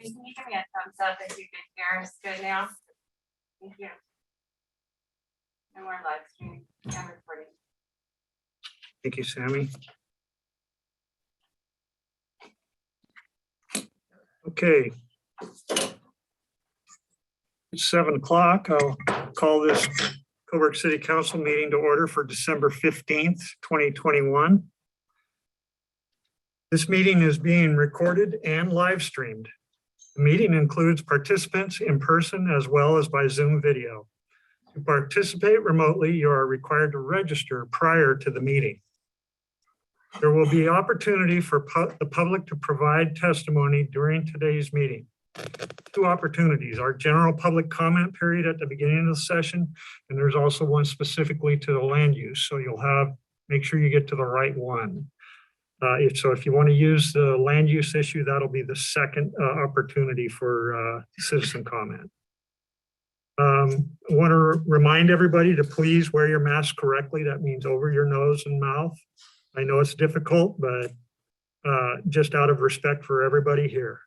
Can you give me a thumbs up if you can hear us good now? Thank you. And we're live streaming and recording. Thank you, Sammy. Okay. It's 7 o'clock. I'll call this Cobourg City Council meeting to order for December 15th, 2021. This meeting is being recorded and live streamed. The meeting includes participants in person as well as by Zoom video. To participate remotely, you are required to register prior to the meeting. There will be opportunity for the public to provide testimony during today's meeting. Two opportunities: our general public comment period at the beginning of the session, and there's also one specifically to the land use. So you'll make sure you get to the right one. If you want to use the land use issue, that'll be the second opportunity for citizen comment. I want to remind everybody to please wear your mask correctly. That means over your nose and mouth. I know it's difficult, but just out of respect for everybody here.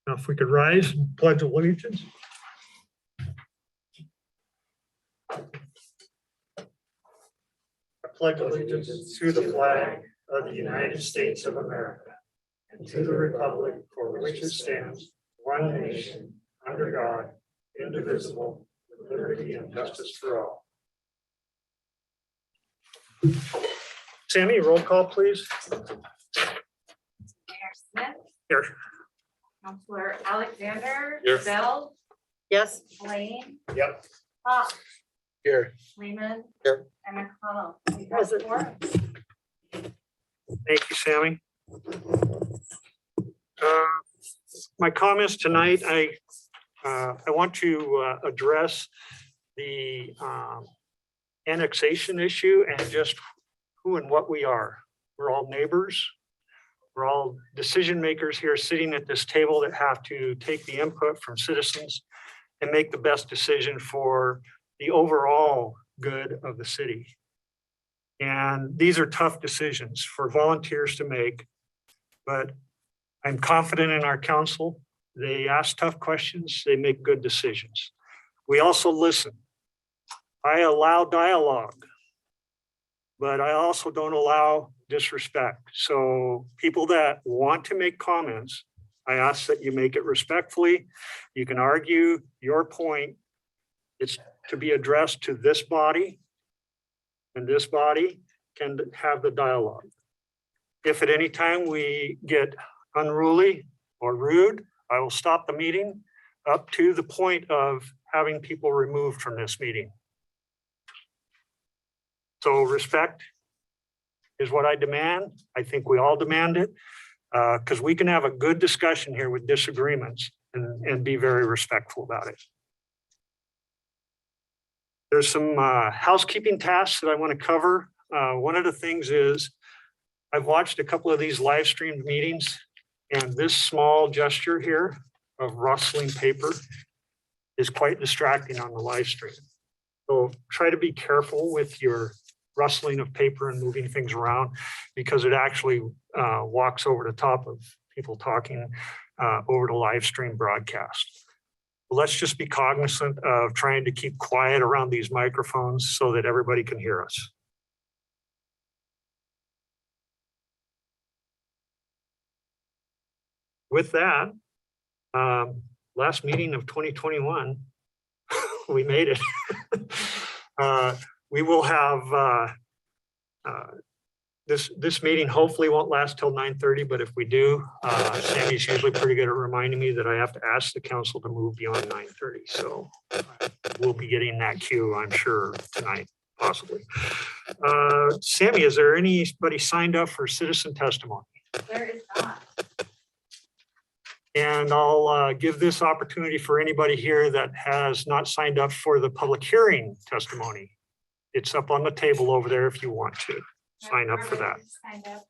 Now, if we could rise and pledge allegiance. I pledge allegiance to the flag of the United States of America and to the republic for which it stands, one nation, under God, indivisible, with liberty and justice for all. Sammy, roll call, please. Mayor Smith, Here. Councilor Alexander, Here. Bell, Yes. Blaine, Yep. Pop, Here. Lehman, Here. and McConnell. We got Present. four. Thank you, Sammy. My comments tonight, I want to address the annexation issue and just who and what we are. We're all neighbors. We're all decision makers here sitting at this table that have to take the input from citizens and make the best decision for the overall good of the city. And these are tough decisions for volunteers to make, but I'm confident in our council. They ask tough questions, they make good decisions. We also listen. I allow dialogue, but I also don't allow disrespect. So people that want to make comments, I ask that you make it respectfully. You can argue your point. It's to be addressed to this body, and this body can have the dialogue. If at any time we get unruly or rude, I will stop the meeting up to the point of having people removed from this meeting. So respect is what I demand. I think we all demand it because we can have a good discussion here with disagreements and be very respectful about it. There's some housekeeping tasks that I want to cover. One of the things is I've watched a couple of these live streamed meetings, and this small gesture here of rustling paper is quite distracting on the live stream. So try to be careful with your rustling of paper and moving things around because it actually walks over the top of people talking over the live stream broadcast. Let's just be cognizant of trying to keep quiet around these microphones so that everybody can hear us. With that, last meeting of 2021, we made it. We will have this meeting hopefully won't last till 9:30, but if we do, Sammy's usually pretty good at reminding me that I have to ask the council to move beyond 9:30. So we'll be getting that cue, I'm sure, tonight, possibly. Sammy, is there anybody signed up for citizen testimony? There is not. And I'll give this opportunity for anybody here that has not signed up for the public hearing testimony. It's up on the table over there if you want to sign up for that. Signed up.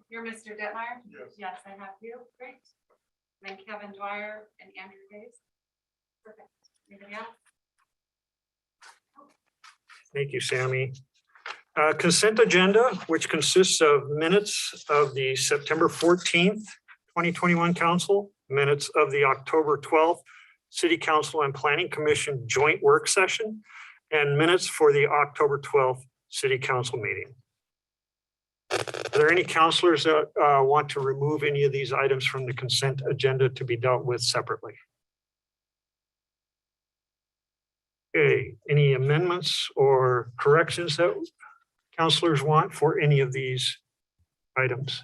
You're Mr. Detmeyer? Yes. Yes, I have you. Great. Then Kevin Dwyer and Andrew Hayes. Perfect. Anybody else? Thank you, Sammy. Consent agenda, which consists of minutes of the September 14th, 2021 council, minutes of the October 12th City Council and Planning Commission joint work session, and minutes for the October 12th City Council meeting. Are there any councilors that want to remove any of these items from the consent agenda to be dealt with separately? Okay, any amendments or corrections that councilors want for any of these items?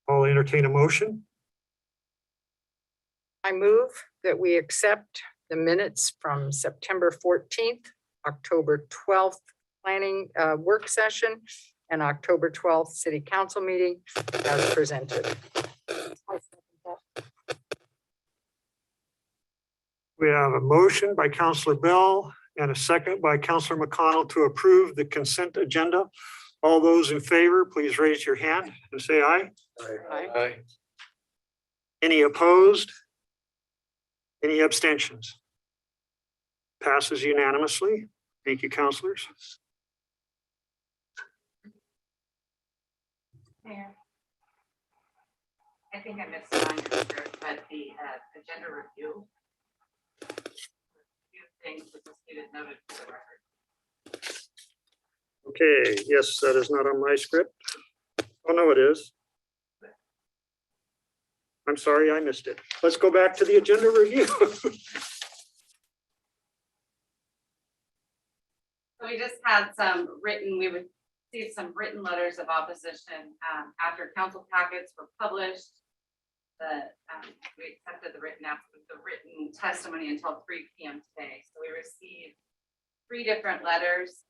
I'll entertain a motion. I move that we accept the minutes from September 14th, October 12th planning work session, and October 12th city council meeting as presented. We have a motion by Councilor Bell and a second by Councilor McConnell to approve the consent agenda. All those in favor, please raise your hand and say aye. Aye. Any opposed? Any abstentions? Passes unanimously. Thank you, councilors. Mayor. I think I missed it on your script, but the agenda review. Few things that just needed noted for the record. Okay, yes, that is not on my script. Oh, no, it is. I'm sorry, I missed it. Let's go back to the agenda review. So we just had some written, we received some written letters of opposition after council packets were published. We accepted the written testimony until 3 p.m. today. So we received 3 different letters.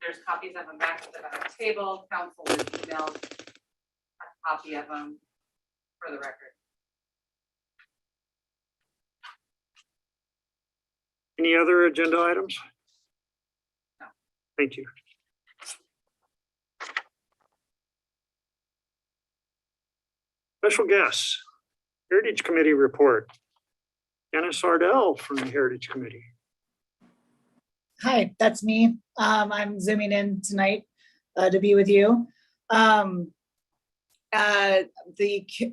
There's copies of them back to the table. Council was emailed a copy of them for the record. Any other agenda items? No. Thank you. Special guests, Heritage Committee report. Dennis Ardell from the Heritage Committee. Hi, that's me. I'm zooming in tonight to be with you. The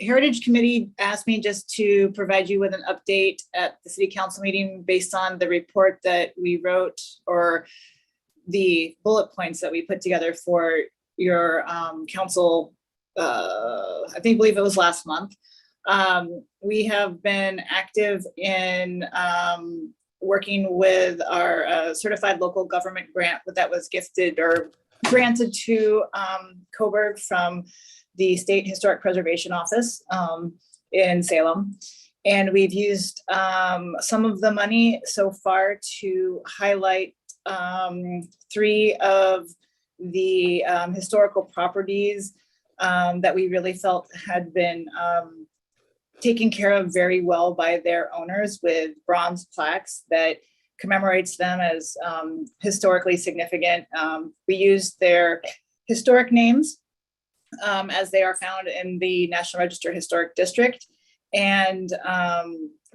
Heritage Committee asked me just to provide you with an update at the City Council meeting based on the report that we wrote, or the bullet points that we put together for your council, I believe it was last month. We have been active in working with our certified local government grant that was gifted or granted to Coburg from the State Historic Preservation Office in Salem. And we've used some of the money so far to highlight 3 of the historical properties that we really felt had been taken care of very well by their owners, with bronze plaques that commemorates them as historically significant. We used their historic names as they are found in the National Register Historic District, and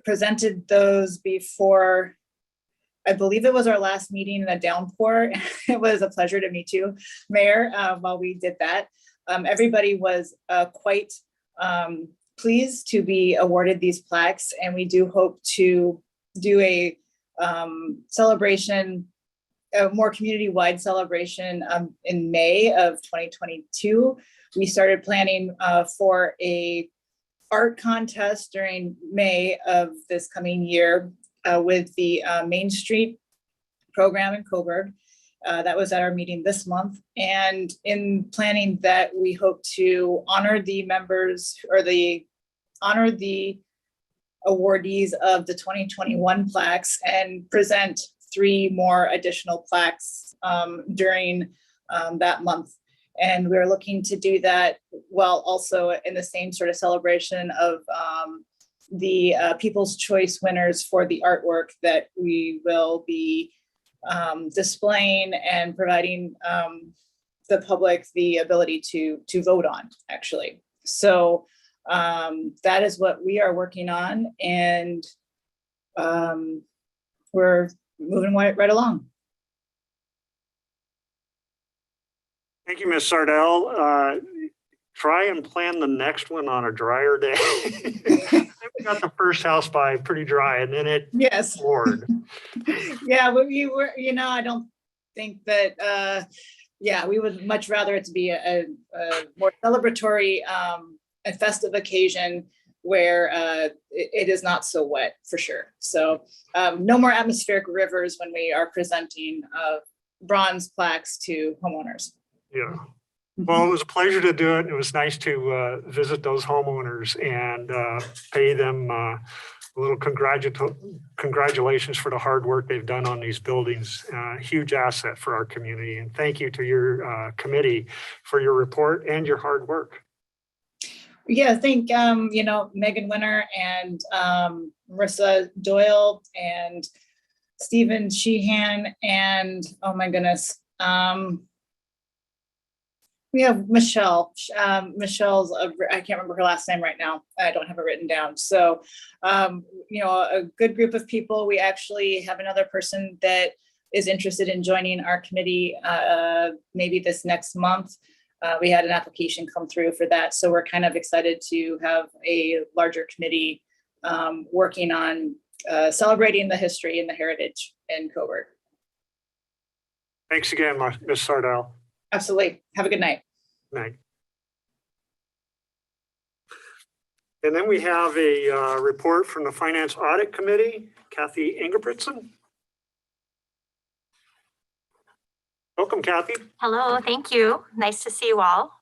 presented those before, I believe it was our last meeting in a downpour. It was a pleasure to meet you, Mayor, while we did that. Everybody was quite pleased to be awarded these plaques, and we do hope to do a celebration, a more community-wide celebration in May of 2022. We started planning for a art contest during May of this coming year with the Main Street program in Coburg. That was at our meeting this month. And in planning that, we hope to honor the members, or honor the awardees of the 2021 plaques, and present 3 more additional plaques during that month. And we're looking to do that while also in the same sort of celebration of the People's Choice winners for the artwork that we will be displaying and providing the public the ability to vote on, actually. So that is what we are working on, and we're moving right along. Thank you, Ms. Sardell. try and plan the next one on a drier day. We got the first house by pretty dry and then it Yes. poured. Yeah, but we were, I don't think that, yeah, we would much rather it to be a more celebratory, a festive occasion where it is not so wet, for sure. So no more atmospheric rivers when we are presenting bronze plaques to homeowners. Yeah. Well, it was a pleasure to do it. It was nice to visit those homeowners and pay them a little congratulations for the hard work they've done on these buildings. Huge asset for our community. And thank you to your committee for your report and your hard work. Yeah, I think, Megan Winter and Marissa Doyle and Stephen Sheehan and, oh my goodness, we have Michelle. Michelle's, I can't remember her last name right now. I don't have it written down. So, a good group of people. We actually have another person that is interested in joining our committee maybe this next month. We had an application come through for that. So we're kind of excited to have a larger committee working on celebrating the history and the heritage in Coburg. Thanks again, Ms. Sardell. Absolutely. Have a good night. Night. And then we have a report from the Finance Audit Committee, Kathy Ingebrigtsen. Welcome, Kathy. Hello, thank you. Nice to see you all.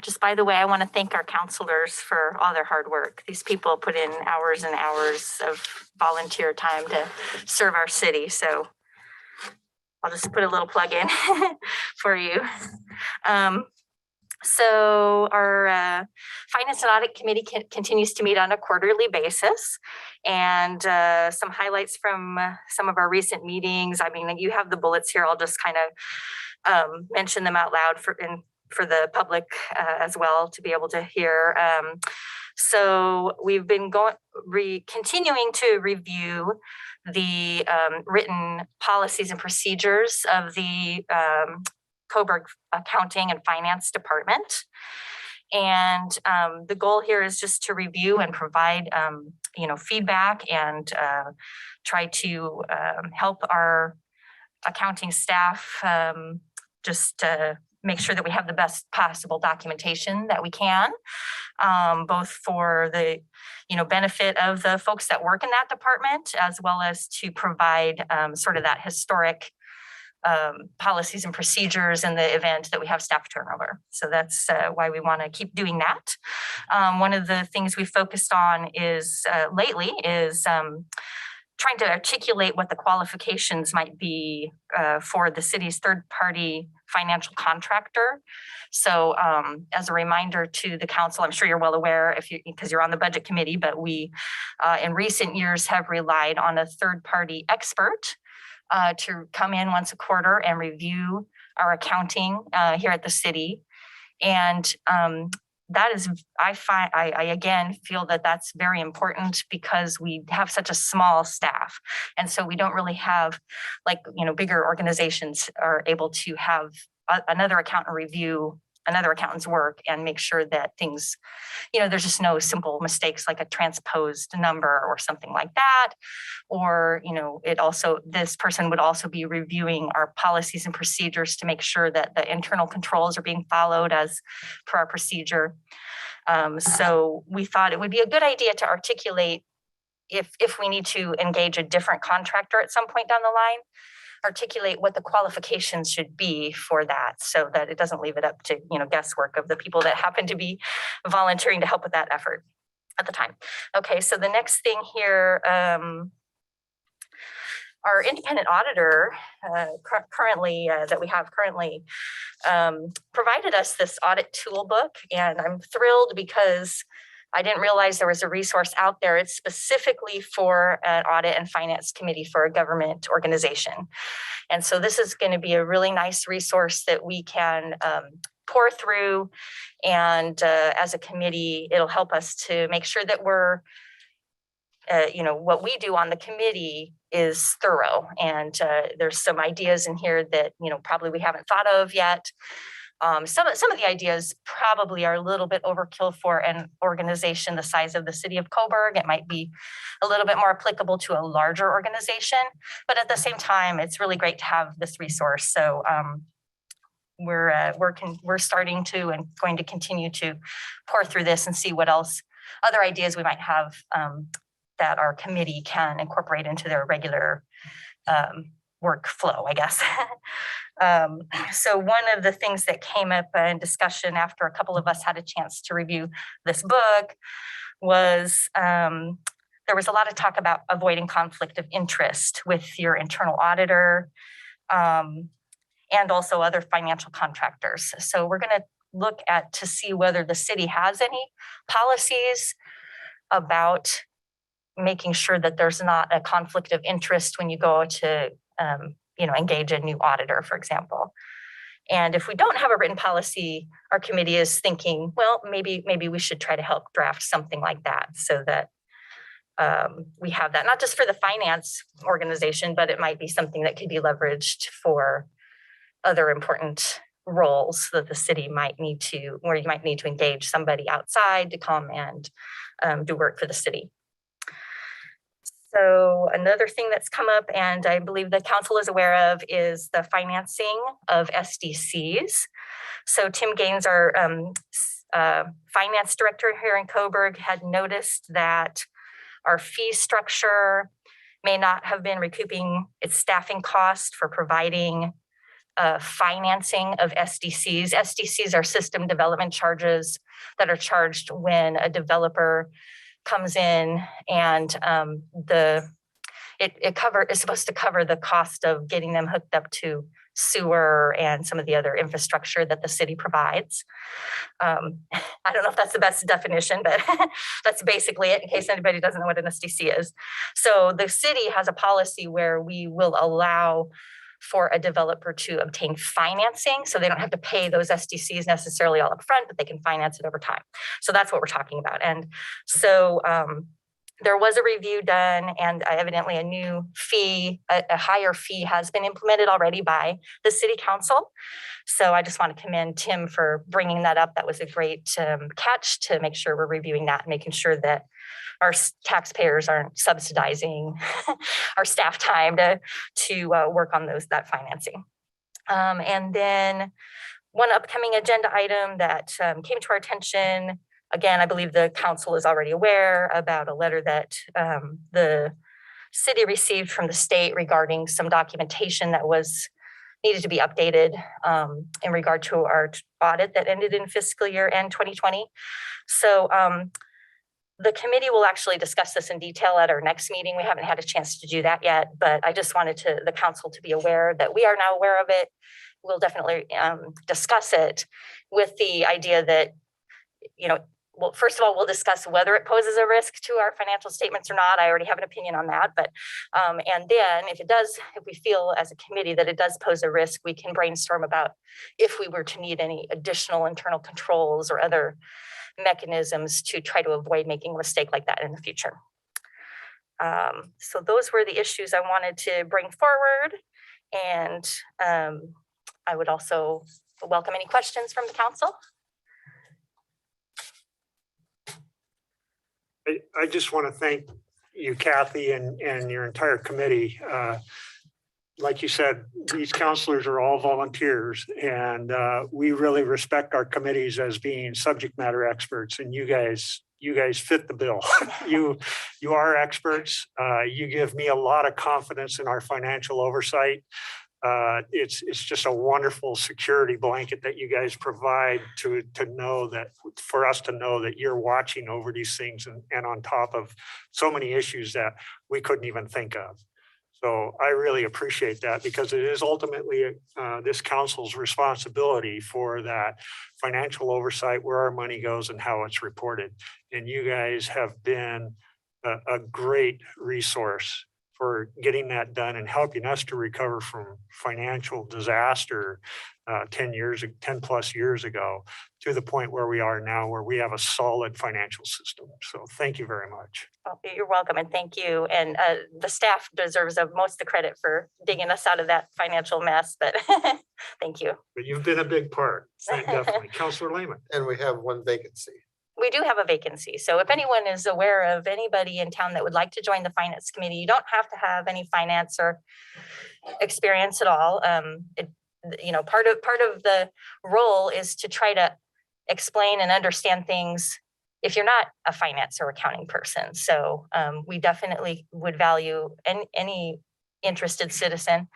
Just by the way, I want to thank our counselors for all their hard work. These people put in hours and hours of volunteer time to serve our city. So I'll just put a little plug in for you. So our Finance and Audit Committee continues to meet on a quarterly basis. And some highlights from some of our recent meetings. I mean, you have the bullets here. I'll just kind of mention them out loud for the public as well to be able to hear. So we've been continuing to review the written policies and procedures of the Coburg Accounting and Finance Department. And the goal here is just to review and provide, feedback and try to help our accounting staff just make sure that we have the best possible documentation that we can, both for the benefit of the folks that work in that department, as well as to provide sort of that historic policies and procedures in the event that we have staff turnover. So that's why we want to keep doing that. One of the things we focused on is lately is trying to articulate what the qualifications might be for the city's third-party financial contractor. So as a reminder to the council, I'm sure you're well aware because you're on the budget committee, but we in recent years have relied on a third-party expert to come in once a quarter and review our accounting here at the city. And that is, I again feel that that's very important because we have such a small staff. And so we don't really have bigger organizations are able to have another accountant review another accountant's work and make sure that things, there's just no simple mistakes like a transposed number or something like that. Or, this person would also be reviewing our policies and procedures to make sure that the internal controls are being followed as per our procedure. So we thought it would be a good idea to articulate if we need to engage a different contractor at some point down the line, articulate what the qualifications should be for that so that it doesn't leave it up to, guesswork of the people that happen to be volunteering to help with that effort at the time. Okay, so the next thing here, our independent auditor currently provided us this audit toolbook, and I'm thrilled because I didn't realize there was a resource out there. It's specifically for an audit and finance committee for a government organization. And so this is going to be a really nice resource that we can pour through. And as a committee, it'll help us to make sure that we're, what we do on the committee is thorough. And there's some ideas in here that, probably we haven't thought of yet. Some of the ideas probably are a little bit overkill for an organization the size of the city of Coburg. It might be a little bit more applicable to a larger organization, but at the same time, it's really great to have this resource. So we're starting to and going to continue to pour through this and see what else, other ideas we might have that our committee can incorporate into their regular workflow, I guess. So one of the things that came up in discussion after a couple of us had a chance to review this book was there was a lot of talk about avoiding conflict of interest with your internal auditor and also other financial contractors. So we're going to look at to see whether the city has any policies about making sure that there's not a conflict of interest when you go to engage a new auditor, for example. And if we don't have a written policy, our committee is thinking, well, maybe we should try to help draft something like that so that we have that, not just for the finance organization, but it might be something that could be leveraged for other important roles that the city might need to, where you might need to engage somebody outside to come and do work for the city. So another thing that's come up, and I believe the council is aware of, is the financing of SDCs. So Tim Gaines, our finance director here in Coburg, had noticed that our fee structure may not have been recouping its staffing cost for providing financing of SDCs. SDCs are system development charges that are charged when a developer comes in and it's supposed to cover the cost of getting them hooked up to sewer and some of the other infrastructure that the city provides. I don't know if that's the best definition, but that's basically it in case anybody doesn't know what an SDC is. So the city has a policy where we will allow for a developer to obtain financing, so they don't have to pay those SDCs necessarily all up front, but they can finance it over time. So that's what we're talking about. And so there was a review done, and evidently a new fee, a higher fee has been implemented already by the city council. So I just want to commend Tim for bringing that up. That was a great catch to make sure we're reviewing that and making sure that our taxpayers aren't subsidizing our staff time to work on that financing. And then one upcoming agenda item that came to our attention, again, I believe the council is already aware about a letter that the city received from the state regarding some documentation that needed to be updated in regard to our audit that ended in fiscal year end 2020. So the committee will actually discuss this in detail at our next meeting. We haven't had a chance to do that yet, but I just wanted the council to be aware that we are now aware of it. We'll definitely discuss it with the idea that, well, first of all, we'll discuss whether it poses a risk to our financial statements or not. I already have an opinion on that, but and then if we feel as a committee that it does pose a risk, we can brainstorm about if we were to need any additional internal controls or other mechanisms to try to avoid making a mistake like that in the future. So those were the issues I wanted to bring forward, and I would also welcome any questions from the council. I just want to thank you, Kathy, and your entire committee. Like you said, these counselors are all volunteers, and we really respect our committees as being subject matter experts, and you guys fit the bill. You are experts. You give me a lot of confidence in our financial oversight. It's just a wonderful security blanket that you guys provide to know that, for us to know that you're watching over these things and on top of so many issues that we couldn't even think of. So I really appreciate that, because it is ultimately this council's responsibility for that financial oversight, where our money goes and how it's reported. And you guys have been a great resource for getting that done and helping us to recover from financial disaster 10 plus years ago to the point where we are now, where we have a solid financial system. So thank you very much. Well, you're welcome and thank you. And the staff deserves of most of the credit for digging us out of that financial mess, but thank you. But you've been a big part, definitely. Counselor Lehman. And we have one vacancy. We do have a vacancy. So if anyone is aware of anybody in town that would like to join the finance committee, you don't have to have any finance or experience at all. Part of the role is to try to explain and understand things if you're not a finance or accounting person. So we definitely would value any interested citizen.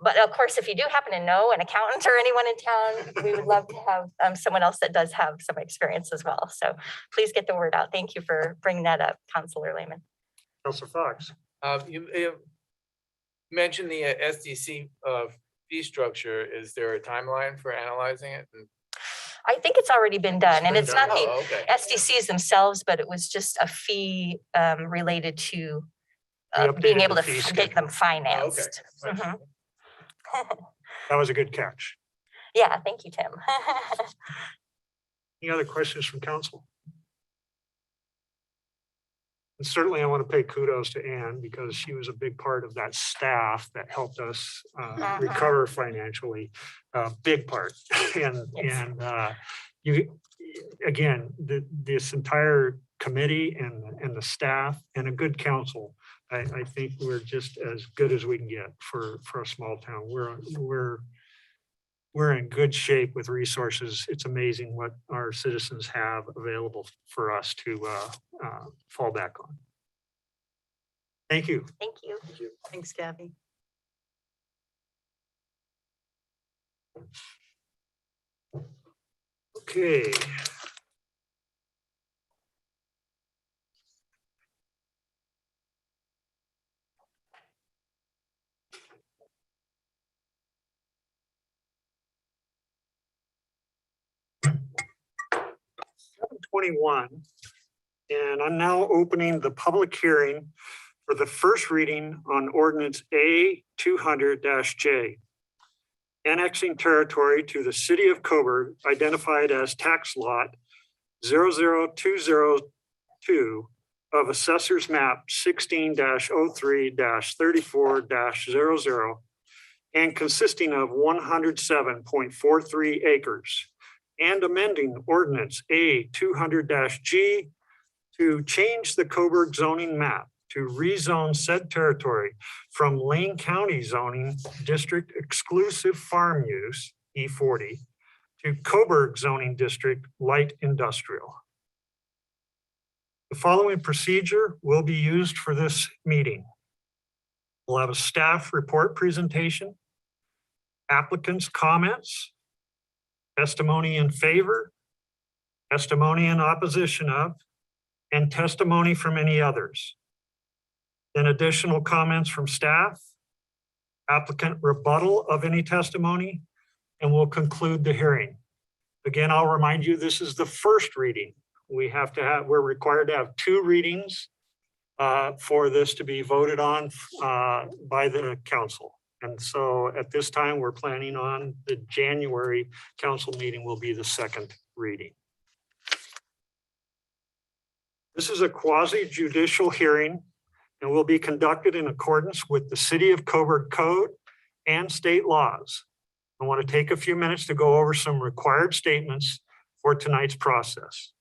But of course, if you do happen to know an accountant or anyone in town, we would love to have someone else that does have some experience as well. So please get the word out. Thank you for bringing that up, Counselor Lehman. Counselor Fox. You mentioned the SDC fee structure. Is there a timeline for analyzing it? I think it's already been done, and it's not the Oh, okay. SDCs themselves, but it was just a fee related to We being updated able the to fee get schedule. them financed. Right. Mhm. That was a good catch. Yeah, thank you, Tim. Any other questions from council? And certainly I want to pay kudos to Ann because she was a big part of that staff that helped us recover financially, big part. And you, again, this entire committee and the staff and a good council, I think we're just as good as we can get for a small town. We're in good shape with resources. It's amazing what our citizens have available for us to fall back on. Thank you. Thank you. Thanks, Kathy. Okay. #21, and I'm now opening the public hearing for the first reading on ordinance A-200-J, annexing territory to the city of Coburg identified as tax lot 00202 of Assessor's Map 16-03-34-00 and consisting of 107.43 acres, and amending ordinance A-200-G to change the Coburg zoning map to rezone said territory from Lane County zoning district exclusive farm use, E40, to Coburg zoning district light industrial. The following procedure will be used for this meeting. We'll have a staff report presentation, applicants' comments, testimony in favor, testimony in opposition of, and testimony from any others. Then additional comments from staff, applicant rebuttal of any testimony, and we'll conclude the hearing. Again, I'll remind you, this is the first reading. We're required to have 2 readings for this to be voted on by the council. And so at this time, we're planning on the January council meeting will be the second reading. This is a quasi judicial hearing and will be conducted in accordance with the City of Coburg Code and state laws. I want to take a few minutes to go over some required statements for tonight's process.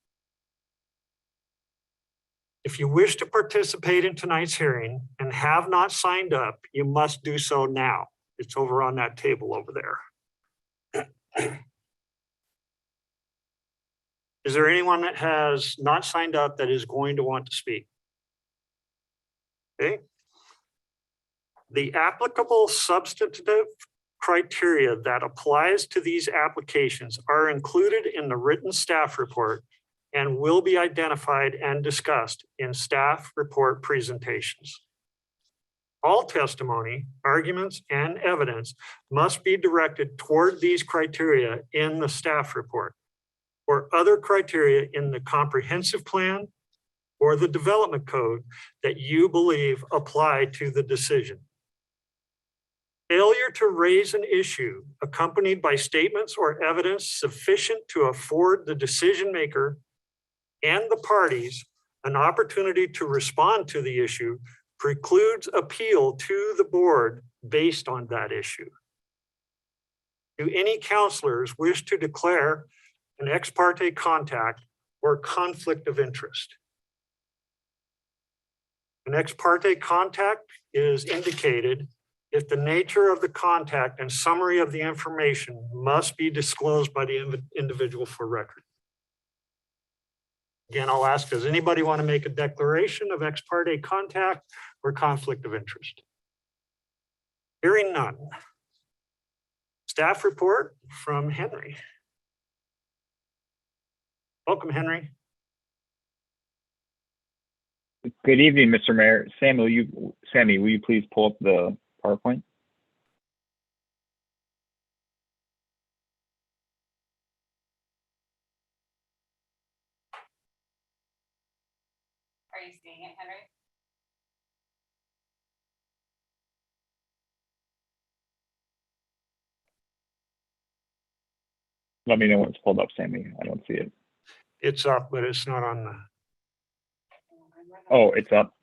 If you wish to participate in tonight's hearing and have not signed up, you must do so now. It's over on that table over there. Is there anyone that has not signed up that is going to want to speak? Okay. The applicable substantive criteria that applies to these applications are included in the written staff report and will be identified and discussed in staff report presentations. All testimony, arguments, and evidence must be directed toward these criteria in the staff report or other criteria in the comprehensive plan or the development code that you believe apply to the decision. Failure to raise an issue accompanied by statements or evidence sufficient to afford the decision maker and the parties an opportunity to respond to the issue precludes appeal to the board based on that issue. Do any counselors wish to declare an ex parte contact or conflict of interest? An ex parte contact is indicated if the nature of the contact and summary of the information must be disclosed by the individual for record. Again, I'll ask, does anybody want to make a declaration of ex parte contact or conflict of interest? Hearing none. Staff report from Henry. Welcome, Henry. Good evening, Mr. Mayor. Sammy, will you please pull up the PowerPoint? Are you seeing it, Henry? Let me know when it's pulled up, Sammy. I don't see it. It's up, but it's not on the. Oh, it's up.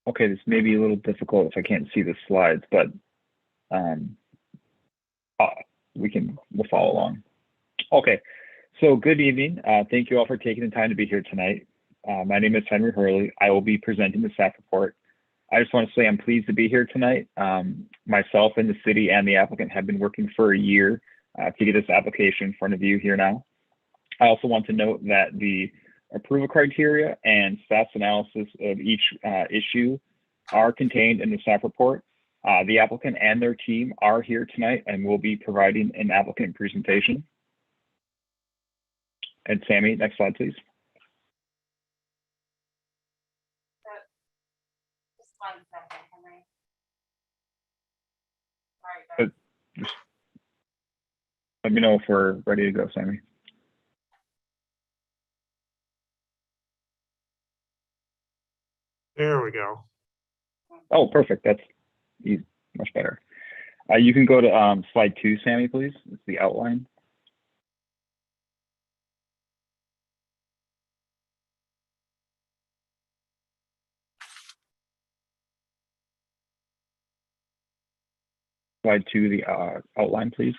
Okay, this may be a little difficult if I can't see the slides, but we'll follow along. Okay, so good evening. Thank you all for taking the time to be here tonight. My name is Henry Hurley. I will be presenting the staff report. I just want to say I'm pleased to be here tonight. Myself and the city and the applicant have been working for a year to get this application in front of you here now. I also want to note that the approval criteria and staff's analysis of each issue are contained in the staff report. The applicant and their team are here tonight and will be providing an applicant presentation. And Sammy, next slide, please. Just 1 second, Henry. Sorry, guys. Let me know if we're ready to go, Sammy. There we go. Oh, perfect. That's much better. You can go to slide 2, Sammy, please. It's the outline. Slide 2, the outline, please.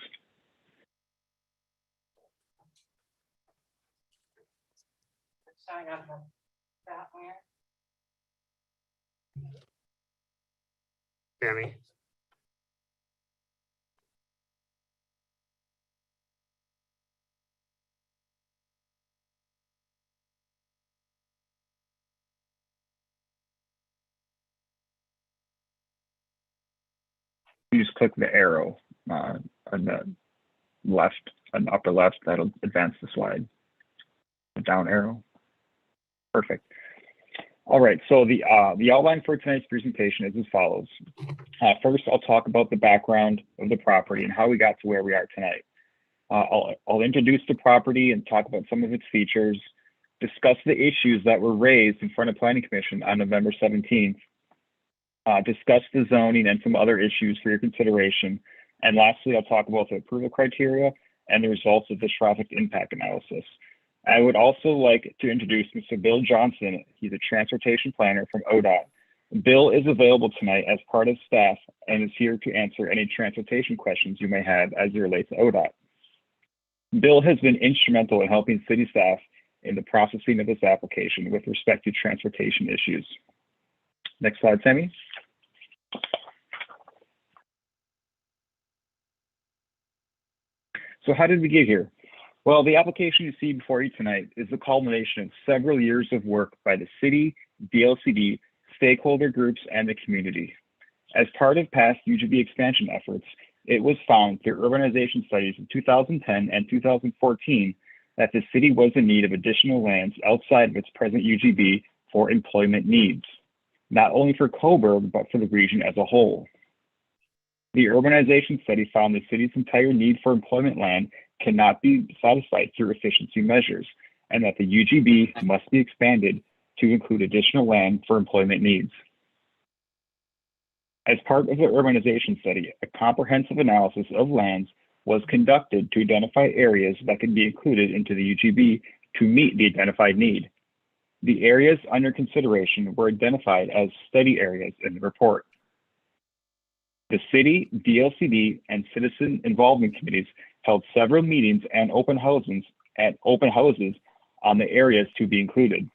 It's showing up that where? Sammy. You just click the arrow on the left, on the upper left, that'll advance the slide. The down arrow. Perfect. All right, so the outline for tonight's presentation is as follows. First, I'll talk about the background of the property and how we got to where we are tonight. I'll introduce the property and talk about some of its features, discuss the issues that were raised in front of Planning Commission on November 17th, discuss the zoning and some other issues for your consideration, and lastly, I'll talk about the approval criteria and the results of the traffic impact analysis. I would also like to introduce Mr. Bill Johnson. He's a transportation planner from ODOT. Bill is available tonight as part of staff and is here to answer any transportation questions you may have as it relates to ODOT. Bill has been instrumental in helping city staff in the processing of this application with respect to transportation issues. Next slide, Sammy. So how did we get here? Well, the application you see before you tonight is the culmination of several years of work by the city, DLCD, stakeholder groups, and the community. As part of past UGB expansion efforts, it was found through urbanization studies in 2010 and 2014 that the city was in need of additional lands outside of its present UGB for employment needs, not only for Coburg, but for the region as a whole. The urbanization study found the city's entire need for employment land cannot be satisfied through efficiency measures, and that the UGB must be expanded to include additional land for employment needs. As part of the urbanization study, a comprehensive analysis of lands was conducted to identify areas that could be included into the UGB to meet the identified need. The areas under consideration were identified as study areas in the report. The city, DLCD, and citizen involvement committees held several meetings and open houses on the areas to be included.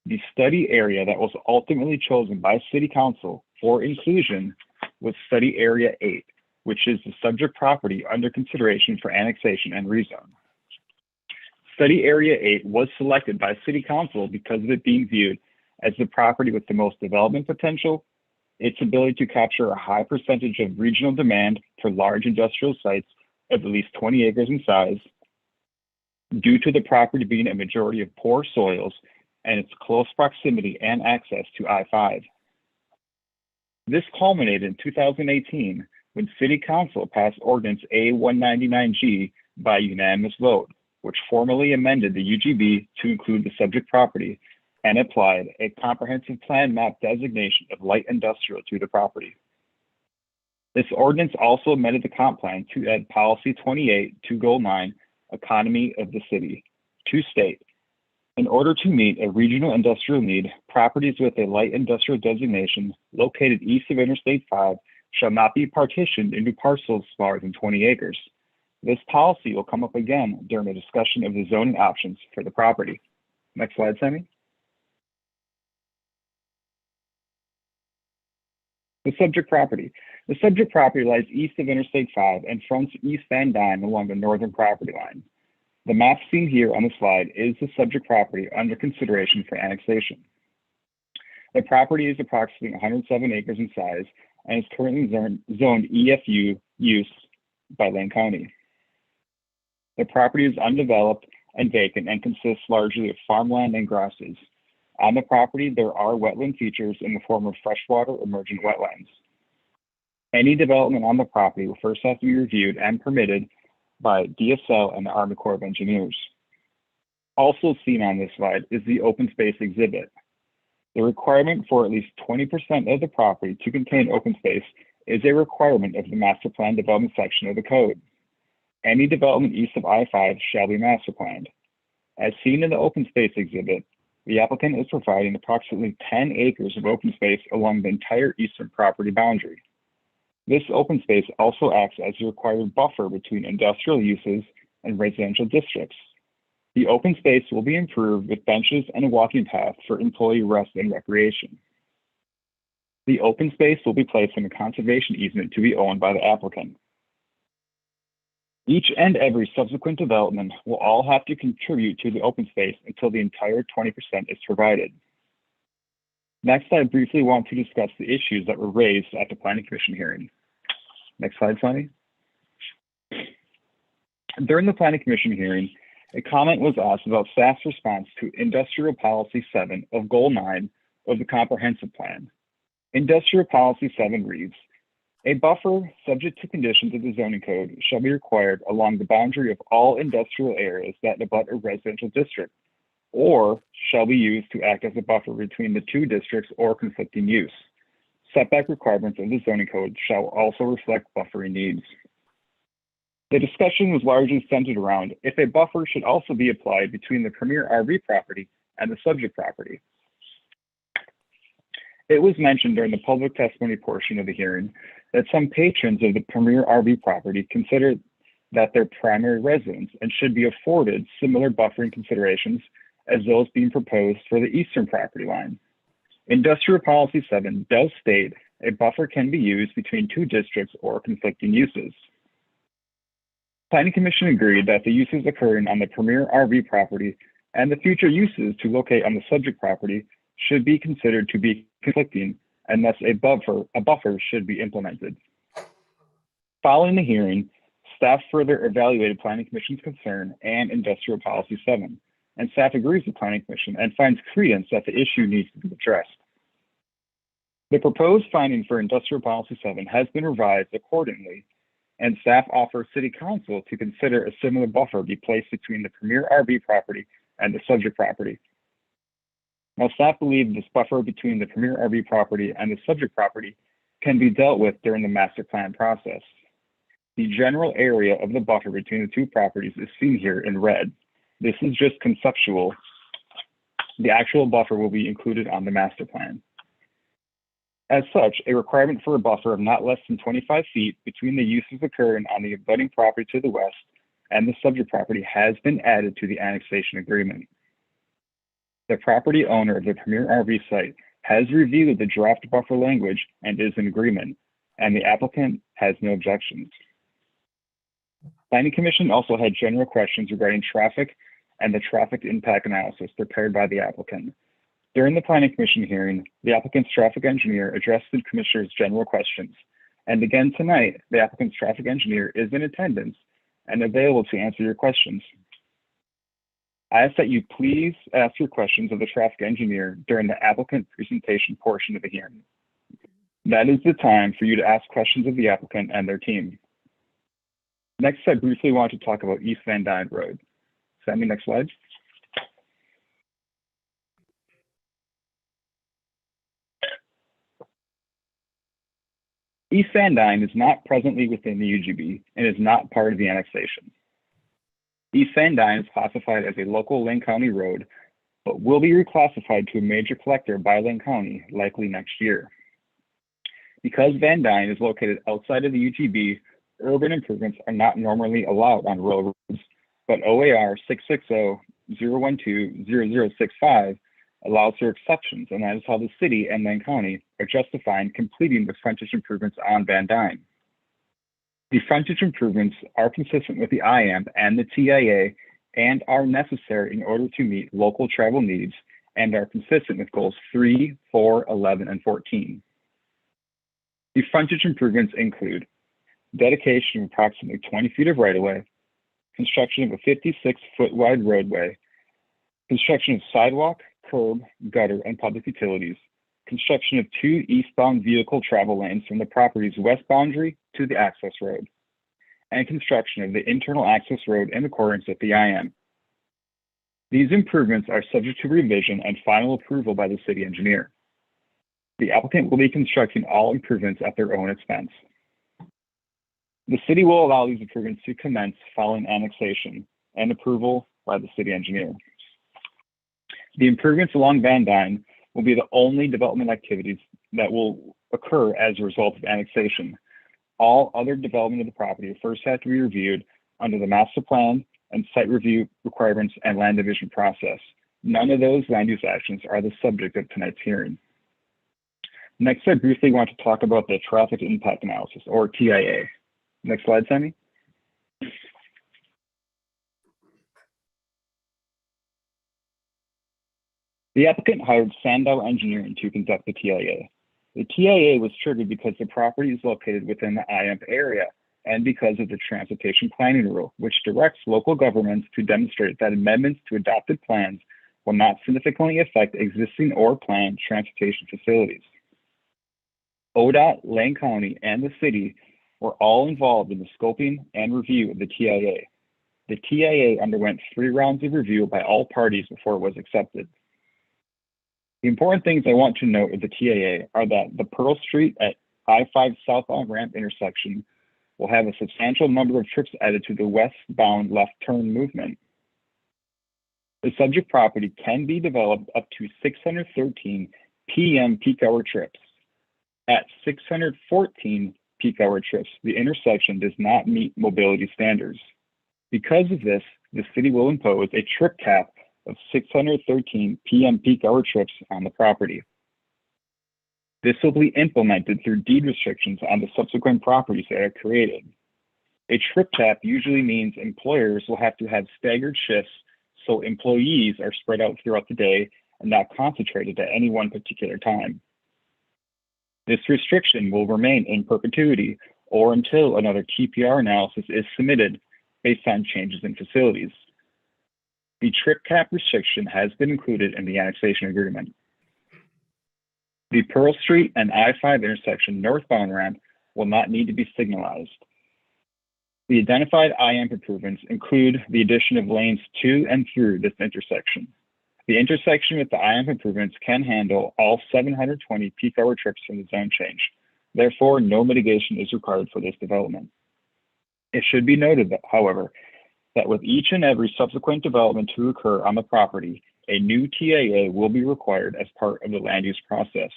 The study area that was ultimately chosen by City Council for inclusion was Study Area 8, which is the subject property under consideration for annexation and rezone. Study Area 8 was selected by City Council because of it being viewed as the property with the most development potential, its ability to capture a high percentage of regional demand for large industrial sites of at least 20 acres in size, due to the property being a majority of poor soils and its close proximity and access to I-5. This culminated in 2018 when City Council passed Ordinance A-199G by unanimous vote, which formally amended the UGB to include the subject property and applied a comprehensive plan map designation of light industrial to the property. This ordinance also amended the comp plan to add policy 28 to goal 9, economy of the city, to state, in order to meet a regional industrial need, properties with a light industrial designation located east of Interstate 5 shall not be partitioned into parcels smaller than 20 acres. This policy will come up again during a discussion of the zoning options for the property. Next slide, Sammy. The subject property. The subject property lies east of Interstate 5 and fronts East Van Dyne along the northern property line. The map seen here on the slide is the subject property under consideration for annexation. The property is approximately 107 acres in size and is currently zoned EFU use by Lane County. The property is undeveloped and vacant and consists largely of farmland and grasses. On the property, there are wetland features in the form of freshwater emergent wetlands. Any development on the property will first have to be reviewed and permitted by DSL and the Army Corps of Engineers. Also seen on this slide is the open space exhibit. The requirement for at least 20% of the property to contain open space is a requirement of the master plan development section of the code. Any development east of I-5 shall be master planned. As seen in the open space exhibit, the applicant is providing approximately 10 acres of open space along the entire eastern property boundary. This open space also acts as a required buffer between industrial uses and residential districts. The open space will be improved with benches and a walking path for employee rest and recreation. The open space will be placed in a conservation easement to be owned by the applicant. Each and every subsequent development will all have to contribute to the open space until the entire 20% is provided. Next, I briefly want to discuss the issues that were raised at the Planning Commission hearing. Next slide, Sonny. During the Planning Commission hearing, a comment was asked about staff's response to Industrial Policy 7 of Goal 9 of the Comprehensive Plan. Industrial Policy 7 reads, a buffer subject to conditions of the zoning code shall be required along the boundary of all industrial areas that abut a residential district, or shall be used to act as a buffer between the two districts or conflicting use. Setback requirements of the zoning code shall also reflect buffering needs. The discussion was largely centered around if a buffer should also be applied between the Premier RV property and the subject property. It was mentioned during the public testimony portion of the hearing that some patrons of the Premier RV property consider that their primary residence and should be afforded similar buffering considerations as those being proposed for the eastern property line. Industrial Policy 7 does state a buffer can be used between two districts or conflicting uses. Planning Commission agreed that the uses occurring on the Premier RV property and the future uses to locate on the subject property should be considered to be conflicting, and thus a buffer should be implemented. Following the hearing, staff further evaluated Planning Commission's concern and Industrial Policy 7, and staff agrees with Planning Commission and finds credence that the issue needs to be addressed. The proposed finding for Industrial Policy 7 has been revised accordingly, and staff offers City Council to consider a similar buffer be placed between the Premier RV property and the subject property. Now, staff believe this buffer between the Premier RV property and the subject property can be dealt with during the master plan process. The general area of the buffer between the two properties is seen here in red. This is just conceptual. The actual buffer will be included on the master plan. As such, a requirement for a buffer of not less than 25 feet between the uses occurring on the abutting property to the west and the subject property has been added to the annexation agreement. The property owner of the Premier RV site has reviewed the draft buffer language and is in agreement, and the applicant has no objections. Planning Commission also had general questions regarding traffic and the traffic impact analysis prepared by the applicant. During the Planning Commission hearing, the applicant's traffic engineer addressed the commissioner's general questions. And again tonight, the applicant's traffic engineer is in attendance and available to answer your questions. I ask that you please ask your questions of the traffic engineer during the applicant presentation portion of the hearing. That is the time for you to ask questions of the applicant and their team. Next, I briefly want to talk about East Van Dyne Road. Sammy, next slide. East Van Dyne is not presently within the UGB and is not part of the annexation. East Van Dyne is classified as a local Lane County road, but will be reclassified to a major collector by Lane County likely next year. Because Van Dyne is located outside of the UGB, urban improvements are not normally allowed on rural roads, but OAR 660-012-0065 allows for exceptions, and that is how the city and Lane County are justifying completing the frontage improvements on Van Dyne. The frontage improvements are consistent with the IAMP and the TIA and are necessary in order to meet local travel needs and are consistent with goals 3, 4, 11, and 14. The frontage improvements include dedication of approximately 20 feet of right-of-way, construction of a 56-foot wide roadway, construction of sidewalk, curb, gutter, and public utilities, construction of 2 eastbound vehicle travel lanes from the property's west boundary to the access road, and construction of the internal access road in accordance with the IM. These improvements are subject to revision and final approval by the city engineer. The applicant will be constructing all improvements at their own expense. The city will allow these improvements to commence following annexation and approval by the city engineer. The improvements along Van Dyne will be the only development activities that will occur as a result of annexation. All other development of the property first have to be reviewed under the master plan and site review requirements and land division process. None of those land use actions are the subject of tonight's hearing. Next, I briefly want to talk about the traffic impact analysis, or TIA. Next slide, Sammy. The applicant hired Sandow Engineering to conduct the TIA. The TIA was triggered because the property is located within the IAMP area and because of the transportation planning rule, which directs local governments to demonstrate that amendments to adopted plans will not significantly affect existing or planned transportation facilities. ODOT, Lane County, and the city were all involved in the scoping and review of the TIA. The TIA underwent 3 rounds of review by all parties before it was accepted. The important things I want to note of the TIA are that the Pearl Street at I-5 southbound ramp intersection will have a substantial number of trips added to the westbound left turn movement. The subject property can be developed up to 613 PM peak hour trips. At 614 peak hour trips, the intersection does not meet mobility standards. Because of this, the city will impose a trip cap of 613 PM peak hour trips on the property. This will be implemented through deed restrictions on the subsequent properties that are created. A trip cap usually means employers will have to have staggered shifts so employees are spread out throughout the day and not concentrated at any one particular time. This restriction will remain in perpetuity or until another TPR analysis is submitted based on changes in facilities. The trip cap restriction has been included in the annexation agreement. The Pearl Street and I-5 intersection northbound ramp will not need to be signalized. The identified IAMP improvements include the addition of lanes to and through this intersection. The intersection with the IM improvements can handle all 720 peak hour trips from the zone change. Therefore, no mitigation is required for this development. It should be noted that, however, that with each and every subsequent development to occur on the property, a new TAA will be required as part of the land use process.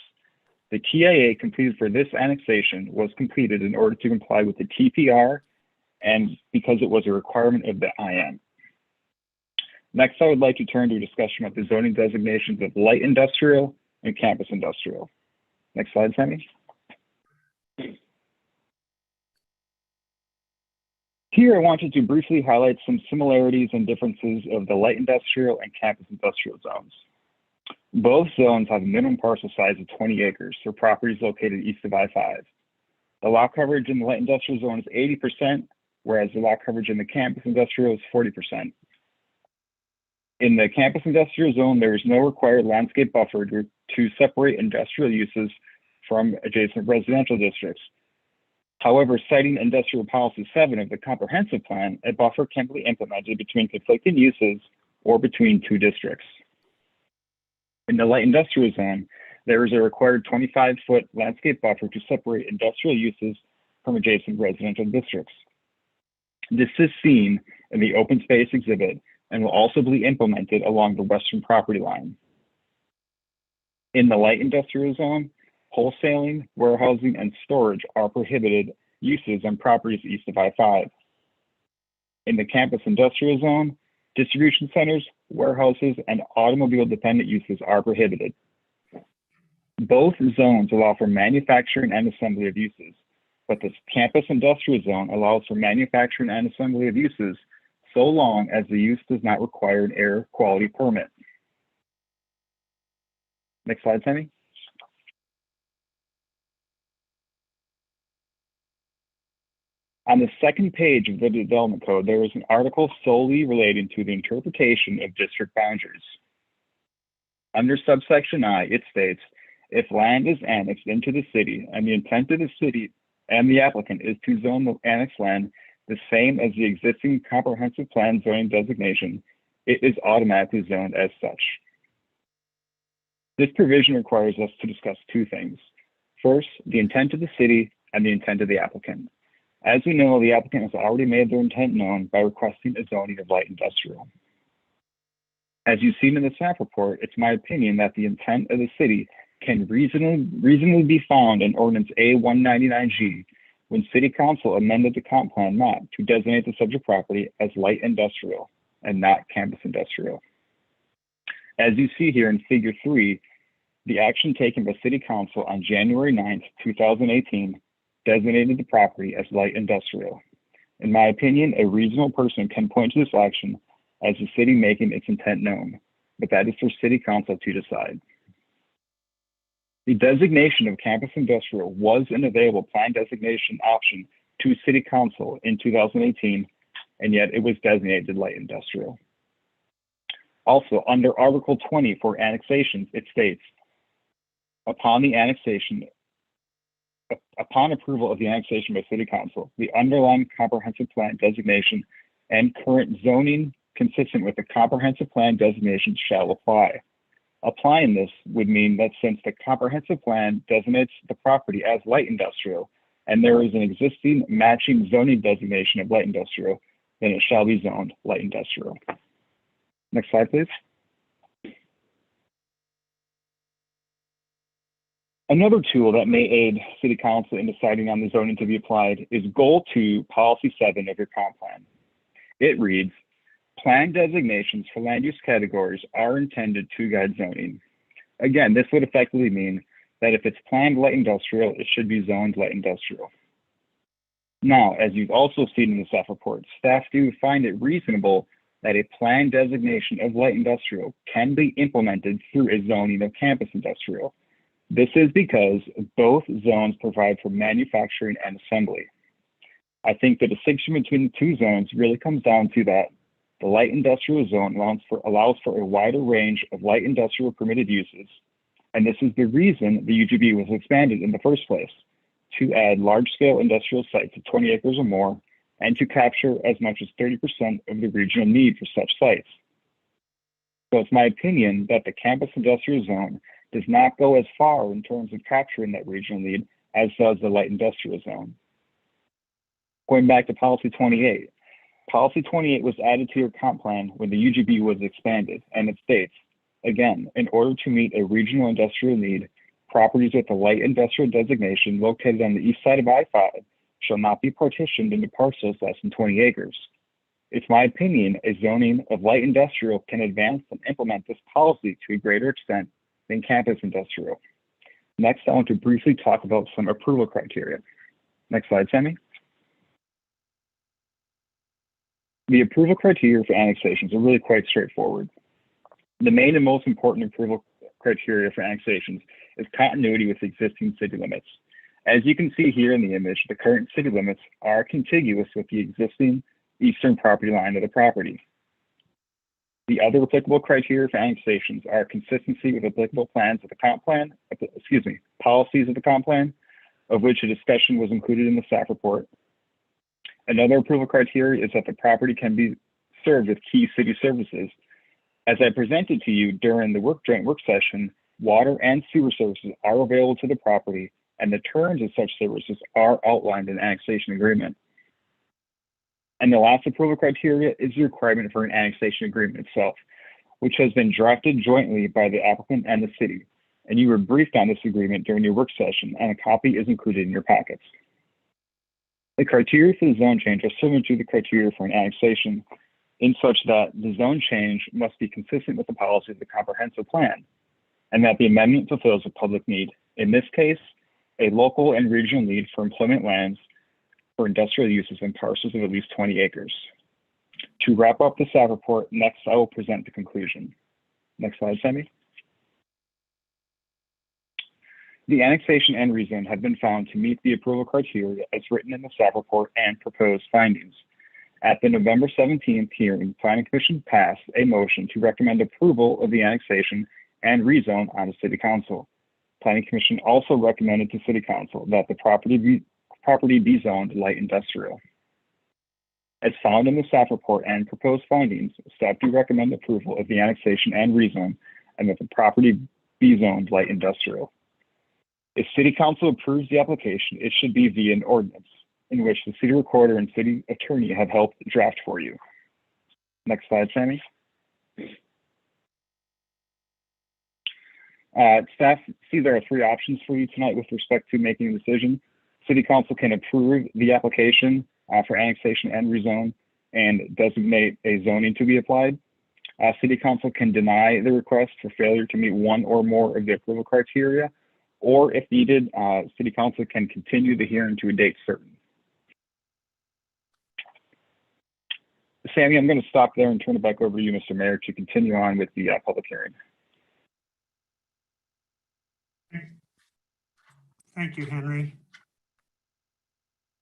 The TAA completed for this annexation was completed in order to comply with the TPR and because it was a requirement of the IM. Next, I would like to turn to a discussion of the zoning designations of light industrial and campus industrial. Next slide, Sammy. Here, I wanted to briefly highlight some similarities and differences of the light industrial and campus industrial zones. Both zones have a minimum parcel size of 20 acres for properties located east of I-5. The lot coverage in the light industrial zone is 80%, whereas the lot coverage in the campus industrial is 40%. In the campus industrial zone, there is no required landscape buffer to separate industrial uses from adjacent residential districts. However, citing Industrial Policy 7 of the Comprehensive Plan, a buffer can be implemented between conflicting uses or between two districts. In the light industrial zone, there is a required 25-foot landscape buffer to separate industrial uses from adjacent residential districts. This is seen in the open space exhibit and will also be implemented along the western property line. In the light industrial zone, wholesaling, warehousing, and storage are prohibited uses on properties east of I-5. In the campus industrial zone, distribution centers, warehouses, and automobile-dependent uses are prohibited. Both zones allow for manufacturing and assembly of uses, but the campus industrial zone allows for manufacturing and assembly of uses so long as the use does not require an air quality permit. Next slide, Sammy. On the second page of the development code, there is an article solely relating to the interpretation of district boundaries. Under subsection I, it states, if land is annexed into the city and the intent of the city and the applicant is to zone the annexed land the same as the existing comprehensive plan zoning designation, it is automatically zoned as such. This provision requires us to discuss two things. First, the intent of the city and the intent of the applicant. As we know, the applicant has already made their intent known by requesting a zoning of light industrial. As you've seen in the staff report, it's my opinion that the intent of the city can reasonably be found in Ordinance A-199G when City Council amended the comp plan map to designate the subject property as light industrial and not campus industrial. As you see here in Figure 3, the action taken by City Council on January 9th, 2018 designated the property as light industrial. In my opinion, a reasonable person can point to this action as the city making its intent known, but that is for City Council to decide. The designation of campus industrial was an available plan designation option to City Council in 2018, and yet it was designated light industrial. Also, under Article 20 for annexations, it states, upon approval of the annexation by City Council, the underlying comprehensive plan designation and current zoning consistent with the comprehensive plan designation shall apply. Applying this would mean that since the comprehensive plan designates the property as light industrial, and there is an existing matching zoning designation of light industrial, then it shall be zoned light industrial. Next slide, please. Another tool that may aid City Council in deciding on the zoning to be applied is Goal 2, Policy 7 of your comp plan. It reads, plan designations for land use categories are intended to guide zoning. Again, this would effectively mean that if it's planned light industrial, it should be zoned light industrial. Now, as you've also seen in the staff report, staff do find it reasonable that a planned designation of light industrial can be implemented through a zoning of campus industrial. This is because both zones provide for manufacturing and assembly. I think the distinction between the two zones really comes down to that the light industrial zone allows for a wider range of light industrial permitted uses, and this is the reason the UGB was expanded in the first place, to add large-scale industrial sites of 20 acres or more, and to capture as much as 30% of the regional need for such sites. So it's my opinion that the campus industrial zone does not go as far in terms of capturing that regional need as does the light industrial zone. Going back to policy 28. Policy 28 was added to your comp plan when the UGB was expanded, and it states, again, in order to meet a regional industrial need, properties with a light industrial designation located on the east side of I-5 shall not be partitioned into parcels less than 20 acres. It's my opinion a zoning of light industrial can advance and implement this policy to a greater extent than campus industrial. Next, I want to briefly talk about some approval criteria. Next slide, Sammy. The approval criteria for annexations are really quite straightforward. The main and most important approval criteria for annexations is continuity with existing city limits. As you can see here in the image, the current city limits are contiguous with the existing eastern property line of the property. The other applicable criteria for annexations are consistency with applicable plans of the comp plan, policies of the comp plan, of which a discussion was included in the staff report. Another approval criteria is that the property can be served with key city services. As I presented to you during the joint work session, water and sewer services are available to the property, and the terms of such services are outlined in the annexation agreement. And the last approval criteria is the requirement for an annexation agreement itself, which has been drafted jointly by the applicant and the city. And you were briefed on this agreement during your work session, and a copy is included in your packets. The criteria for the zone change are similar to the criteria for an annexation, in such that the zone change must be consistent with the policy of the comprehensive plan, and that the amendment fulfills a public need. In this case, a local and regional need for employment lands for industrial uses in parcels of at least 20 acres. To wrap up the staff report, next I will present the conclusion. Next slide, Sammy. The annexation and rezone have been found to meet the approval criteria as written in the staff report and proposed findings. At the November 17th hearing, Planning Commission passed a motion to recommend approval of the annexation and rezone on the City Council. Planning Commission also recommended to City Council that the property be zoned light industrial. As found in the staff report and proposed findings, staff do recommend approval of the annexation and rezone and that the property be zoned light industrial. If City Council approves the application, it should be via an ordinance in which the City Recorder and City Attorney have helped draft for you. Next slide, Sammy. Staff see there are three options for you tonight with respect to making a decision. City Council can approve the application for annexation and rezone and designate a zoning to be applied. City Council can deny the request for failure to meet one or more of the approval criteria, or if needed, City Council can continue the hearing to a date certain. Sammy, I'm going to stop there and turn it back over to you, Mr. Mayor, to continue on with the public hearing. Thank you, Henry.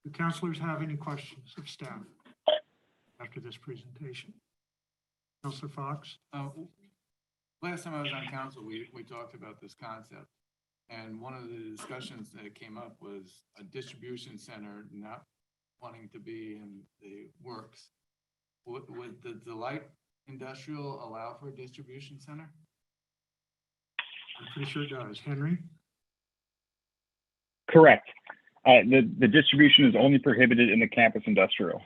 Do councilors have any questions of staff after this presentation? Councilor Fox? Last time I was on council, we talked about this concept. And one of the discussions that came up was a distribution center not wanting to be in the works. Would the light industrial allow for a distribution center? I'm pretty sure it does. Henry? Correct. The distribution is only prohibited in the campus industrial.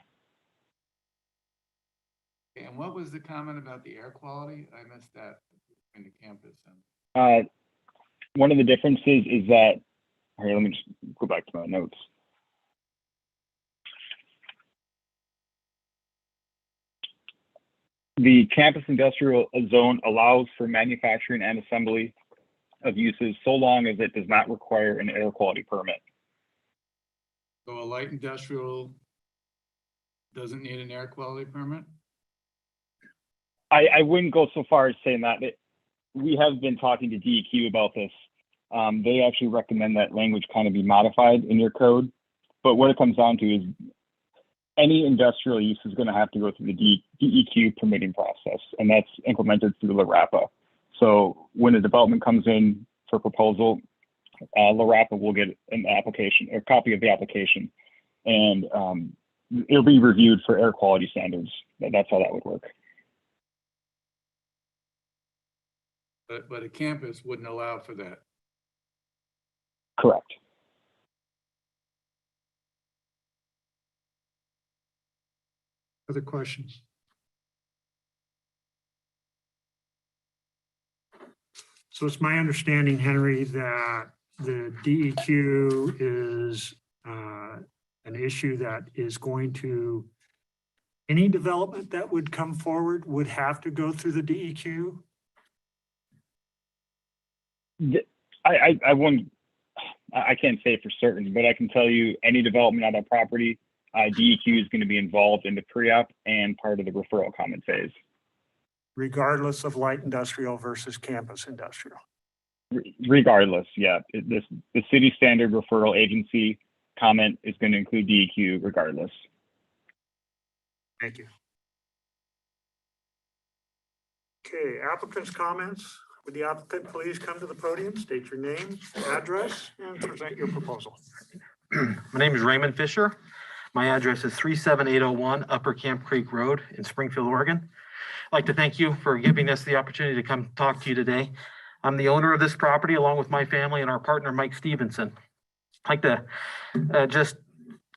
And what was the comment about the air quality? I missed that in the campus. One of the differences is that, here, let me just go back to my notes. The campus industrial zone allows for manufacturing and assembly of uses so long as it does not require an air quality permit. So a light industrial doesn't need an air quality permit? I wouldn't go so far as saying that. We have been talking to DEQ about this. They actually recommend that language kind of be modified in your code. But what it comes down to is any industrial use is going to have to go through the DEQ permitting process, and that's implemented through LARAPA. So when a development comes in for proposal, LARAPA will get an application, a copy of the application, and it'll be reviewed for air quality standards. That's how that would work. but a campus wouldn't allow for that. Correct. Other questions? So it's my understanding, Henry, that the DEQ is an issue that is going to, any development that would come forward would have to go through the DEQ? I wouldn't, I can't say for certain, but I can tell you any development on that property, DEQ is going to be involved in the pre-op and part of the referral comment phase. Regardless of light industrial versus campus industrial. Regardless, yeah, the city standard referral agency comment is going to include DEQ regardless. Thank you. Okay, applicants' comments. Would the applicant please come to the podium, state your name, address, and present your proposal. My name is Raymond Fisher. My address is 37801 Upper Camp Creek Road in Springfield, Oregon. I'd like to thank you for giving us the opportunity to come talk to you today. I'm the owner of this property along with my family and our partner, Mike Stevenson. I'd like to just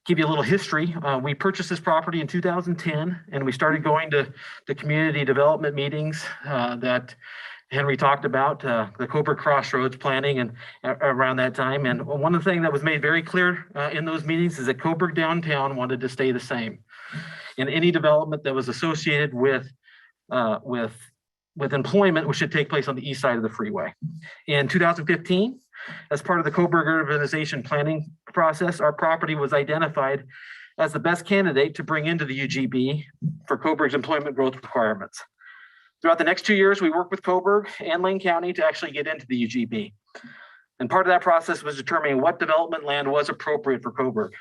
give you a little history. We purchased this property in 2010, and we started going to the community development meetings that Henry talked about, the Coburg Crossroads planning and around that time. And one of the things that was made very clear in those meetings is that Coburg downtown wanted to stay the same. And any development that was associated with employment, which should take place on the east side of the freeway. In 2015, as part of the Coburg urbanization planning process, our property was identified as the best candidate to bring into the UGB for Coburg's employment growth requirements. Throughout the next 2 years, we worked with Coburg and Lane County to actually get into the UGB. And part of that process was determining what development land was appropriate for Coburg.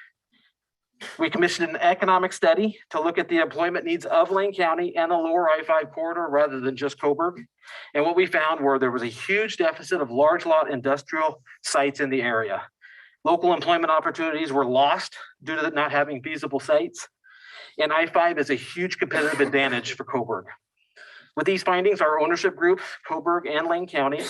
We commissioned an economic study to look at the employment needs of Lane County and the lower I-5 corridor rather than just Coburg. And what we found were there was a huge deficit of large lot industrial sites in the area. Local employment opportunities were lost due to not having feasible sites. And I-5 is a huge competitive advantage for Coburg. With these findings, our ownership group, Coburg and Lane County,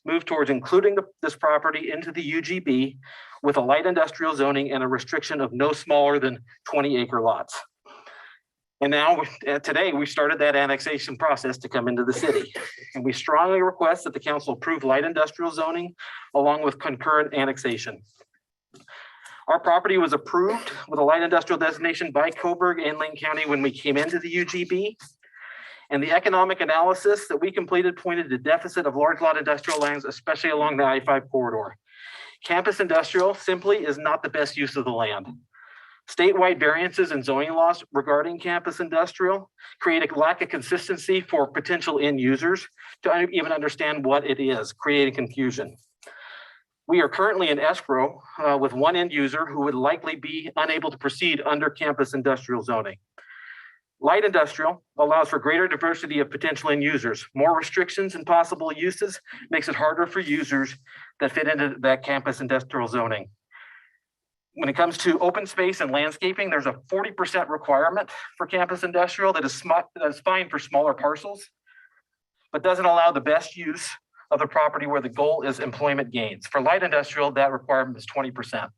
moved towards including this property into the UGB with a light industrial zoning and a restriction of no smaller than 20-acre lots. And now, today, we started that annexation process to come into the city. And we strongly request that the council approve light industrial zoning along with concurrent annexation. Our property was approved with a light industrial designation by Coburg and Lane County when we came into the UGB. And the economic analysis that we completed pointed to deficit of large lot industrial lands, especially along the I-5 corridor. Campus industrial simply is not the best use of the land. Statewide variances in zoning laws regarding campus industrial create a lack of consistency for potential end users to even understand what it is, creating confusion. We are currently in escrow with one end user who would likely be unable to proceed under campus industrial zoning. Light industrial allows for greater diversity of potential end users. More restrictions and possible uses makes it harder for users that fit into that campus industrial zoning. When it comes to open space and landscaping, there's a 40% requirement for campus industrial that is fine for smaller parcels, but doesn't allow the best use of the property where the goal is employment gains. For light industrial, that requirement is 20%.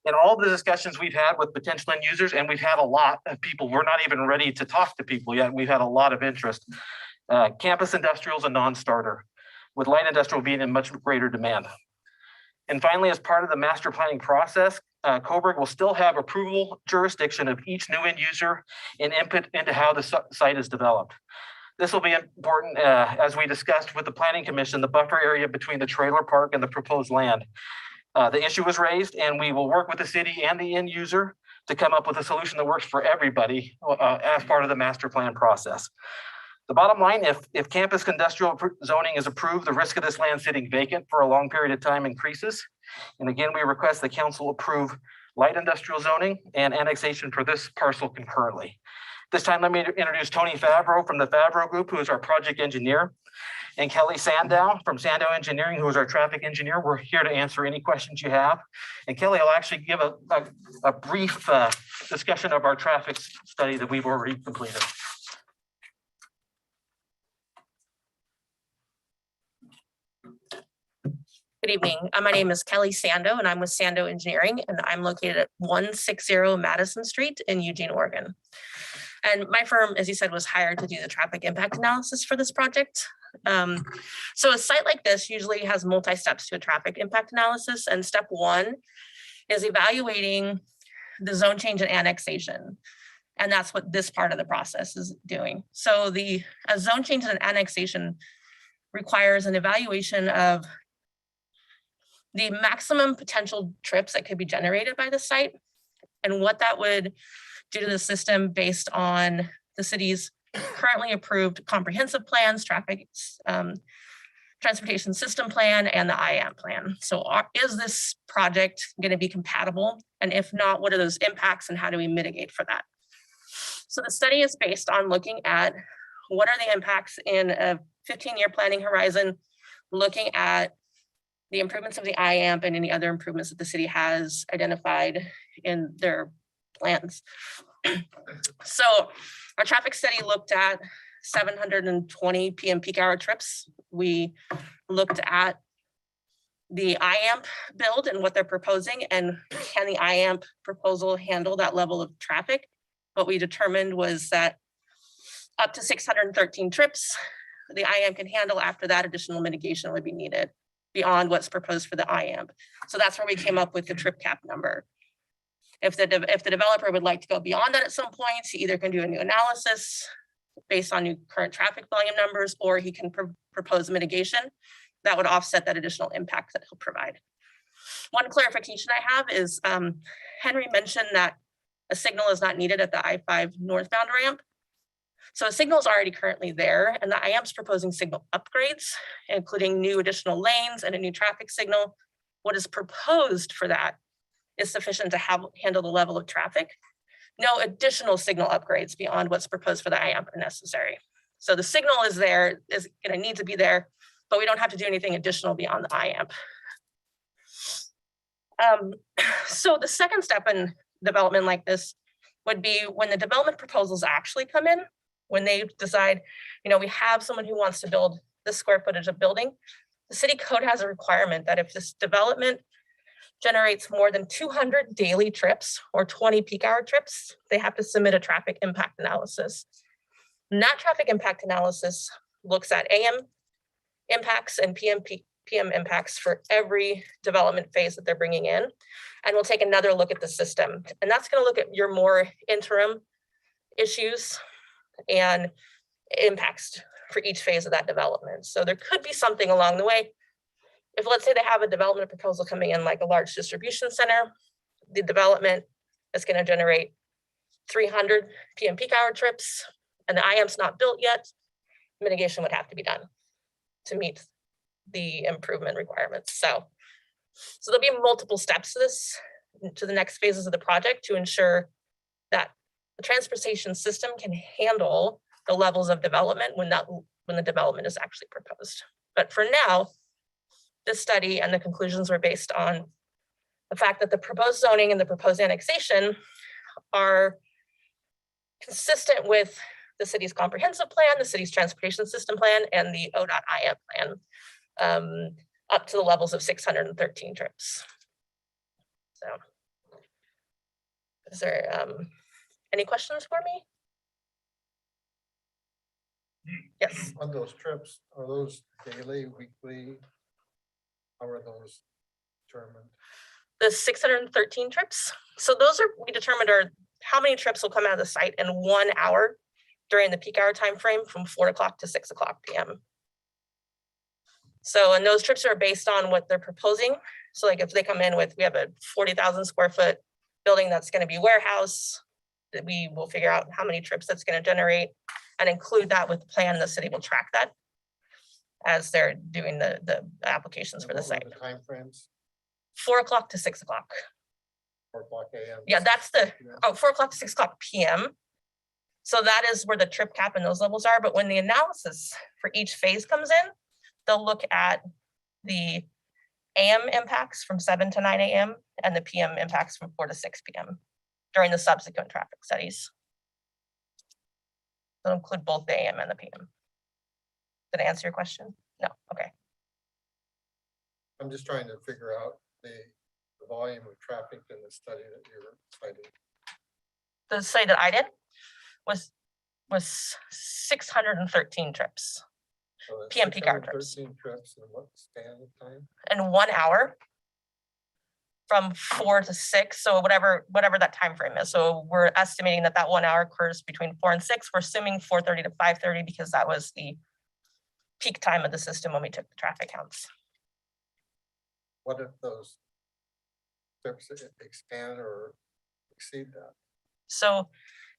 In all the discussions we've had with potential end users, and we've had a lot of people, we're not even ready to talk to people yet. We've had a lot of interest. Campus industrial is a non-starter, with light industrial being in much greater demand. And finally, as part of the master planning process, Coburg will still have approval jurisdiction of each new end user and input into how the site is developed. This will be important as we discussed with the Planning Commission, the buffer area between the trailer park and the proposed land. The issue was raised, and we will work with the city and the end user to come up with a solution that works for everybody as part of the master plan process. The bottom line, if campus industrial zoning is approved, the risk of this land sitting vacant for a long period of time increases. And again, we request the council approve light industrial zoning and annexation for this parcel concurrently. This time, let me introduce Tony Favreau from the Favreau Group, who is our project engineer, and Kelly Sandow from Sandow Engineering, who is our traffic engineer. We're here to answer any questions you have. And Kelly will actually give a brief discussion of our traffic study that we've already completed. Good evening. My name is Kelly Sando and I'm with Sando Engineering and I'm located at 160 Madison Street in Eugene, Oregon. And my firm, as you said, was hired to do the traffic impact analysis for this project. So a site like this usually has multi-steps to a traffic impact analysis, and step one is evaluating the zone change and annexation. And that's what this part of the process is doing. So a zone change and annexation requires an evaluation of the maximum potential trips that could be generated by the site and what that would do to the system based on the city's currently approved comprehensive plans, traffic transportation system plan, and the IAM plan. So is this project going to be compatible? And if not, what are those impacts and how do we mitigate for that? So the study is based on looking at what are the impacts in a 15-year planning horizon, looking at the improvements of the IAMP and any other improvements that the city has identified in their plans. So our traffic study looked at 720 PM peak hour trips. We looked at the IAMP build and what they're proposing, and can the IAMP proposal handle that level of traffic? What we determined was that up to 613 trips, the IAMP can handle. After that, additional mitigation would be needed beyond what's proposed for the IAMP. So that's where we came up with the trip cap number. If the developer would like to go beyond that at some point, he either can do a new analysis based on new current traffic volume numbers, or he can propose mitigation that would offset that additional impact that he'll provide. One clarification I have is Henry mentioned that a signal is not needed at the I-5 northbound ramp. So a signal is already currently there, and the IAMP's proposing signal upgrades, including new additional lanes and a new traffic signal. What is proposed for that is sufficient to handle the level of traffic. No additional signal upgrades beyond what's proposed for the IAMP are necessary. So the signal is there, is going to need to be there, but we don't have to do anything additional beyond the IAMP. So the second step in development like this would be when the development proposals actually come in, when they decide, we have someone who wants to build this square footage of building, the city code has a requirement that if this development generates more than 200 daily trips or 20 peak hour trips, they have to submit a traffic impact analysis. And that traffic impact analysis looks at AM impacts and PM impacts for every development phase that they're bringing in. And we'll take another look at the system. And that's going to look at your more interim issues and impacts for each phase of that development. So there could be something along the way. If let's say they have a development proposal coming in like a large distribution center, the development is going to generate 300 PM peak hour trips and the IAMP's not built yet, mitigation would have to be done to meet the improvement requirements. So there'll be multiple steps to this, to the next phases of the project to ensure that the transportation system can handle the levels of development when the development is actually proposed. But for now, this study and the conclusions were based on the fact that the proposed zoning and the proposed annexation are consistent with the city's comprehensive plan, the city's transportation system plan, and the ODOT IAMP plan, up to the levels of 613 trips. So, is there any questions for me? Yes. On those trips, are those daily, weekly? How are those determined? The 613 trips. So those are, we determined are how many trips will come out of the site in 1 hour during the peak hour time frame from 4 o'clock to 6 o'clock PM. So, and those trips are based on what they're proposing. So like if they come in with, we have a 40,000 square foot building that's going to be warehouse, that we will figure out how many trips that's going to generate and include that with the plan. The city will track that as they're doing the applications for the site. The timeframes, 4 o'clock to 6 o'clock. 4 o'clock AM. Yeah, that's the, 4 o'clock to 6 o'clock PM. So that is where the trip cap and those levels are. But when the analysis for each phase comes in, they'll look at the AM impacts from 7 to 9 AM and the PM impacts from 4 to 6 PM during the subsequent traffic studies. They'll include both the AM and the PM. Did I answer your question? No, okay. I'm just trying to figure out the volume of traffic in the study that you're citing. The study that I did was 613 trips So that's PM peak hour trips 613 trips in what span of time? in 1 hour from 4 to 6. So whatever that time frame is. So we're estimating that 1 hour occurs between 4 and 6. We're assuming 4:30 to 5:30 because that was the peak time of the system when we took the traffic counts. What if those trips expand or exceed that? So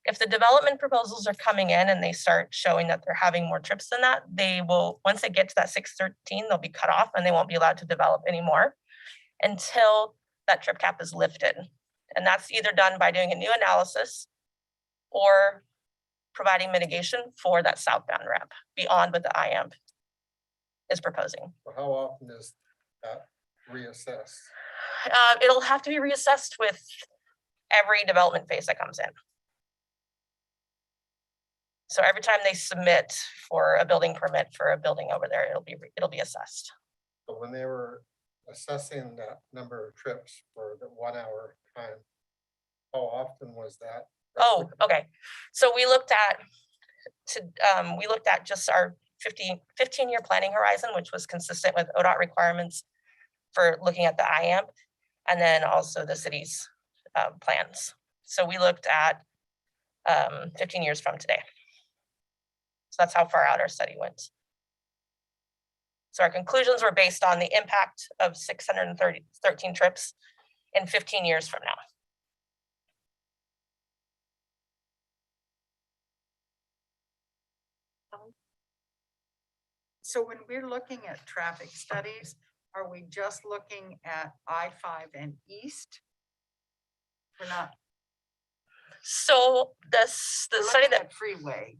if the development proposals are coming in and they start showing that they're having more trips than that, they will, once they get to that 613, they'll be cut off and they won't be allowed to develop anymore until that trip cap is lifted. And that's either done by doing a new analysis or providing mitigation for that southbound ramp beyond what the IAMP is proposing. Well, how often is that reassessed? It'll have to be reassessed with every development phase that comes in. So every time they submit for a building permit for a building over there, it'll be assessed. But when they were assessing that number of trips for the 1 hour time, how often was that? Oh, okay. So we looked at just our 15-year planning horizon, which was consistent with ODOT requirements for looking at the IAMP, and then also the city's plans. So we looked at 15 years from today. So that's how far out our study went. So our conclusions were based on the impact of 613 trips in 15 years from now. So when we're looking at traffic studies, are we just looking at I-5 and east? We're not, So the we're study looking that, at freeway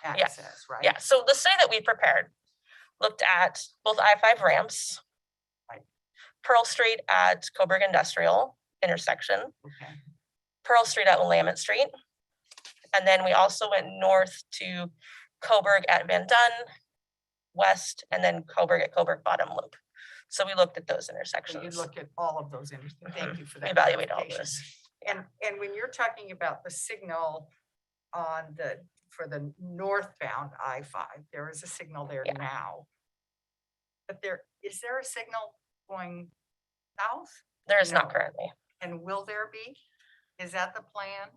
access, right? yeah, so the study that we prepared looked at both I-5 ramps, Right. Pearl Street at Coburg Industrial intersection, Okay. Pearl Street at Willamette Street. And then we also went north to Coburg at Van Dunn, west, and then Coburg at Coburg Bottom Loop. So we looked at those So you intersections. look at all of those, thank you for that. Evaluate all of clarification. this. And when you're talking about the signal on for the northbound I-5, there is a signal there Yeah. now. But is there a signal going south? There is not No. currently. And will there be? Is that the plan?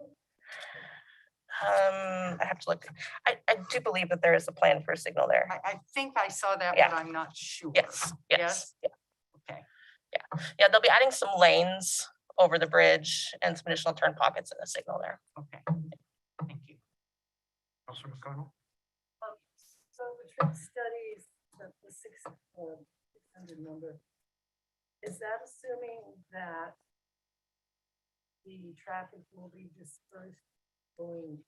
I have to look. I do believe that there is a plan for a signal there. I think I saw that, Yeah. but I'm not sure. Yes, yes. Yeah. Okay. Yeah, they'll be adding some lanes over the bridge and some additional turn pockets in the signal there. Okay. Thank you. Councilor McConnell? So the trip studies, the 600 number, is that assuming that the traffic will be dispersed going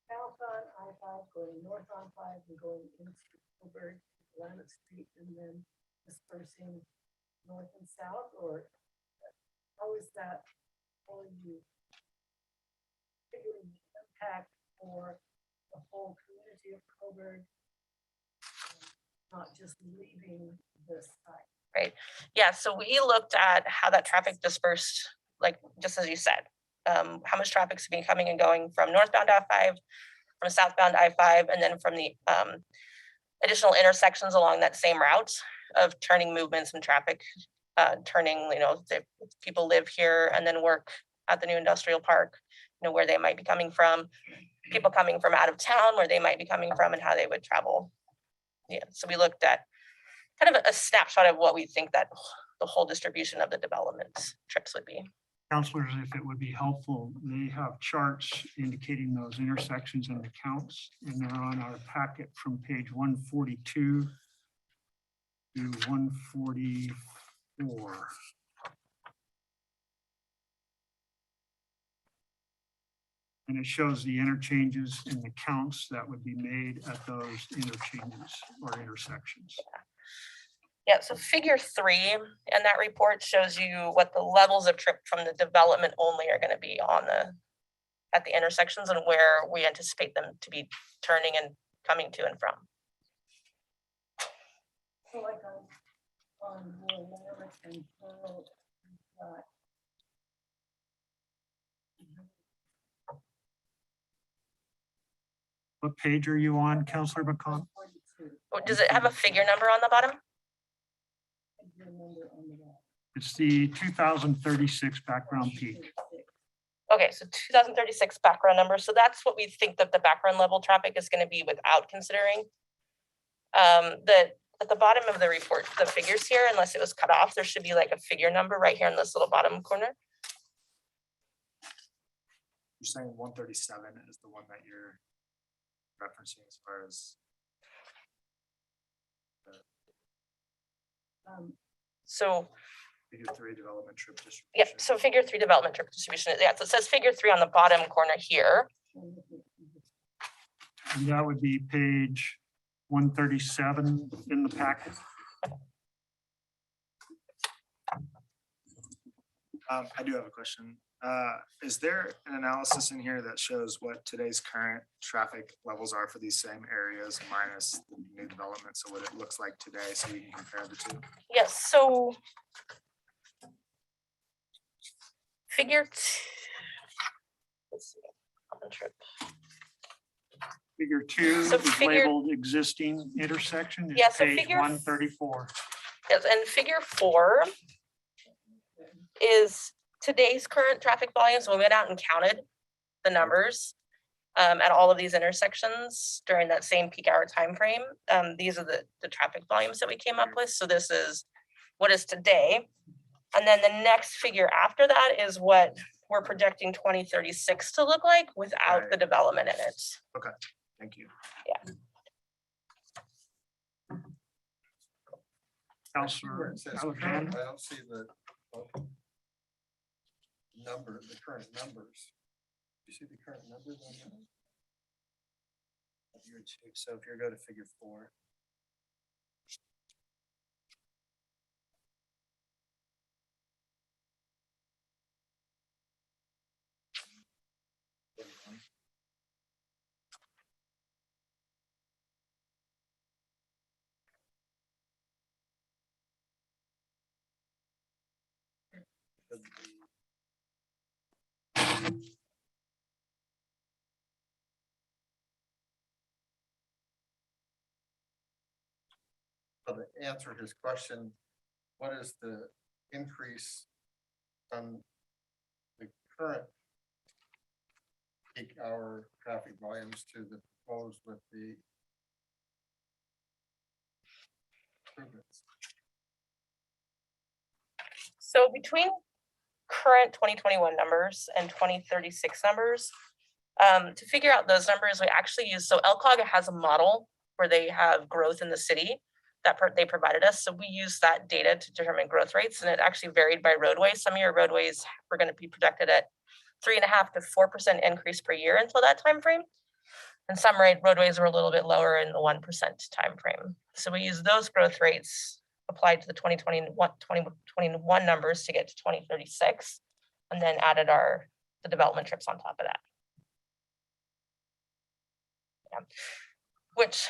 south on I-5, going north on 5, and going into Coburg, Willamette Street, and then dispersing north and south, or how is that, how are you figuring the impact for the whole community of Coburg, not just leaving this site? Yeah, so we looked at how that traffic dispersed, like, just as you said. How much traffic's been coming and going from northbound I-5, from southbound I-5, and then from the additional intersections along that same route of turning movements and traffic, turning, if people live here and then work at the new industrial park, where they might be coming from, people coming from out of town, where they might be coming from and how they would travel. Yeah, so we looked at kind of a snapshot of what we think that the whole distribution of the development trips would be. Counselors, if it would be helpful, they have charts indicating those intersections and the counts, and they're on our packet from page 142 to 144. And it shows the interchanges and the counts that would be made at those interchanges or intersections. Yeah, so figure 3 in that report shows you what the levels of trip from the development only are gonna be at the intersections and where we anticipate them to be turning and coming to and from. So like on Willamette and Pearl, What page are you on, Counselor McCon? 42, Oh, does it have a figure number on the bottom? your number on the right. It's the 2036 background peak. 36. Okay, so 2036 background number. So that's what we think that the background level traffic is going to be without considering. At the bottom of the report, the figures here, unless it was cut off, there should be like a figure number right here in this little bottom corner. You're saying 137 is the one that you're referencing as far as So, figure 3 development trip distribution. yeah, so figure 3 development trip distribution. Yeah, so it says figure 3 on the bottom corner here. And that would be page 137 in the packet. I do have a question. Is there an analysis in here that shows what today's current traffic levels are for these same areas minus the new development? So what it looks like today, so we can compare the two? Yes, so figure let's see, common trip. Figure 2 So is figure- labeled existing intersection. It's Yeah, so page figure- 134. Yes, and figure 4 is today's current traffic volumes. We went out and counted the numbers at all of these intersections during that same peak hour timeframe. These are the traffic volumes that we came up with. So this is what is today. And then the next figure after that is what we're projecting 2036 to look like without the Right. development in it. Thank you. Counselor Where it says current, Alexander. I don't see the number, the current numbers. You see the current numbers on that? Figure 2. So if you go to figure 4. So to answer his question, what is the increase on the current peak hour traffic volumes to the proposed with the improvements? So between current 2021 numbers and 2036 numbers, to figure out those numbers, we actually use, so LCOG has a model where they have growth in the city that they provided us. So we use that data to determine growth rates, and it actually varied by roadway. Some of your roadways were going to be projected at 3.5% to 4% increase per year until that time frame. And some roadways were a little bit lower in the 1% time frame. So we use those growth rates applied to the 2021 numbers to get to 2036, and then added the development trips on top of that. Yeah. Which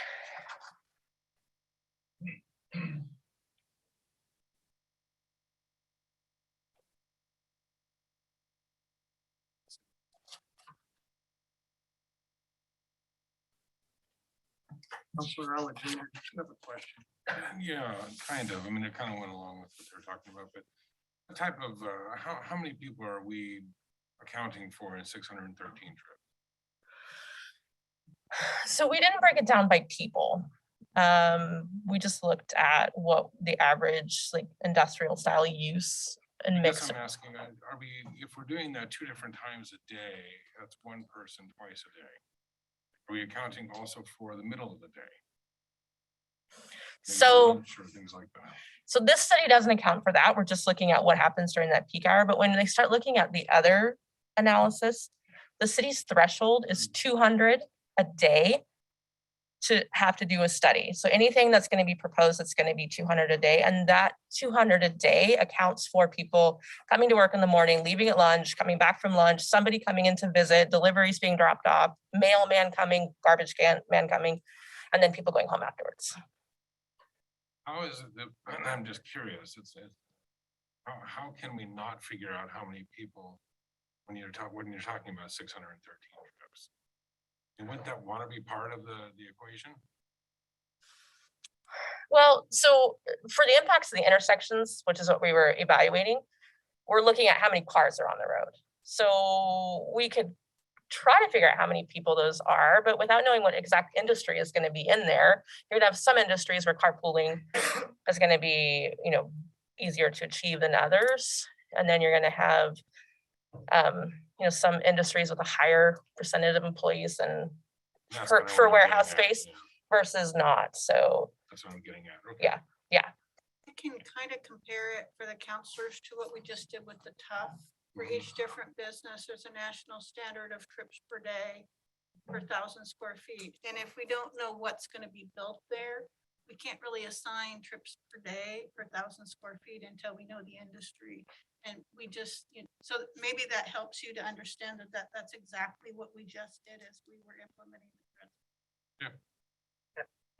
Counselor Alexander, you have a question. Yeah, kind of. I mean, it kind of went along with what they're talking about, but what type of, how many people are we accounting for in 613 trips? So we didn't break it down by people. We just looked at what the average like industrial style use and I mix. guess I'm asking, are we, if we're doing that 2 different times a day, that's one person twice a day. Are we accounting also for the middle of the day? Maybe So, lunch or things like that. so this study doesn't account for that. We're just looking at what happens during that peak hour. But when they start looking at the other analysis, the city's threshold is 200 a day to have to do a study. So anything that's going to be proposed, it's going to be 200 a day. And that 200 a day accounts for people coming to work in the morning, leaving at lunch, coming back from lunch, somebody coming in to visit, deliveries being dropped off, mailman coming, garbage can man coming, and then people going home afterwards. How is it that, I'm just curious, it's how can we not figure out how many people, when you're talking about 613 trips? And wouldn't that want to be part of the equation? Well, so for the impacts of the intersections, which is what we were evaluating, we're looking at how many cars are on the road. So we could try to figure out how many people those are, but without knowing what exact industry is going to be in there, you're gonna have some industries where carpooling is going to be, easier to achieve than others. And then you're going to have, some industries with a higher percentage of employees than That's for, kinda for what I'm warehouse getting at, space yeah. versus not. So That's what I'm getting at. Okay. yeah, yeah. I can kind of compare it for the counselors to what we just did with the TUF. For each different business, there's a national standard of trips per day per 1,000 square feet. And if we don't know what's going to be built there, we can't really assign trips per day per 1,000 square feet until we know the industry. And we just, so maybe that helps you to understand that that's exactly what we just did as we were implementing the trip.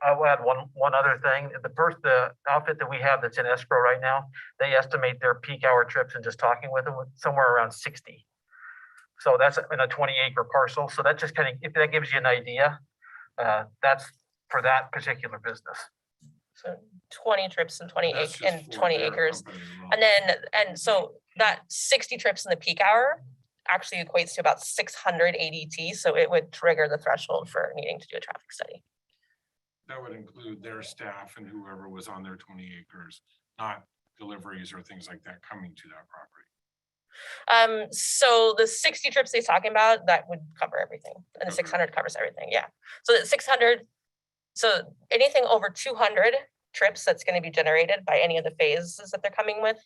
I will add one other thing. The outfit that we have that's in escrow right now, they estimate their peak hour trips and just talking with them somewhere around 60. So that's in a 20-acre parcel. So that just kind of, if that gives you an idea, that's for that particular business. So 20 trips and 20 That's ac- just and for 20 their acres. company alone. And so that 60 trips in the peak hour actually equates to about 600 ADT. So it would trigger the threshold for needing to do a traffic study. That would include their staff and whoever was on their 20 acres, not deliveries or things like that coming to that property. So the 60 trips they're talking about, that would cover everything. And the 600 covers everything, yeah. So the 600, so anything over 200 trips that's going to be generated by any of the phases that they're coming with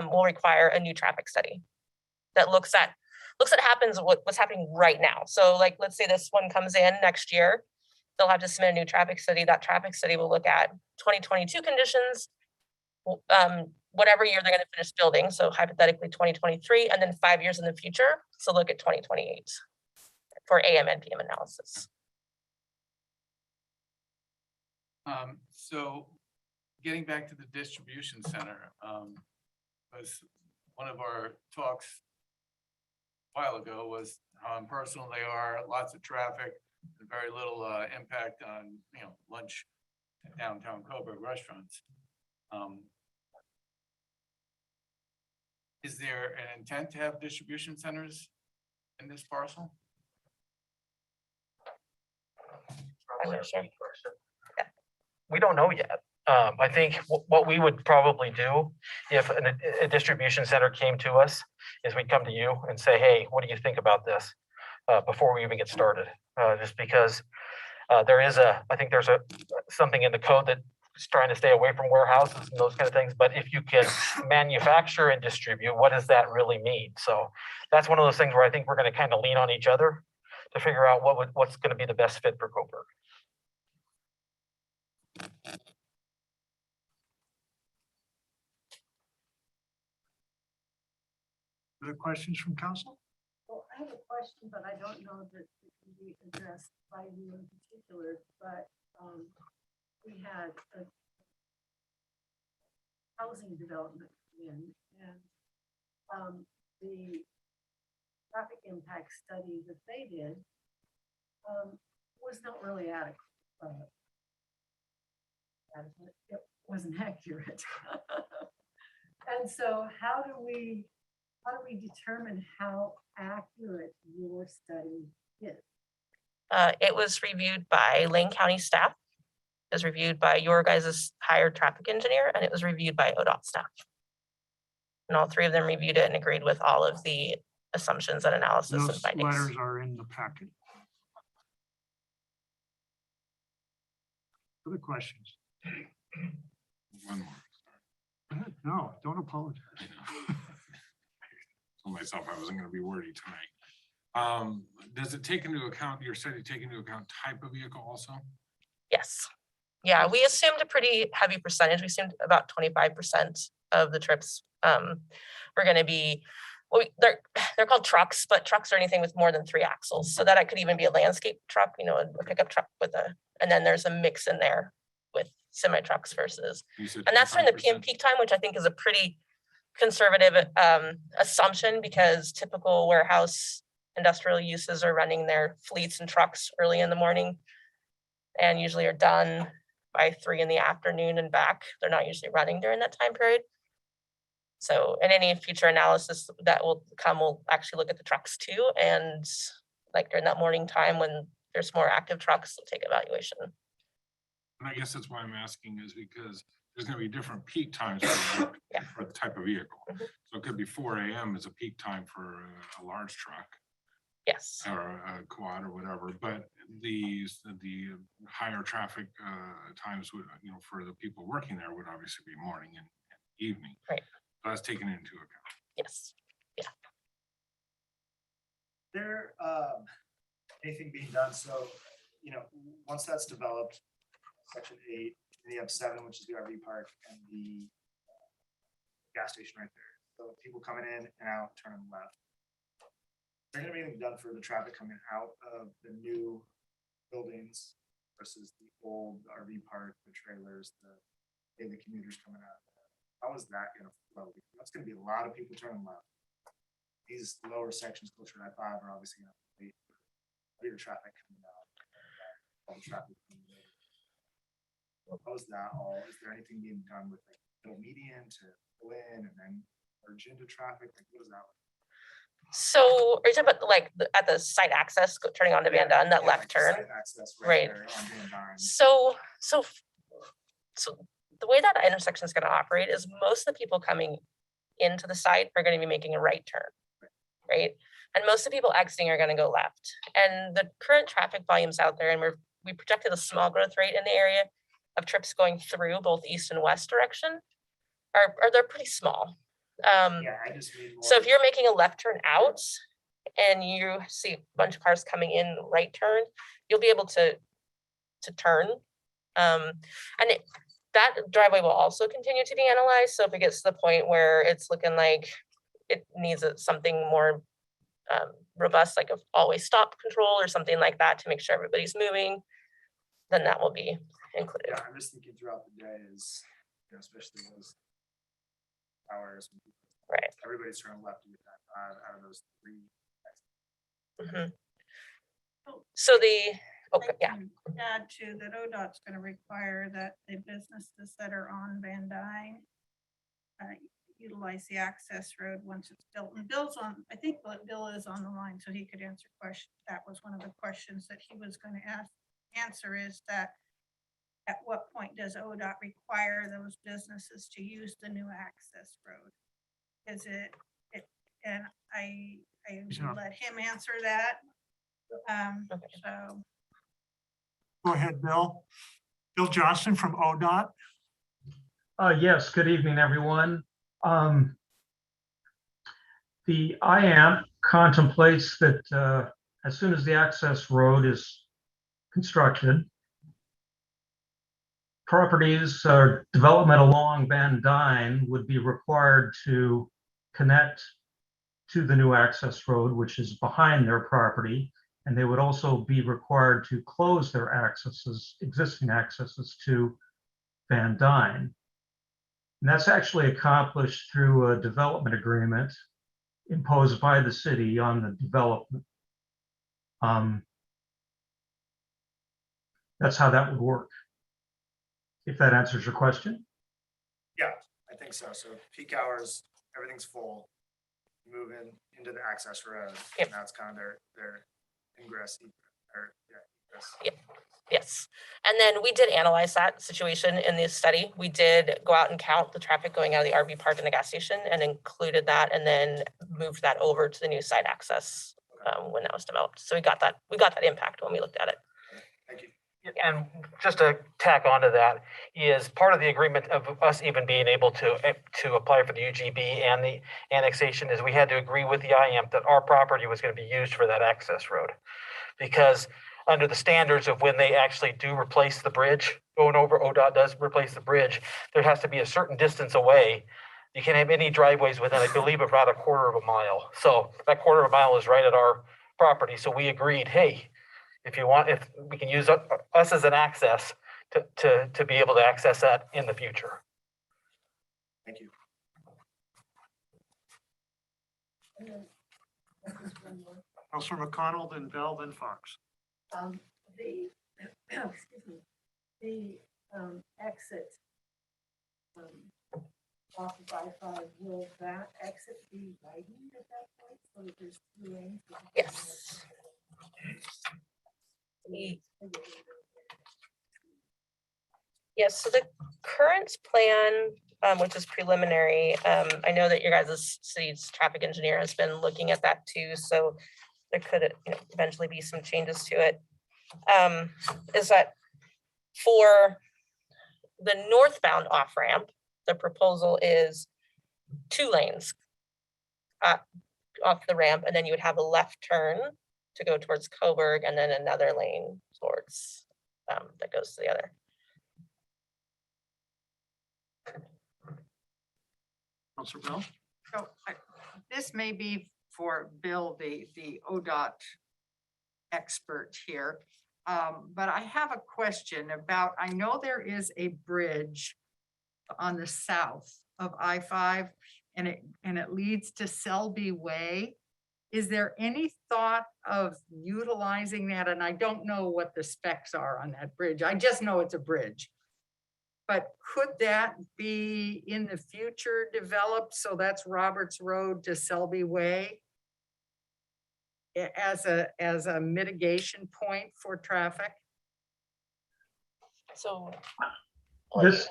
will require a new traffic study that looks at what's happening right now. So like, let's say this one comes in next year, they'll have to submit a new traffic study. That traffic study will look at 2022 conditions, whatever year they're going to finish building. So hypothetically 2023, and then 5 years in the future. So look at 2028 for AM and PM analysis. So getting back to the distribution center, was one of our talks a while ago was how impersonal they are, lots of traffic, and very little impact on, lunch at downtown Coburg restaurants. Is there an intent to have distribution centers in this parcel? I'm not sure. We don't know yet. I think what we would probably do if a distribution center came to us is we'd come to you and say, hey, what do you think about this? Before we even get started, just because I think there's something in the code that's trying to stay away from warehouses and those kind of things. But if you can manufacture and distribute, what does that really mean? So that's one of those things where I think we're going to kind of lean on each other to figure out what's going to be the best fit for Coburg. Other questions from council? Well, I have a question, but I don't know that it can be addressed by you in particular, but we had a housing development in, and the traffic impact study that they did was not really adequate. It wasn't accurate. And so how do we determine how accurate your study is? It was reviewed by Lane County staff. It was reviewed by your guys' hired traffic engineer, and it was reviewed by ODOT staff. And all three of them reviewed it and agreed with all of the assumptions and analysis and Those findings. letters are in the packet. Other questions? One more. Go ahead. No, don't apologize. I know. Told myself I wasn't gonna be wordy tonight. Does it take into account, your study take into account type of vehicle also? Yes. Yeah, we assumed a pretty heavy percentage. We assumed about 25% of the trips were going to be, they're called trucks, but trucks are anything with more than 3 axles. So that could even be a landscape truck, a pickup truck and then there's a mix in there with semi trucks versus, You said and that's during the PM 25%? peak time, which I think is a pretty conservative assumption because typical warehouse industrial uses are running their fleets and trucks early in the morning and usually are done by 3 in the afternoon and back. They're not usually running during that time period. So in any future analysis that will come, we'll actually look at the trucks too. And like during that morning time when there's more active trucks, we'll take evaluation. And I guess that's why I'm asking is because there's gonna be different peak times for Yeah. for the type of vehicle. Mhm. So it could be 4 AM is a peak time for a large truck Yes. or a quad or whatever, but the higher traffic times would, you know, for the people working there would obviously be morning and evening. Right. So that's taken into account. Yes. There, anything being done, so, you know, once that's developed, section 8, and you have 7, which is the RV park and the gas station right there. So people coming in and out, turning left. Is there gonna be anything done for the traffic coming out of the new buildings versus the old RV park, the trailers, the commuters coming out? How is that gonna flow? That's gonna be a lot of people turning left. These lower sections closer to I-5 are obviously gonna wait for bigger traffic coming out. All the traffic coming in. How is that all? Is there anything being done with like middle median to go in and then merge into traffic? Like what is that? So are you talking about like at the site access, turning onto Van Dunn, that Yeah, left like turn? site access Right. there on Van Dyne. So the way that intersection is gonna operate is most of the people coming into the site are gonna be making a right turn, right? And most of the people exiting are gonna go left. And the current traffic volumes out there, and we projected a small growth rate in the area of trips going through both east and west direction they're pretty small. Yeah, I just mean more. So if you're making a left turn out and you see a bunch of cars coming in right turn, you'll be able to turn. That driveway will also continue to be analyzed. So if it gets to the point where it's looking like it needs something more robust, like a always stop control or something like that to make sure everybody's moving, then that will be included. Yeah, I'm just thinking throughout the day is, you know, especially those hours. when people- Right. Everybody's turning left to get that out of those 3. Mhm. So I yeah, can add to that ODOT's gonna require that the businesses that are on Van Dyne utilize the access road once it's built. And Bill's on, I think Bill is on the line, so he could answer questions. That was one of the questions that he was gonna answer is that at what point does ODOT require those businesses to use the new access road? Is it, and I Sure. let him answer that. Okay. So. Go ahead, Bill. Bill Johnson from ODOT. Yes, good evening, everyone. The IAMP contemplates that as soon as the access road is constructed, properties or development along Van Dyne would be required to connect to the new access road, which is behind their property. And they would also be required to close their existing accesses to Van Dyne. And that's actually accomplished through a development agreement imposed by the city on the development. That's how that would work. If that answers your question. Yeah, I think so. So peak hours, everything's full. Move into the access road. Yep. And that's kind of their ingress or egress. yes. And then we did analyze that situation in this study. We did go out and count the traffic going out of the RV park and the gas station and included that and then moved that over to the new site access when that was developed. So we got that impact when we looked at it. Thank you. And just to tack onto that is part of the agreement of us even being able to apply for the UGB and the annexation is we had to agree with the IAMP that our property was going to be used for that access road. Because under the standards of when they actually do replace the bridge, going over, ODOT does replace the bridge, there has to be a certain distance away. You can't have any driveways within, I believe, about 1/4 mile. So that 1/4 mile is right at our property. So we agreed, hey, if we can use us as an access to be able to access that in the future. Thank you. And then, just one more. Counselor McConnell, then Bell, then Fox. The, excuse me, the exit off of I-5, will that exit be widened at that point? So that there's 2 lanes? Yes. Yes, so the current plan, which is preliminary, I know that your guys' city's traffic engineer has been looking at that too, so there could, eventually be some changes to it. Is that for the northbound off-ramp, the proposal is 2 lanes off the ramp, and then you would have a left turn to go towards Coburg, and then another lane towards, that goes to the other. Counselor Bell? So this may be for Bill, the ODOT expert here. But I have a question about, I know there is a bridge on the south of I-5 and it leads to Selby Way. Is there any thought of utilizing that? And I don't know what the specs are on that bridge. I just know it's a bridge. But could that be in the future developed? So that's Roberts Road to Selby Way as a mitigation point for traffic? So. This,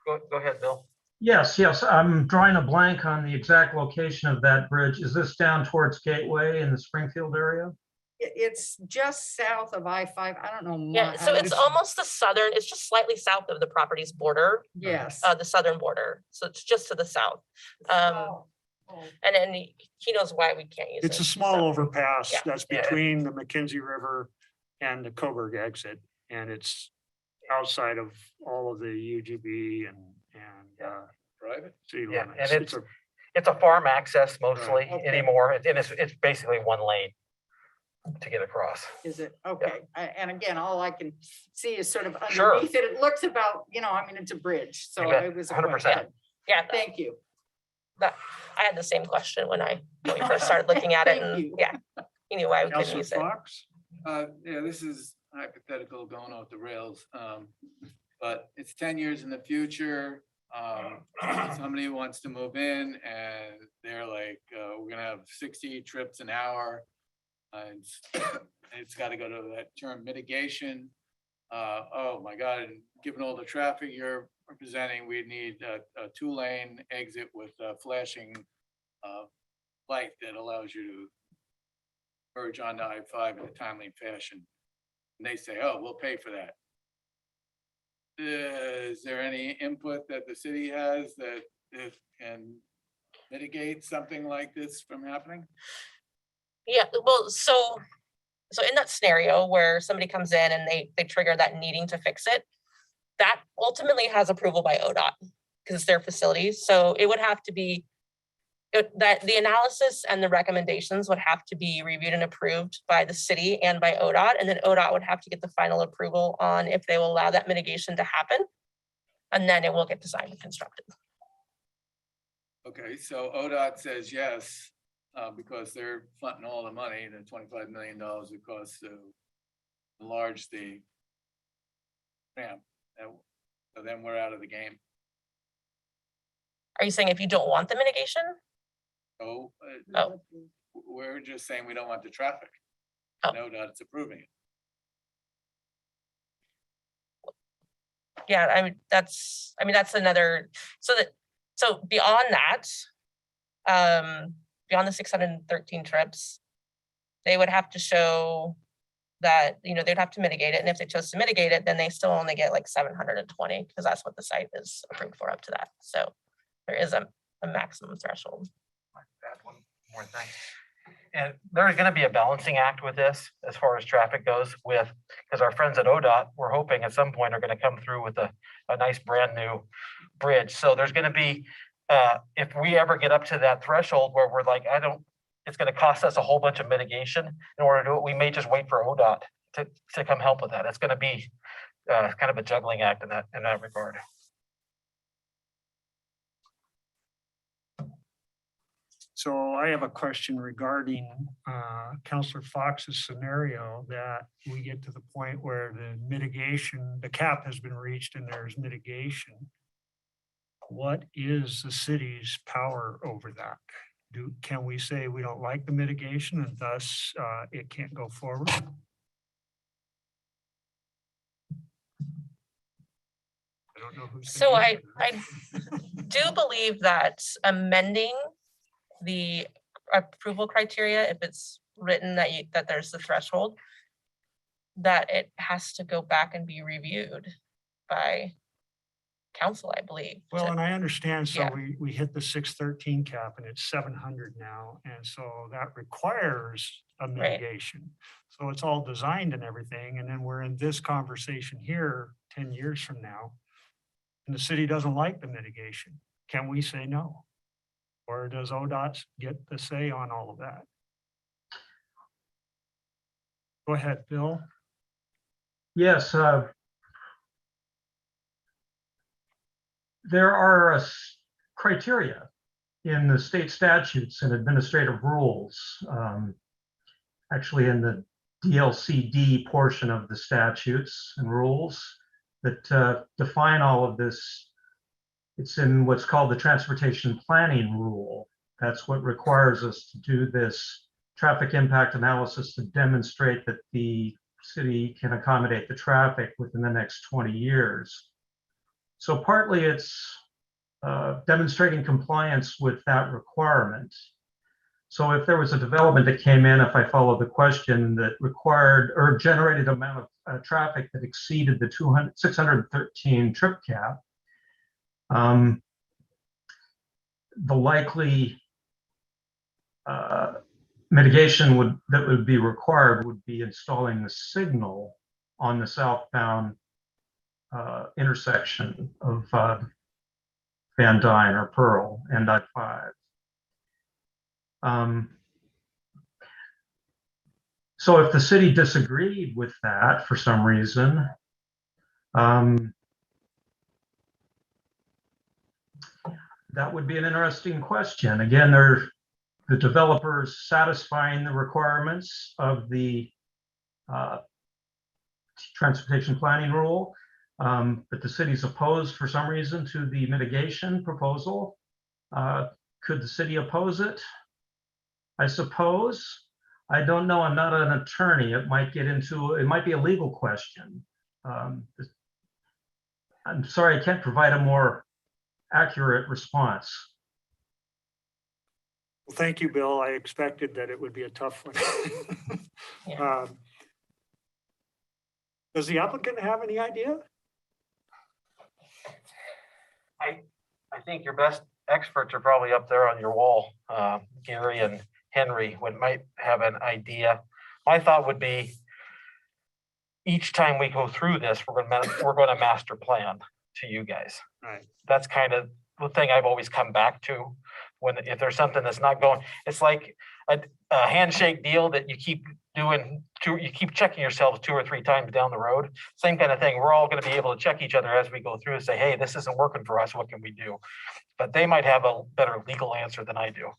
Go ahead, Bill. yes, I'm drawing a blank on the exact location of that bridge. Is this down towards Gateway in the Springfield area? It's just south of I-5. I don't know. Yeah, so it's almost the southern, it's just slightly south of the property's border, Yes. the southern border. So it's just to the south. And then he knows why we can't use it. It's a small so. overpass Yeah. that's between the McKenzie River and the Coburg exit. And it's outside of all of the UGB and Private? city Yeah, limits. and it's a farm access mostly Okay. anymore, and it's basically 1 lane to get across. Is it? Okay. And again, all I can see is sort of Sure. underneath it. It looks about, it's a bridge. So You bet. it was. 100%. Yeah, Thank you. I had the same question when we first started looking at it, Thank and you. yeah, he knew why we couldn't Counselor use it. Fox? Yeah, this is hypothetical going off the rails. But it's 10 years in the future. Somebody wants to move in and they're like, we're gonna have 60 trips an hour. And it's got to go to that term mitigation. Oh my God, and given all the traffic you're representing, we need a 2-lane exit with a flashing light that allows you to merge onto I-5 in a timely fashion. And they say, oh, we'll pay for that. Is there any input that the city has that it can mitigate something like this from happening? Yeah, well, so in that scenario where somebody comes in and they trigger that needing to fix it, that ultimately has approval by ODOT because it's their facility. So it would have to be that the analysis and the recommendations would have to be reviewed and approved by the city and by ODOT. And then ODOT would have to get the final approval on if they will allow that mitigation to happen. And then it will get designed and constructed. Okay, so ODOT says yes, because they're funding all the money, the $25 million it costs to enlarge the ramp. So then we're out of the game. Are you saying if you don't want the mitigation? So Oh, we're just saying we don't want the traffic. Oh. And ODOT's approving it. yeah, that's another, so beyond that, beyond the 613 trips, they would have to show that, they'd have to mitigate it. And if they chose to mitigate it, then they still only get like 720 because that's what the site is approved for up to that. So there is a maximum threshold. Add one more thing. And there's going to be a balancing act with this as far as traffic goes because our friends at ODOT, we're hoping at some point are going to come through with a nice brand new bridge. So there's going to be, if we ever get up to that threshold where we're like, it's going to cost us a whole bunch of mitigation in order to do it, we may just wait for ODOT to come help with that. It's going to be kind of a juggling act in that regard. So I have a question regarding Counselor Fox's scenario that we get to the point where the mitigation, the cap has been reached and there's mitigation. What is the city's power over that? Can we say we don't like the mitigation and thus it can't go forward? I don't know who's. So gonna I answer that. do believe that amending the approval criteria, if it's written that that there's the threshold, that it has to go back and be reviewed by council, I believe. Well, to- and I understand, so yeah. we hit the 613 cap and it's 700 now, and so that requires a mitigation. So it's all designed and everything, and then we're in this conversation here 10 years from now, and the city doesn't like the mitigation. Can we say no? Or does ODOT get the say on all of that? Go ahead, Bill. Yes, there are criteria in the state statutes and administrative rules, actually in the DLCD portion of the statutes and rules that define all of this. It's in what's called the transportation planning rule. That's what requires us to do this traffic impact analysis to demonstrate that the city can accommodate the traffic within the next 20 years. So partly it's demonstrating compliance with that requirement. So if there was a development that came in, if I follow the question, that required or generated amount of traffic that exceeded the 613 trip cap, the likely mitigation that would be required would be installing the signal on the southbound intersection of Van Dyne or Pearl and I-5. So if the city disagreed with that for some reason, that would be an interesting question. Again, the developers satisfying the requirements of the transportation planning rule, but the city's opposed for some reason to the mitigation proposal. Could the city oppose it? I suppose. I don't know. I'm not an attorney. It might be a legal question. I'm sorry, I can't provide a more accurate response. Well, thank you, Bill. I expected that it would be a tough one. Yeah. Does the applicant have any idea? I think your best experts are probably up there on your wall. Gary and Henry might have an idea. My thought would be each time we go through this, we're going to master plan to you guys. Right. That's kind of the thing I've always come back to if there's something that's not going. It's like a handshake deal that you keep doing. You keep checking yourselves 2 or 3 times down the road. Same kind of thing. We're all going to be able to check each other as we go through and say, hey, this isn't working for us. What can we do? But they might have a better legal answer than I do.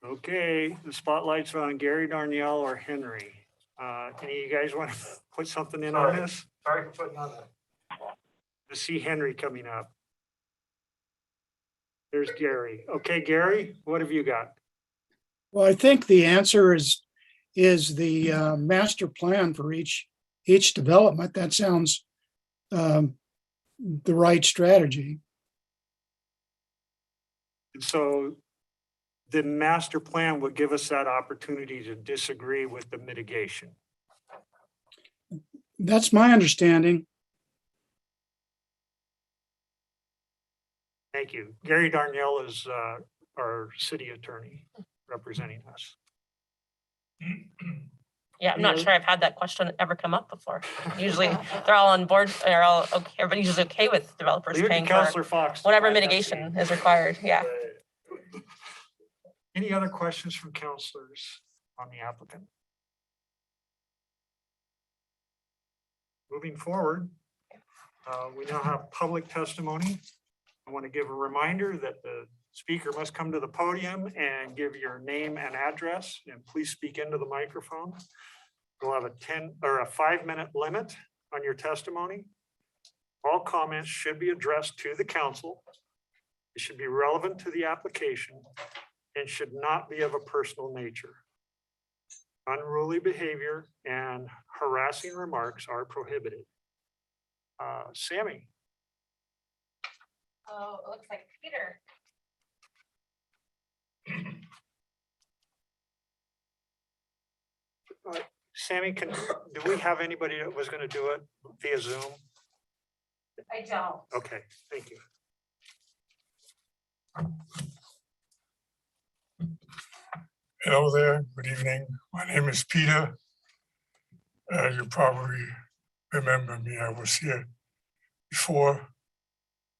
Okay, the spotlight's on Gary Darnielle or Henry. Any of you guys want to put something in on this? Sorry for putting on that. To see Henry coming up. There's Gary. Okay, Gary, what have you got? Well, I think the answer is the master plan for each development. That sounds the right strategy. And so the master plan would give us that opportunity to disagree with the mitigation. That's my understanding. Thank you. Gary Darnielle is our city attorney representing us. Yeah, I'm not sure I've had that question ever come up before. Usually they're all on board, they're all okay, everybody's usually okay with developers Leave it to paying for Councilor Fox. whatever mitigation is required, yeah. Any other questions from councilors on the applicant? Moving forward, we now have public testimony. I want to give a reminder that the Speaker must come to the podium and give your name and address, and please speak into the microphone. We'll have a 5-minute limit on your testimony. All comments should be addressed to the council. It should be relevant to the application and should not be of a personal nature. Unruly behavior and harassing remarks are prohibited. Sammy. Oh, it looks like Peter. Sammy, do we have anybody that was going to do it via Zoom? I don't. Okay, thank you. Hello there, good evening. My name is Peter. You probably remember me, I was here before,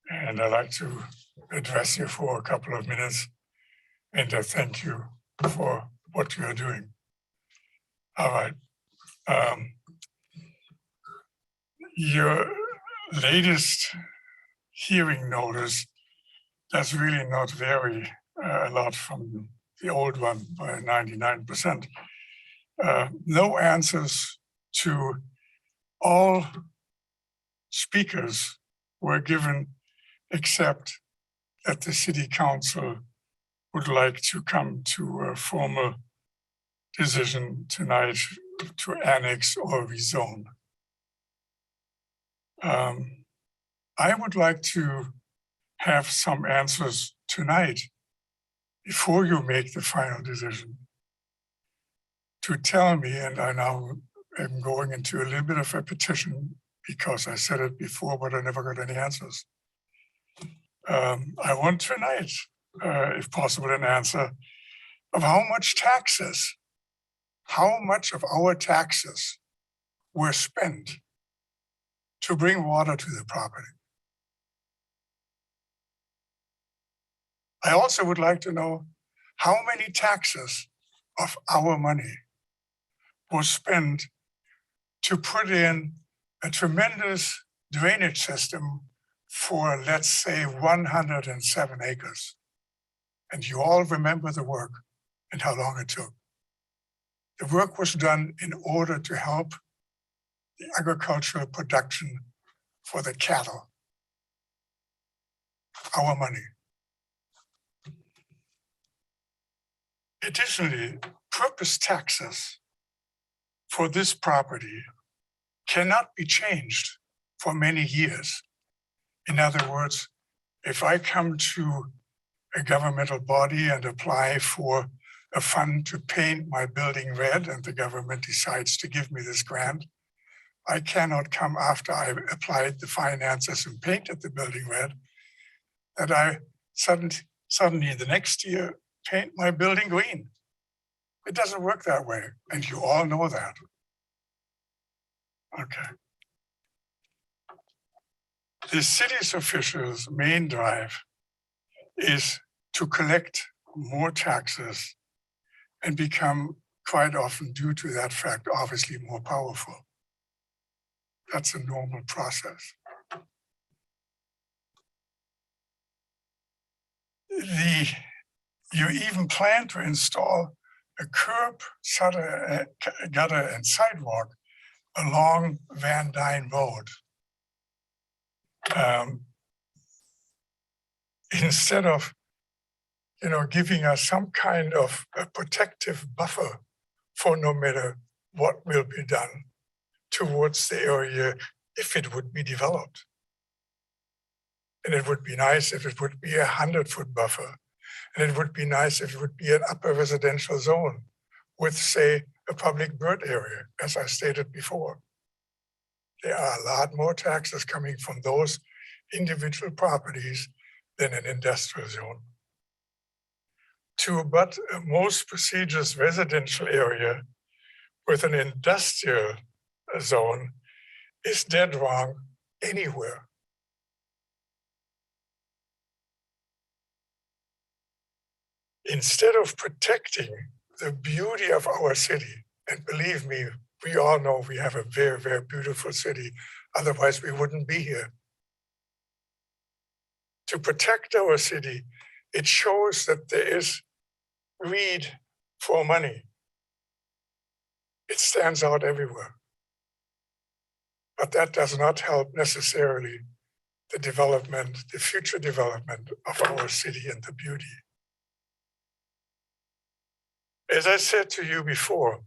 and I'd like to address you for a couple of minutes and thank you for what you are doing. All right. Your latest hearing notice does really not vary a lot from the old one by 99%. No answers to all speakers were given, except that the city council would like to come to a formal decision tonight to annex or rezone. I would like to have some answers tonight before you make the final decision to tell me, and I now am going into a little bit of repetition because I said it before, but I never got any answers. I want tonight, if possible, an answer of how much of our taxes were spent to bring water to the property. I also would like to know how many taxes of our money was spent to put in a tremendous drainage system for, let's say, 107 acres. And you all remember the work and how long it took. The work was done in order to help the agricultural production for the cattle. Our money. Additionally, purpose taxes for this property cannot be changed for many years. In other words, if I come to a governmental body and apply for a fund to paint my building red and the government decides to give me this grant, I cannot come after I've applied the finances and painted the building red, that I suddenly the next year paint my building green. It doesn't work that way, and you all know that. Okay. The city's officials' main drive is to collect more taxes and become, quite often due to that fact, obviously more powerful. That's a normal process. You even plan to install a curb, gutter, and sidewalk along Van Dyne Road. Instead of, giving us some kind of a protective buffer for no matter what will be done towards the area if it would be developed. And it would be nice if it would be 100-foot buffer. And it would be nice if it would be an upper residential zone with, say, a public bird area, as I stated before. There are a lot more taxes coming from those individual properties than an industrial zone. To but a most prestigious residential area with an industrial zone is dead wrong anywhere. Instead of protecting the beauty of our city, and believe me, we all know we have a very, very beautiful city, otherwise we wouldn't be here. To protect our city, it shows that there is greed for money. It stands out everywhere. But that does not help necessarily the development, the future development of our city and the beauty. As I said to you before,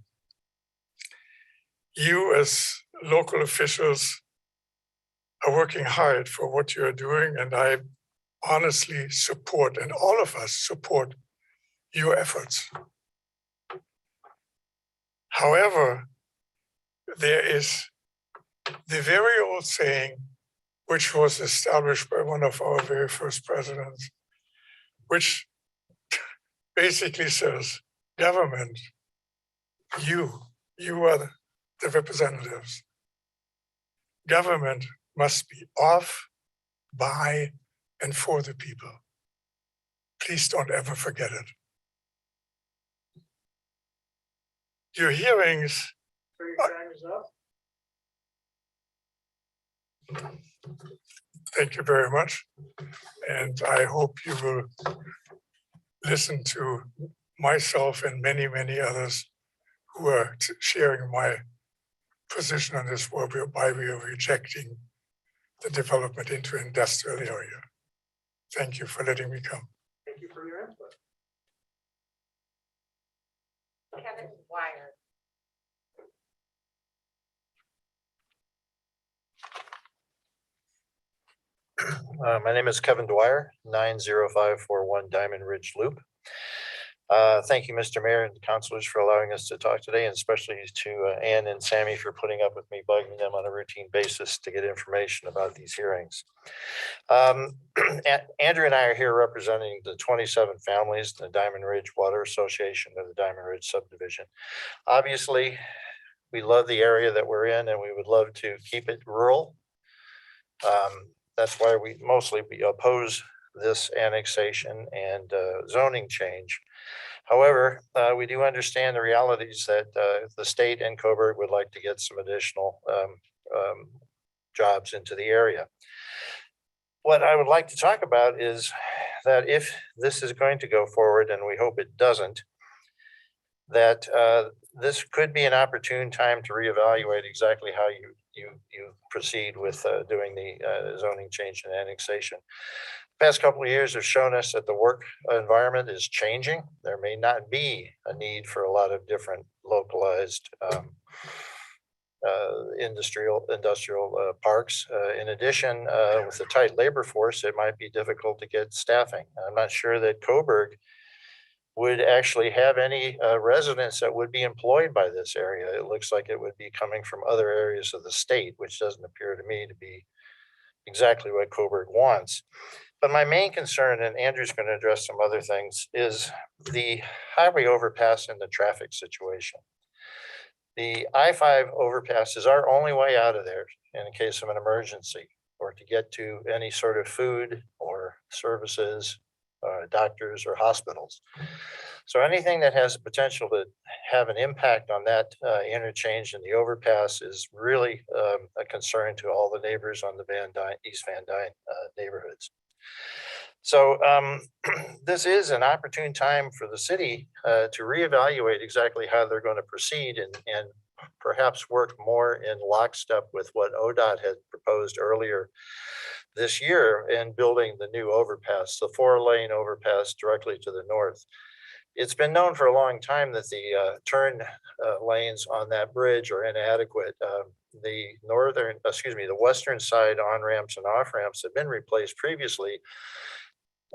you as local officials are working hard for what you are doing, and I honestly support, and all of us support your efforts. However, there is the very old saying, which was established by one of our very first presidents, which basically says, government, you are the representatives. Government must be of, by, and for the people. Please don't ever forget it. Your hearings. Thank you very much. And I hope you will listen to myself and many, many others who are sharing my position on this, why we are rejecting the development into industrial area. Thank you for letting me come. Thank you for your input. Kevin Dwyer. My name is Kevin Dwyer, 90541 Diamond Ridge Loop. Thank you, Mr. Mayor and councilors, for allowing us to talk today, and especially to Ann and Sammy for putting up with me bugging them on a routine basis to get information about these hearings. Andrew and I are here representing the 27 families, the Diamond Ridge Water Association of the Diamond Ridge subdivision. Obviously, we love the area that we're in, and we would love to keep it rural. That's why we oppose this annexation and zoning change. However, we do understand the realities that the state and Coburg would like to get some additional jobs into the area. What I would like to talk about is that if this is going to go forward, and we hope it doesn't, that this could be an opportune time to reevaluate exactly how you proceed with doing the zoning change and annexation. Past couple of years have shown us that the work environment is changing. There may not be a need for a lot of different localized industrial parks. In addition, with the tight labor force, it might be difficult to get staffing. I'm not sure that Coburg would actually have any residents that would be employed by this area. It looks like it would be coming from other areas of the state, which doesn't appear to me to be exactly what Coburg wants. But my main concern, and Andrew's going to address some other things, is the highway overpass and the traffic situation. The I-5 overpass is our only way out of there in case of an emergency, or to get to any sort of food or services, doctors or hospitals. So anything that has the potential to have an impact on that interchange and the overpass is really a concern to all the neighbors on the East Van Dyne neighborhoods. So this is an opportune time for the city to reevaluate exactly how they're going to proceed and perhaps work more in lockstep with what ODOT had proposed earlier this year in building the new overpass, the 4-lane overpass directly to the north. It's been known for a long time that the turn lanes on that bridge are inadequate. The western side on-ramps and off-ramps have been replaced previously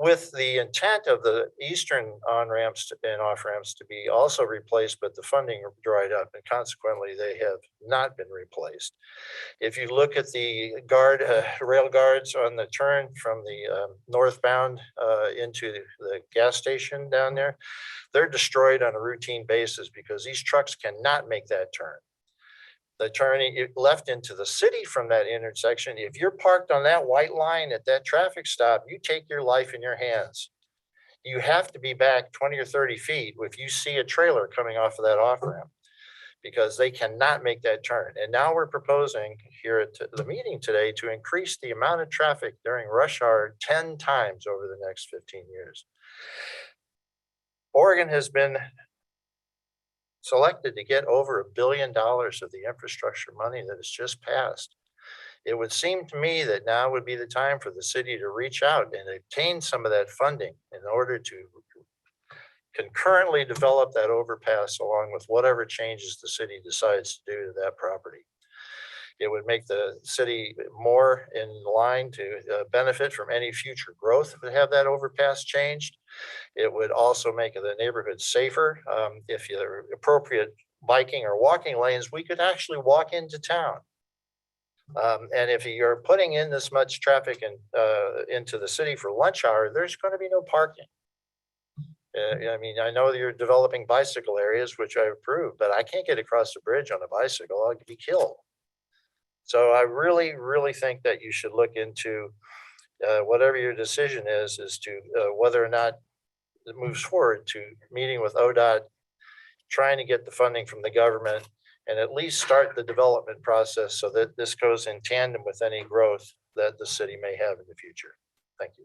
with the intent of the eastern on-ramps and off-ramps to be also replaced, but the funding dried up and consequently they have not been replaced. If you look at the rail guards on the turn from the northbound into the gas station down there, they're destroyed on a routine basis because these trucks cannot make that turn. The turning left into the city from that intersection, if you're parked on that white line at that traffic stop, you take your life in your hands. You have to be back 20 or 30 feet if you see a trailer coming off of that off-ramp. because they cannot make that turn. And now we're proposing here at the meeting today to increase the amount of traffic during rush hour 10 times over the next 15 years. Oregon has been selected to get over $1 billion of the infrastructure money that has just passed. It would seem to me that now would be the time for the city to reach out and obtain some of that funding in order to concurrently develop that overpass along with whatever changes the city decides to do to that property. It would make the city more in line to benefit from any future growth to have that overpass changed. It would also make the neighborhood safer. If there are appropriate biking or walking lanes, we could actually walk into town. And if you're putting in this much traffic into the city for lunch hour, there's going to be no parking. I mean, I know you're developing bicycle areas, which I approve, but I can't get across the bridge on a bicycle. I'll be killed. So I really, really think that you should look into whatever your decision is to whether or not it moves forward to meeting with ODOT, trying to get the funding from the government, and at least start the development process so that this goes in tandem with any growth that the city may have in the future. Thank you.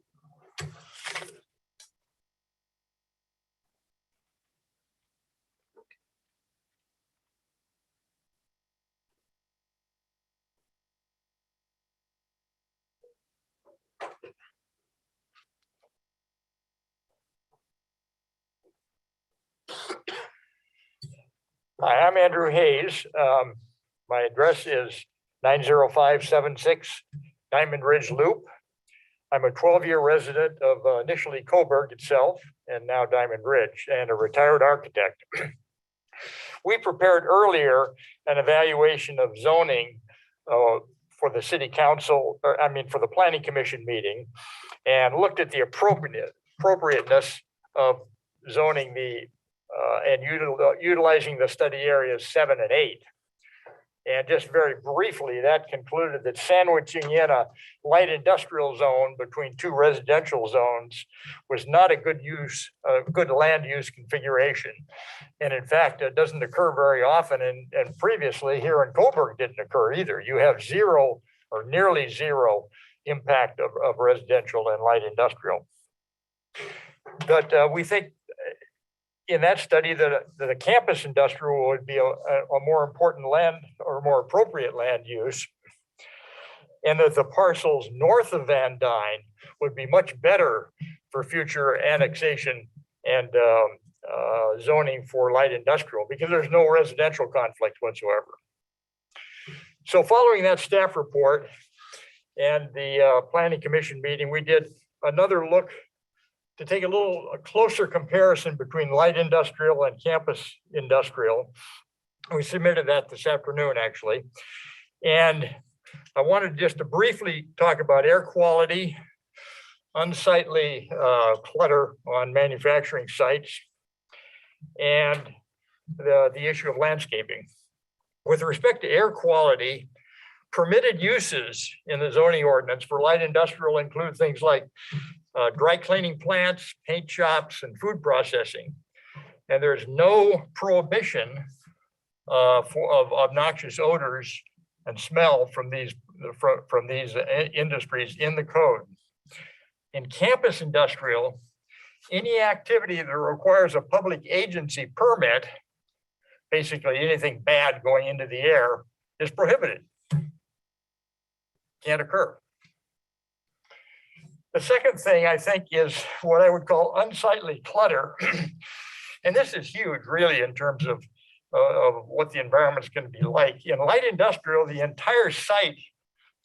Hi, I'm Andrew Hayes. My address is 90576 Diamond Ridge Loop. I'm a 12-year resident of initially Coburg itself and now Diamond Ridge, and a retired architect. We prepared earlier an evaluation of zoning for the city council, for the planning commission meeting, and looked at the appropriateness of zoning and utilizing the study areas 7 and 8. And just very briefly, that concluded that sandwiching in a light industrial zone between two residential zones was not a good land use configuration. And in fact, it doesn't occur very often, and previously here in Coburg didn't occur either. You have zero or nearly zero impact of residential and light industrial. But we think in that study that a campus industrial would be a more important land or more appropriate land use, and that the parcels north of Van Dyne would be much better for future annexation and zoning for light industrial because there's no residential conflict whatsoever. So following that staff report and the planning commission meeting, we did another look to take a closer comparison between light industrial and campus industrial. We submitted that this afternoon, actually. And I wanted just to briefly talk about air quality, unsightly clutter on manufacturing sites, and the issue of landscaping. With respect to air quality, permitted uses in the zoning ordinance for light industrial include things like dry cleaning plants, paint shops, and food processing. And there's no prohibition of obnoxious odors and smell from these industries in the code. In campus industrial, any activity that requires a public agency permit, basically anything bad going into the air, is prohibited. Can't occur. The second thing I think is what I would call unsightly clutter. And this is huge really in terms of what the environment's going to be like. In light industrial, the entire site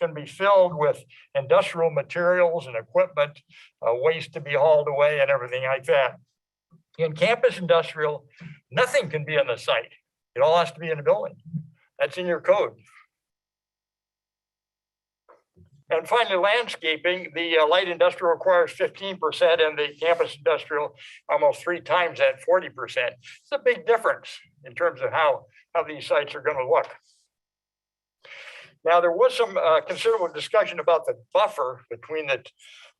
can be filled with industrial materials and equipment, waste to be hauled away and everything like that. In campus industrial, nothing can be on the site. It all has to be in a building. That's in your code. And finally, landscaping, the light industrial requires 15% and the campus industrial almost 3 times that, 40%. It's a big difference in terms of how these sites are going to look. Now, there was some considerable discussion about the buffer between the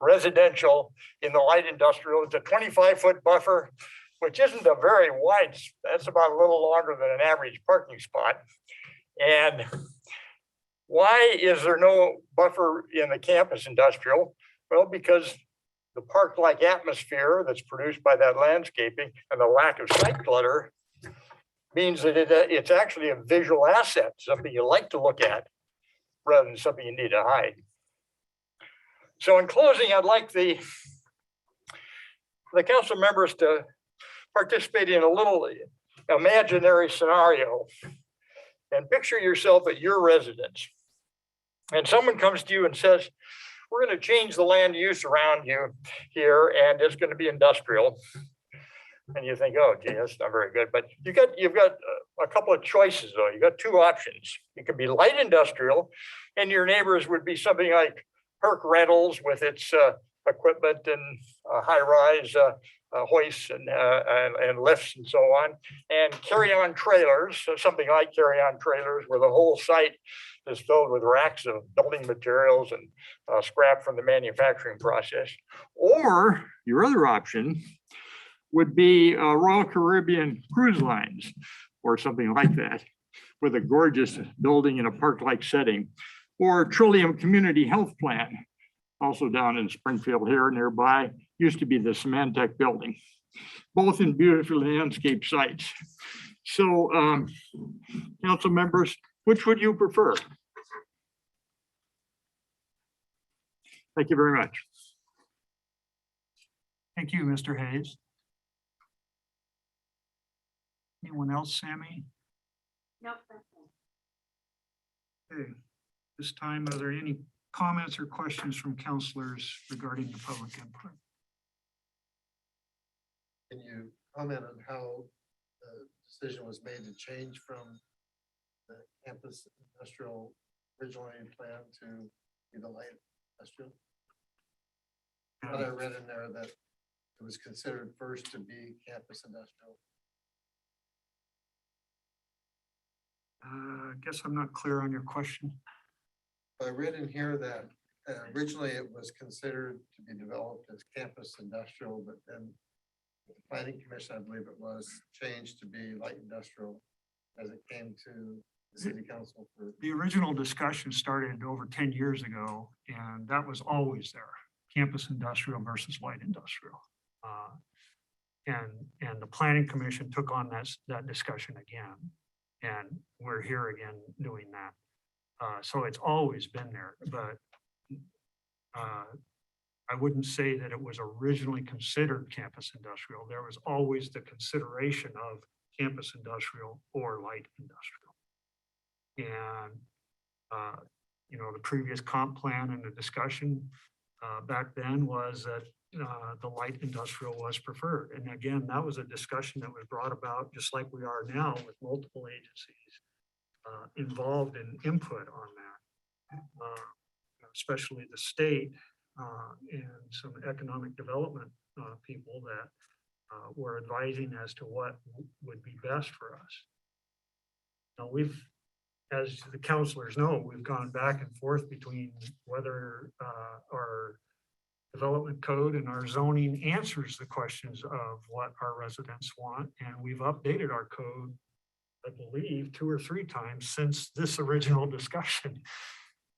residential in the light industrial. It's a 25-foot buffer which isn't a very wide, that's about a little longer than an average parking spot. And why is there no buffer in the campus industrial? Well, because the park-like atmosphere that's produced by that landscaping and the lack of site clutter means that it's actually a visual asset, something you like to look at rather than something you need to hide. So in closing, I'd like the council members to participate in a little imaginary scenario and picture yourself at your residence. And someone comes to you and says, we're going to change the land use around you here and it's going to be industrial. And you think, oh, gee, that's not very good. But you've got a couple of choices though. You've got two options. You could be light industrial and your neighbors would be something like Herc Rentals with its equipment and high-rise hoists and lifts and so on, and carry-on trailers, so something like carry-on trailers where the whole site is filled with racks of building materials and scrap from the manufacturing process. Or your other option would be Royal Caribbean Cruise Lines or something like that, with a gorgeous building in a park-like setting, or Trillium Community Health Plan, also down in Springfield here nearby, used to be the Symantec building, both in beautiful landscape sites. So council members, which would you prefer? Thank you very much. Thank you, Mr. Hayes. Anyone else, Sammy? Nope. That's it. Okay, this time, are there any comments or questions from councilors regarding the public input? Can you comment on how the decision was made to change from the campus industrial originally planned to be the light industrial? What I read in there that it was considered first to be campus industrial. I guess I'm not clear on your question. I read in here that originally it was considered to be developed as campus industrial, but then the planning commission, I believe it was, changed to be light industrial as it came to the city council for. The original discussion started over 10 years ago, and that was always there, campus industrial versus light industrial. And the planning commission took on that discussion again, and we're here again doing that. So it's always been there, but I wouldn't say that it was originally considered campus industrial. There was always the consideration of campus industrial or light industrial. And, the previous comp plan and the discussion back then was that the light industrial was preferred. And again, that was a discussion that was brought about just like we are now with multiple agencies involved in input on that, especially the state and some economic development people that were advising as to what would be best for us. Now as the counselors know, we've gone back and forth between whether our development code and our zoning answers the questions of what our residents want. And we've updated our code, I believe, 2 or 3 times since this original discussion.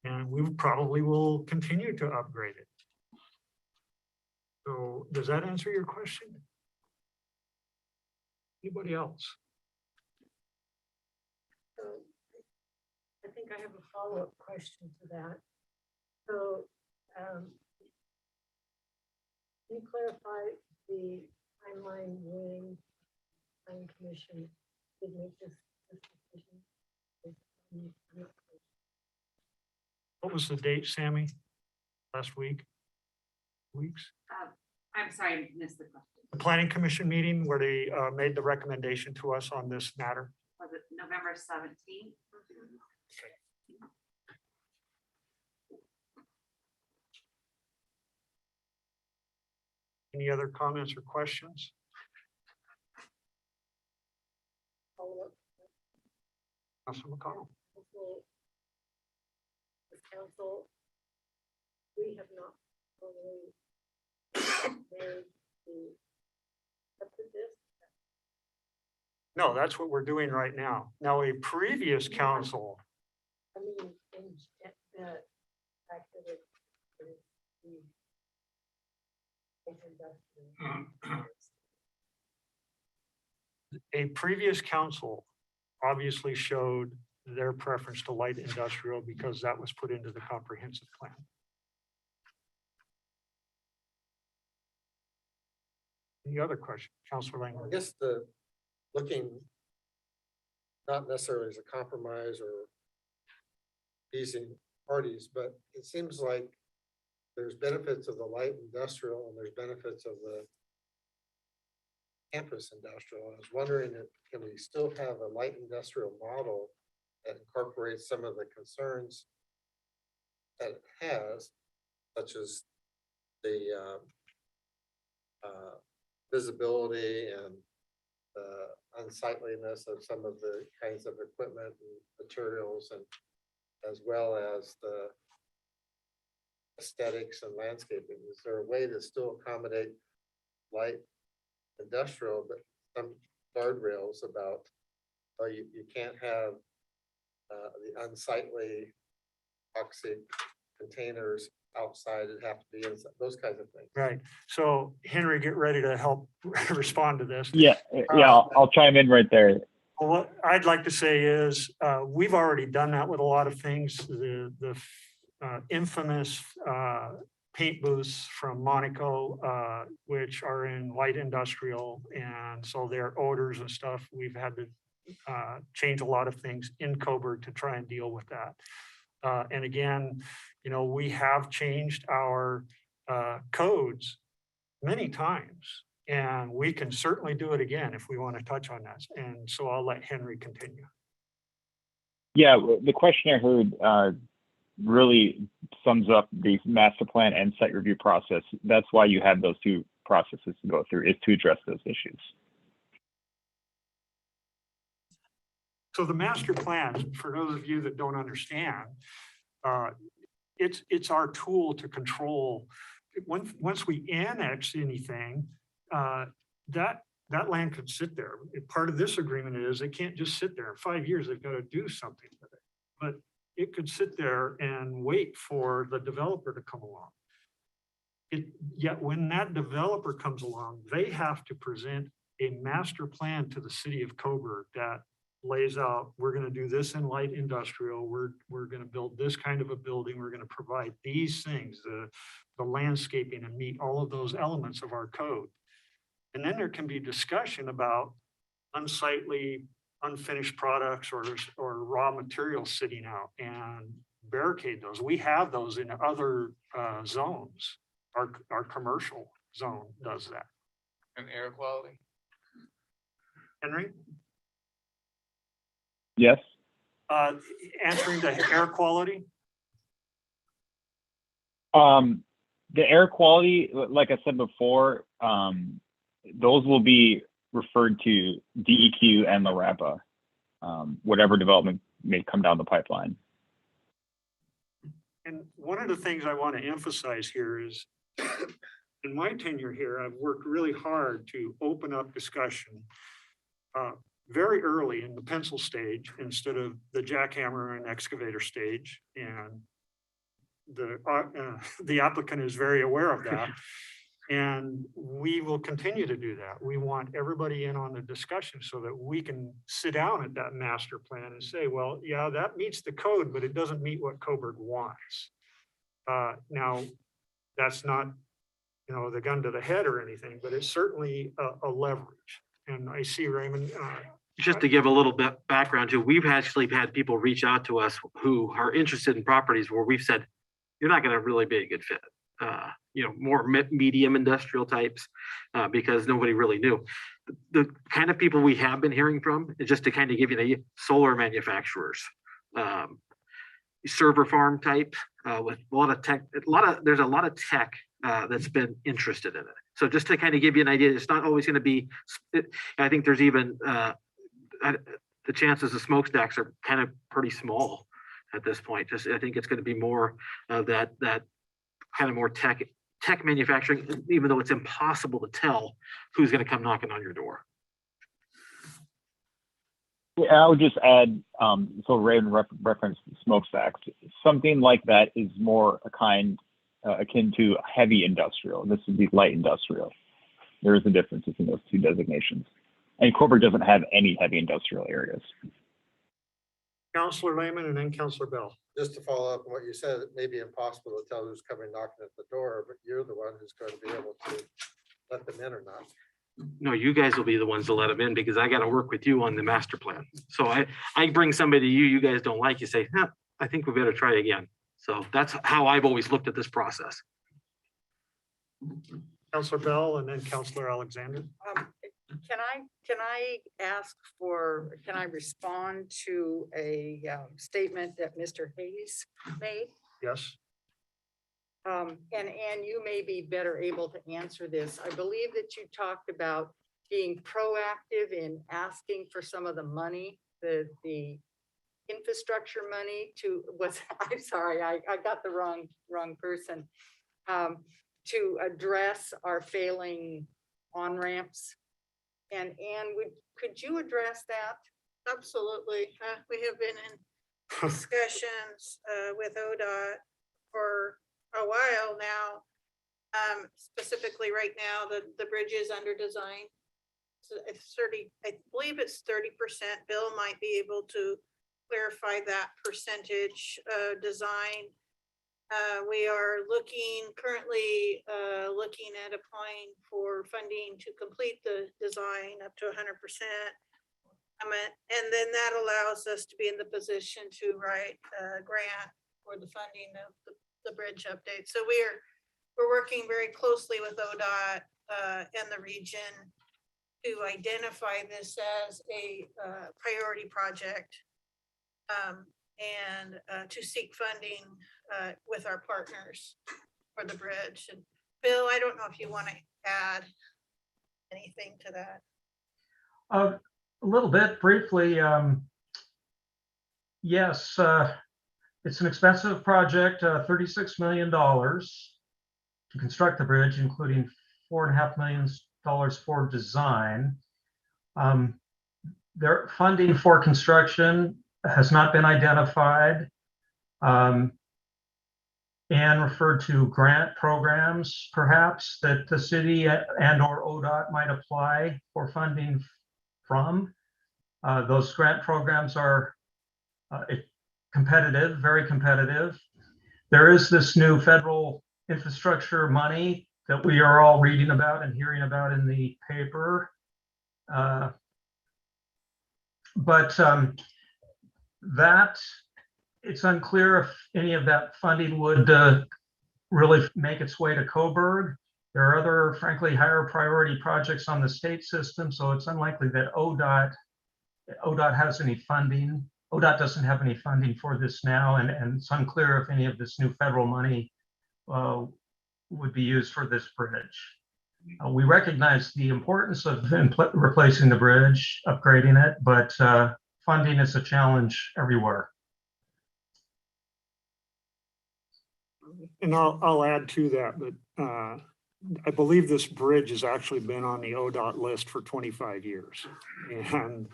And we probably will continue to upgrade it. So does that answer your question? Anybody else? So I think I have a follow-up question to that. So can you clarify the timeline when planning commission did make this decision? What was the date, Sammy? Last week? Weeks? I'm sorry, I missed the question. The planning commission meeting where they made the recommendation to us on this matter. Was it November 17th? Any other comments or questions? Follow-up. Councilor McConnell. As council, we have not formally made the accepted this No, that's what we're doing right now. Now, a previous council, I mean, in the fact that it is the industrial. a previous council obviously showed their preference to light industrial because that was put into the comprehensive plan. Any other question, Councilor I Langley? guess looking not necessarily as a compromise or easing parties, but it seems like there's benefits of the light industrial and there's benefits of the campus industrial. I was wondering if, can we still have a light industrial model that incorporates some of the concerns that it has, such as the visibility and the unsightliness of some of the kinds of equipment and materials, and as well as the aesthetics and landscaping? Is there a way to still accommodate light industrial, but some guardrails about, oh, you can't have the unsightly toxic containers outside, it have to be inside, those kinds of things? Right. So Henry, get ready to help respond to this. Yeah, I'll chime in right there. Well, what I'd like to say is, we've already done that with a lot of things. The infamous paint booths from Monaco, which are in light industrial, and so their odors and stuff, we've had to change a lot of things in Coburg to try and deal with that. And again, you know, we have changed our codes many times, and we can certainly do it again if we want to touch on that. And so I'll let Henry continue. Yeah, the question I heard really sums up the master plan and site review process. That's why you have those two processes to go through, is to address those issues. So the master plan, for those of you that don't understand, it's our tool to control. Once we annex anything, that land could sit there. Part of this agreement is they can't just sit there. In 5 years, they've got to do something with it. But it could sit there and wait for the developer to come along. Yet when that developer comes along, they have to present a master plan to the city of Coburg that lays out, we're going to do this in light industrial, we're going to build this kind of a building, we're going to provide these things, the landscaping, and meet all of those elements of our code. And then there can be discussion about unsightly, unfinished products or raw materials sitting out, and barricade those. We have those in other zones. Our commercial zone does that. And air quality? Henry? Yes. Answering the air quality? The air quality, like I said before, those will be referred to DEQ and LARAPA, whatever development may come down the pipeline. And one of the things I want to emphasize here is, in my tenure here, I've worked really hard to open up discussion very early in the pencil stage instead of the jackhammer and excavator stage. And the applicant is very aware of that. And we will continue to do that. We want everybody in on the discussion so that we can sit down at that master plan and say, well, yeah, that meets the code, but it doesn't meet what Coburg wants. Now, that's not, you know, the gun to the head or anything, but it's certainly a leverage. And I see Raymond. Just to give a little bit background too, we've actually had people reach out to us who are interested in properties where we've said, you're not going to really be a good fit. You know, more medium industrial types, because nobody really knew. The kind of people we have been hearing from, is just to kind of give you an idea, solar manufacturers, server farm type, with a lot of tech, there's a lot of tech that's been interested in it. So just to kind of give you an idea, it's not always going to be, I think there's even, the chances of smokestacks are kind of pretty small at this point. Just, I think it's going to be more of that kind of more tech manufacturing, even though it's impossible to tell who's going to come knocking on your door. I would just add, so Raven referenced smokestacks. Something like that is more akin to heavy industrial. This would be light industrial. There is a difference between those two designations. And Coburg doesn't have any heavy industrial areas. Counselor Lehman and then Counselor Bell. Just to follow up on what you said, it may be impossible to tell who's coming knocking at the door, but you're the one who's going to be able to let them in or not. No, you guys will be the ones to let them in because I got to work with you on the master plan. So I bring somebody to you, you guys don't like, you say, I think we better try again. So that's how I've always looked at this process. Counselor Bell and then Counselor Alexander. Can I ask for, can I respond to a statement that Mr. Hayes made? Yes. And you may be better able to answer this. I believe that you talked about being proactive in asking for some of the money, the infrastructure money I'm sorry, I got the wrong person. To address our failing on-ramps. And Anne, could you address that? Absolutely. We have been in discussions with ODOT for a while now. Specifically right now, the bridge is under design. So it's 30, I believe it's 30%. Bill might be able to clarify that percentage design. We are currently looking at applying for funding to complete the design up to 100%. And then that allows us to be in the position to write a grant for the funding of the bridge update. So we're working very closely with ODOT and the region to identify this as a priority project. And to seek funding with our partners for the bridge. And Bill, I don't know if you want to add anything to that. A little bit briefly. Yes, it's an expensive project, $36 million to construct the bridge, including $4.5 million for design. Their funding for construction has not been identified. Anne referred to grant programs, perhaps, that the city and or ODOT might apply for funding from. Those grant programs are competitive, very competitive. There is this new federal infrastructure money that we are all reading about and hearing about in the paper. But that it's unclear if any of that funding would really make its way to Coburg. There are other, frankly, higher priority projects on the state system, so it's unlikely that ODOT has any funding. ODOT doesn't have any funding for this now, and it's unclear if any of this new federal money would be used for this bridge. We recognize the importance of replacing the bridge, upgrading it, but funding is a challenge everywhere. And I'll add to that, but I believe this bridge has actually been on the ODOT list for 25 years. And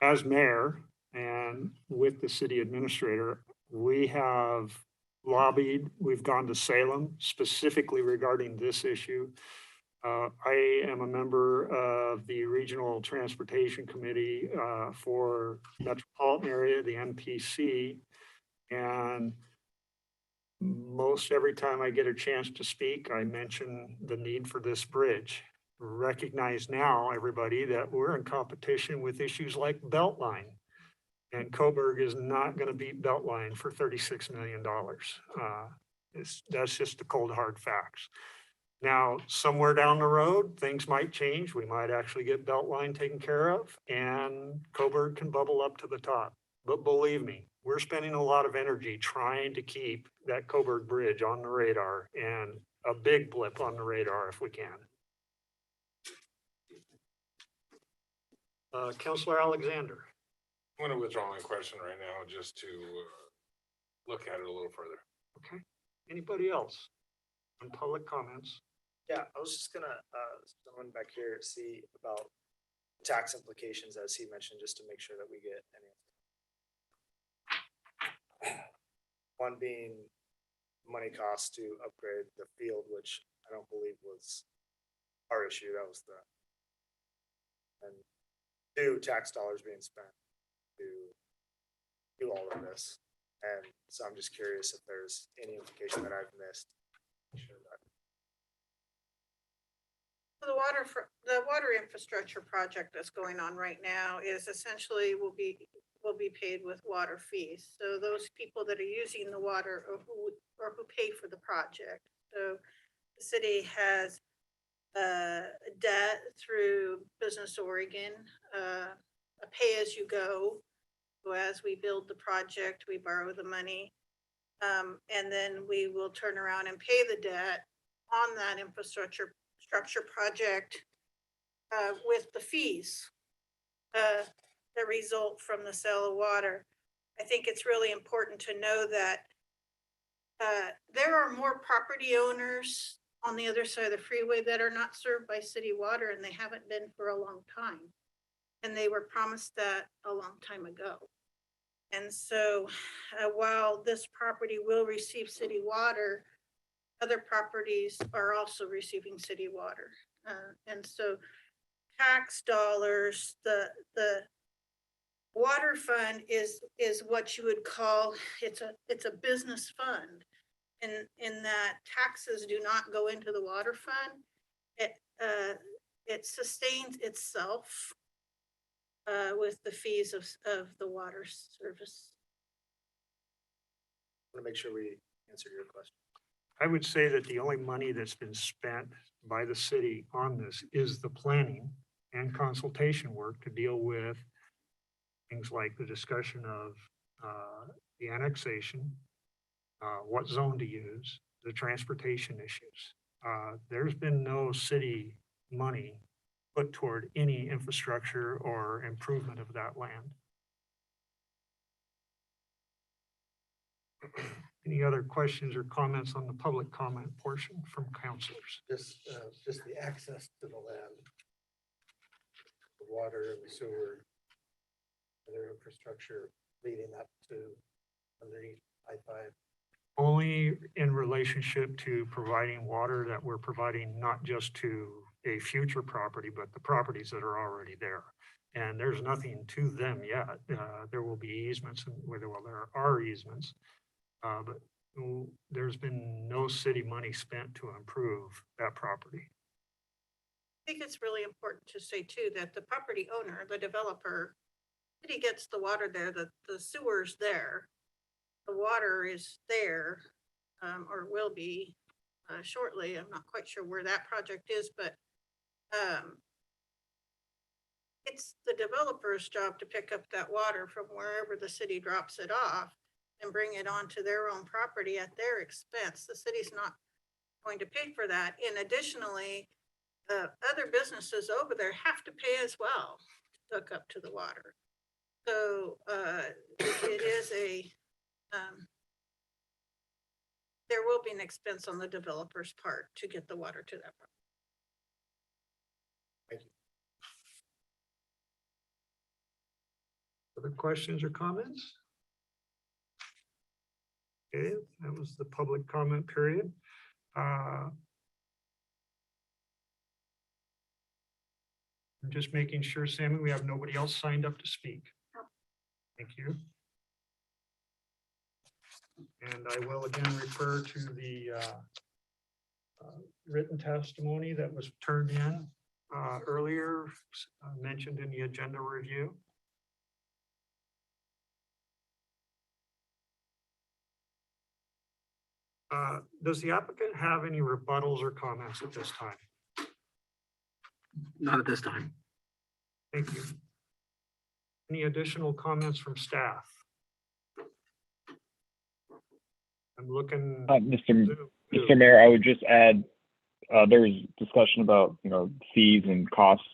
as mayor and with the city administrator, we have lobbied, we've gone to Salem specifically regarding this issue. I am a member of the Regional Transportation Committee for Metropolitan Area, the MPC, and most every time I get a chance to speak, I mention the need for this bridge. Recognize now, everybody, that we're in competition with issues like Beltline. And Coburg is not going to beat Beltline for $36 million. That's just the cold hard facts. Now, somewhere down the road, things might change. We might actually get Beltline taken care of and Coburg can bubble up to the top. But believe me, we're spending a lot of energy trying to keep that Coburg Bridge on the radar and a big blip on the radar if we can. Councilor Alexander. I'm going to withdraw my question right now just to look at it a little further. Okay. Anybody else on public comments? Yeah, I was just gonna, someone back here see about tax implications, as he mentioned, just to make sure that we get any. One being money costs to upgrade the field, which I don't believe was our issue, that was and two, tax dollars being spent to do all of this. And so I'm just curious if there's any implication that I've missed. The water infrastructure project that's going on right now is essentially will be paid with water fees. So those people that are using the water or who pay for the project. So the city has debt through Business Oregon, a pay-as-you-go. So as we build the project, we borrow the money, and then we will turn around and pay the debt on that infrastructure project with the fees that result from the sale of water. I think it's really important to know that there are more property owners on the other side of the freeway that are not served by city water, and they haven't been for a long time. And they were promised that a long time ago. And so while this property will receive city water, other properties are also receiving city water. And so tax dollars, the water fund is what you would call, it's a business fund. In that taxes do not go into the water fund. It sustains itself with the fees of the water service. I want to make sure we answer your question. I would say that the only money that's been spent by the city on this is the planning and consultation work to deal with things like the discussion of the annexation, what zone to use, the transportation issues. There's been no city money put toward any infrastructure or improvement of that land. Any other questions or comments on the public comment portion from councilors? Just the access to the land, the water and the sewer, other infrastructure leading up to underneath I-5. Only in relationship to providing water that we're providing not just to a future property, but the properties that are already there. And there's nothing to them yet. There will be easements, and well, there are easements, but there's been no city money spent to improve that property. I think it's really important to say too, that the property owner, the developer, city gets the water there, the sewer's there. The water is there, or will be shortly. I'm not quite sure where that project is, but it's the developer's job to pick up that water from wherever the city drops it off and bring it onto their own property at their expense. The city's not going to pay for that. And additionally, other businesses over there have to pay as well to hook up to the water. So it is a there will be an expense on the developer's part to get the water to that property. Thank you. Other questions or comments? Okay, that was the public comment period. I'm just making sure, Sammy, we have nobody else signed up to speak. Thank you. And I will again refer to the written testimony that was turned in earlier, mentioned in the agenda review. Does the applicant have any rebuttals or comments at this time? Not at this time. Thank you. Any additional comments from staff? I'm looking. Mr. Mayor, I would just add, there was discussion about, fees and costs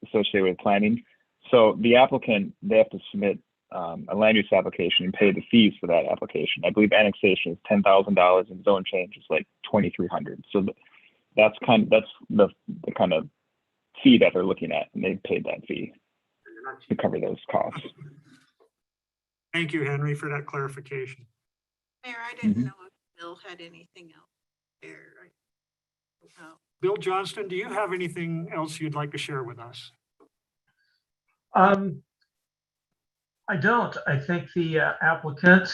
associated with planning. So the applicant, they have to submit a land use application and pay the fees for that application. I believe annexation is $10,000 and zone change is like $2,300. So that's the kind of fee that they're looking at, and they've paid that fee to cover those costs. Thank you, Henry, for that clarification. Mayor, I didn't Mhm. know if Bill had anything else there. No. Bill Johnston, do you have anything else you'd like to share with us? I don't. I think the applicant,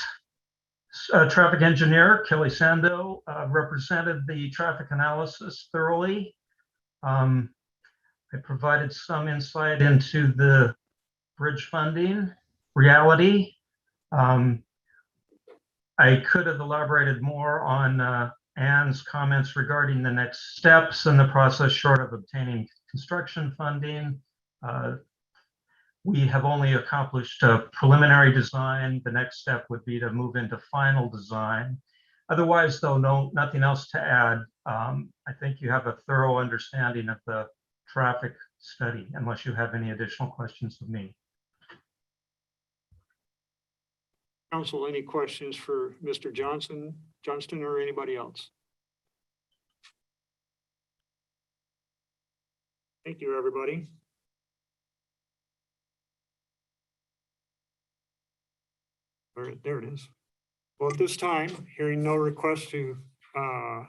traffic engineer Kelly Sando, represented the traffic analysis thoroughly. I provided some insight into the bridge funding reality. I could have elaborated more on Ann's comments regarding the next steps in the process short of obtaining construction funding. We have only accomplished a preliminary design. The next step would be to move into final design. Otherwise, though, nothing else to add. I think you have a thorough understanding of the traffic study, unless you have any additional questions of me. Council, any questions for Mr. Johnston or anybody else? Thank you, everybody. There it is. Well, at this time, hearing no request to for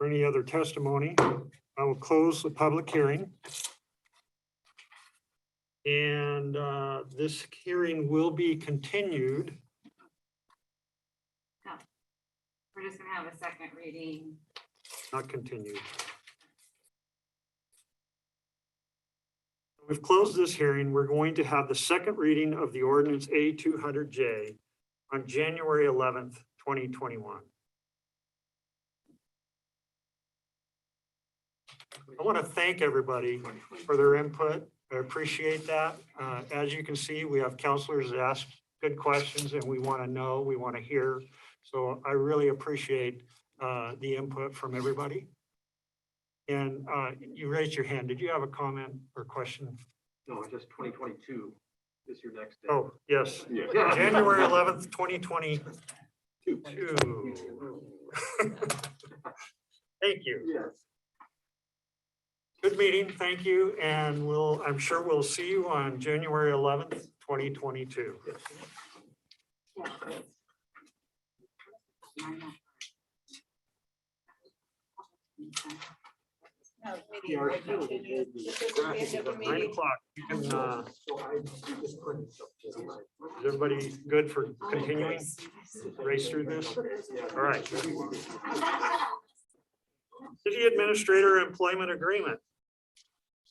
any other testimony, I will close the public hearing. And this hearing will be continued. No, we're just gonna have a second reading. Not continued. We've closed this hearing. We're going to have the second reading of the ordinance A200J on January 11th, 2021. I want to thank everybody for their input. I appreciate that. As you can see, we have counselors that ask good questions and we want to know, we want to hear. So I really appreciate the input from everybody. And you raised your hand. Did you have a comment or question? No, just 2022 is your next day. Oh, yes. Yeah. January 11th, 2022. Thank you. Yes. Good meeting. Thank you. And I'm sure we'll see you on January 11th, 2022. No, meeting will continue. This is the end of the 9 meeting. o'clock. You can, is everybody good for continuing? Race through this? All right. City Administrator Employment Agreement.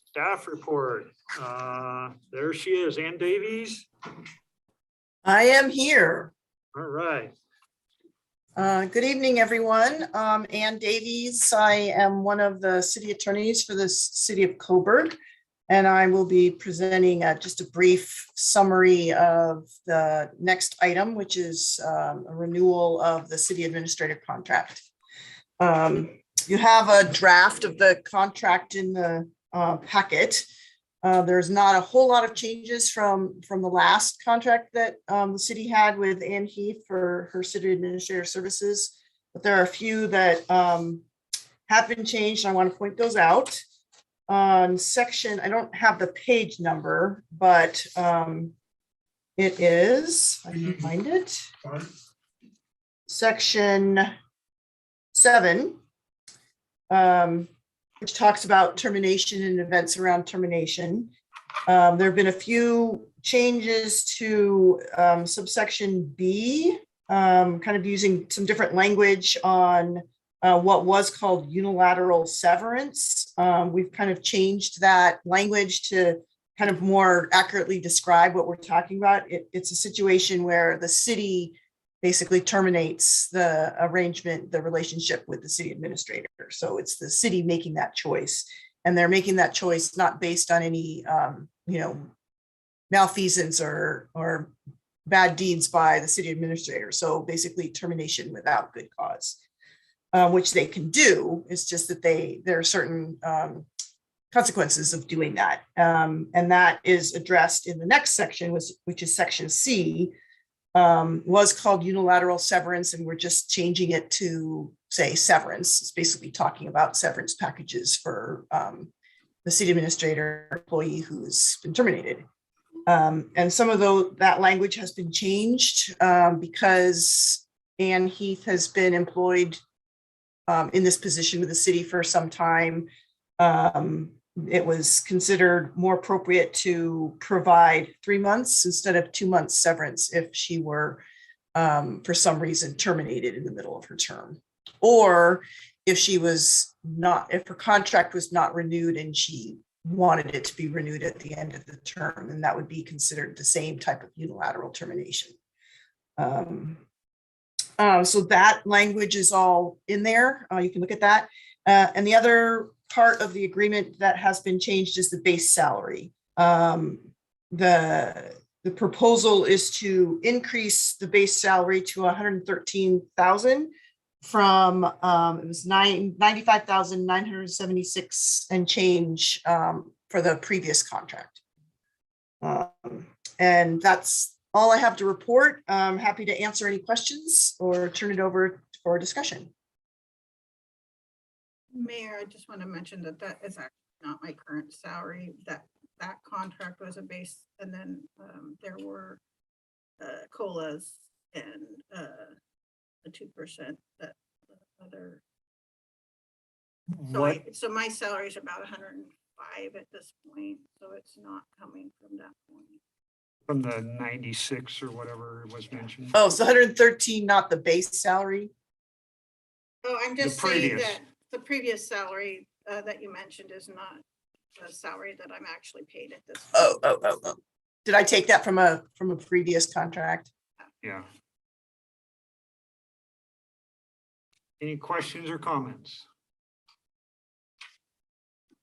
Staff report. There she is, Ann Davies. I am here. All right. Good evening, everyone. Ann Davies. I am one of the city attorneys for the city of Coburg, and I will be presenting just a brief summary of the next item, which is a renewal of the city administrative contract. You have a draft of the contract in the packet. There's not a whole lot of changes from the last contract that the city had with Ann Heath for her city administrator services. But there are a few that have been changed. I want to point those out. On section, I don't have the page number, but it is, I can find it. Section 7. Which talks about termination and events around termination. There have been a few changes to subsection B, kind of using some different language on what was called unilateral severance. We've kind of changed that language to kind of more accurately describe what we're talking about. It's a situation where the city basically terminates the arrangement, the relationship with the city administrator. So it's the city making that choice. And they're making that choice not based on any, malfeasance or bad deeds by the city administrator. So basically termination without good cause, which they can do. It's just that there are certain consequences of doing that. And that is addressed in the next section, which is section C. Was called unilateral severance, and we're just changing it to say severance. It's basically talking about severance packages for the city administrator employee who's been terminated. And some of that language has been changed because Ann Heath has been employed in this position with the city for some time. It was considered more appropriate to provide 3 months instead of 2 months severance if she were for some reason terminated in the middle of her term. Or if if her contract was not renewed and she wanted it to be renewed at the end of the term, then that would be considered the same type of unilateral termination. So that language is all in there. You can look at that. And the other part of the agreement that has been changed is the base salary. The proposal is to increase the base salary to 113,000 from it was 95,976 and change for the previous contract. And that's all I have to report. I'm happy to answer any questions or turn it over for discussion. Mayor, I just want to mention that that is actually not my current salary. That contract was a base, and then there were COLAs and the 2% that other. So my salary is about 105 at this point, so it's not coming from that point. From the 96 or whatever was mentioned. Oh, so 113, not the base salary? Oh, I'm The just saying previous. that the previous salary that you mentioned is not the salary that I'm actually paid at this. Oh. Did I take that from a previous contract? Yeah. Any questions or comments?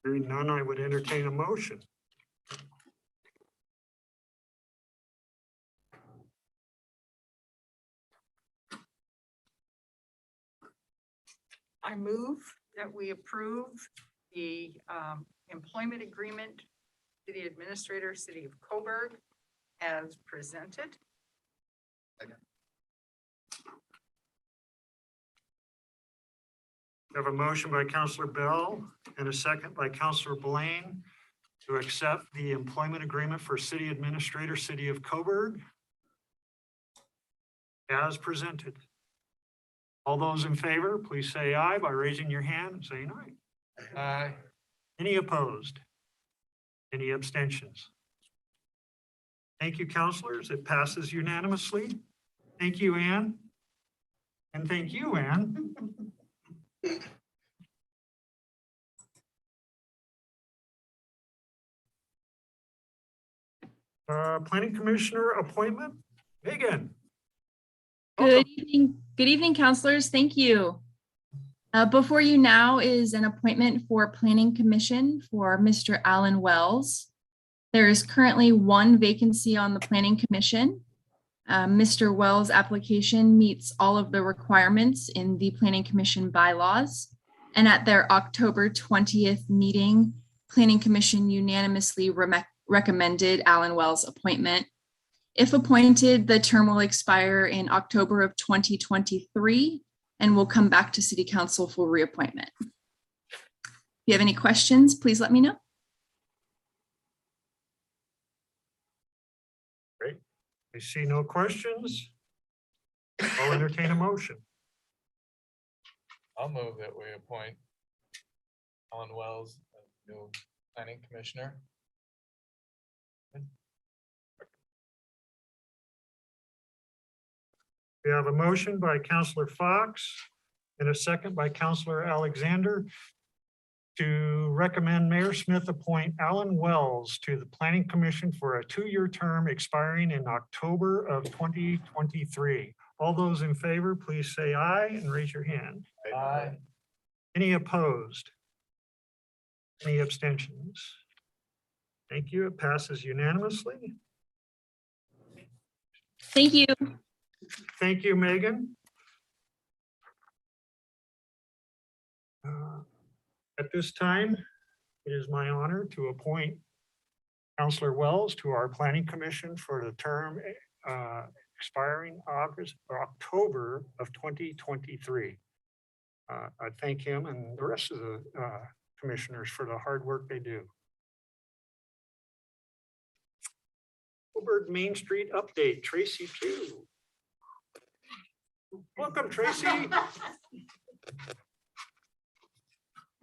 Hearing none, I would entertain a motion. I move that we approve the employment agreement, city administrator, city of Coburg, as presented. We have a motion by Councillor Bell and a second by Councillor Blaine to accept the employment agreement for city administrator, city of Coburg, as presented. All those in favor, please say aye by raising your hand and saying aye. Aye. Any opposed? Any abstentions? Thank you, councilors. It passes unanimously. Thank you, Ann. And thank you, Ann. Planning Commissioner appointment, Megan. Good evening, counselors. Thank you. Before you now is an appointment for Planning Commission for Mr. Alan Wells. There is currently one vacancy on the Planning Commission. Mr. Wells' application meets all of the requirements in the Planning Commission bylaws. And at their October 20th meeting, Planning Commission unanimously recommended Alan Wells' appointment. If appointed, the term will expire in October of 2023 and will come back to City Council for reappointment. If you have any questions, please let me know. Great. I see no questions. I'll entertain a motion. I'll move that we appoint Alan Wells as new planning commissioner. We have a motion by Councillor Fox and a second by Councillor Alexander to recommend Mayor Smith appoint Alan Wells to the Planning Commission for a 2-year term expiring in October of 2023. All those in favor, please say aye and raise your hand. Aye. Any opposed? Any abstentions? Thank you. It passes unanimously. Thank you. Thank you, Megan. At this time, it is my honor to appoint Councillor Wells to our Planning Commission for the term expiring October of 2023. I thank him and the rest of the commissioners for the hard work they do. Coburg Main Street update, Tracy Pugh. Welcome, Tracy.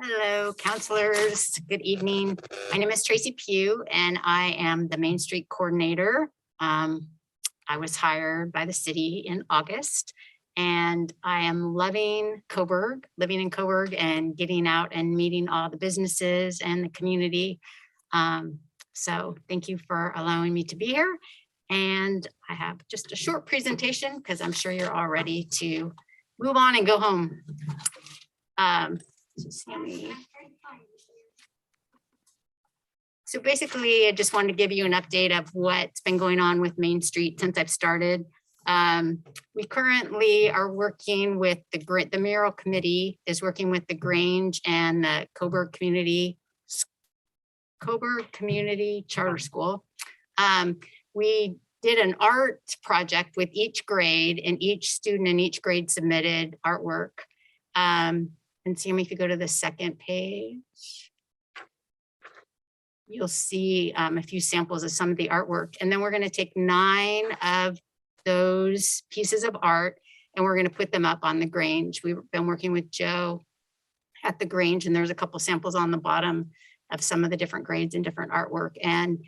Hello, counselors. Good evening. My name is Tracy Pugh, and I am the Main Street Coordinator. I was hired by the city in August, and I am loving Coburg, living in Coburg and getting out and meeting all the businesses and the community. So thank you for allowing me to be here. And I have just a short presentation because I'm sure you're all ready to move on and go home. So basically, I just wanted to give you an update of what's been going on with Main Street since I've started. We currently are working with the mural committee is working with the Grange and the Coburg Community Charter School. We did an art project with each grade, and each student in each grade submitted artwork. And Sammy, if you go to the second page, you'll see a few samples of some of the artwork. And then we're going to take 9 of those pieces of art and we're going to put them up on the Grange. We've been working with Joe at the Grange, and there's a couple samples on the bottom of some of the different grades and different artwork. And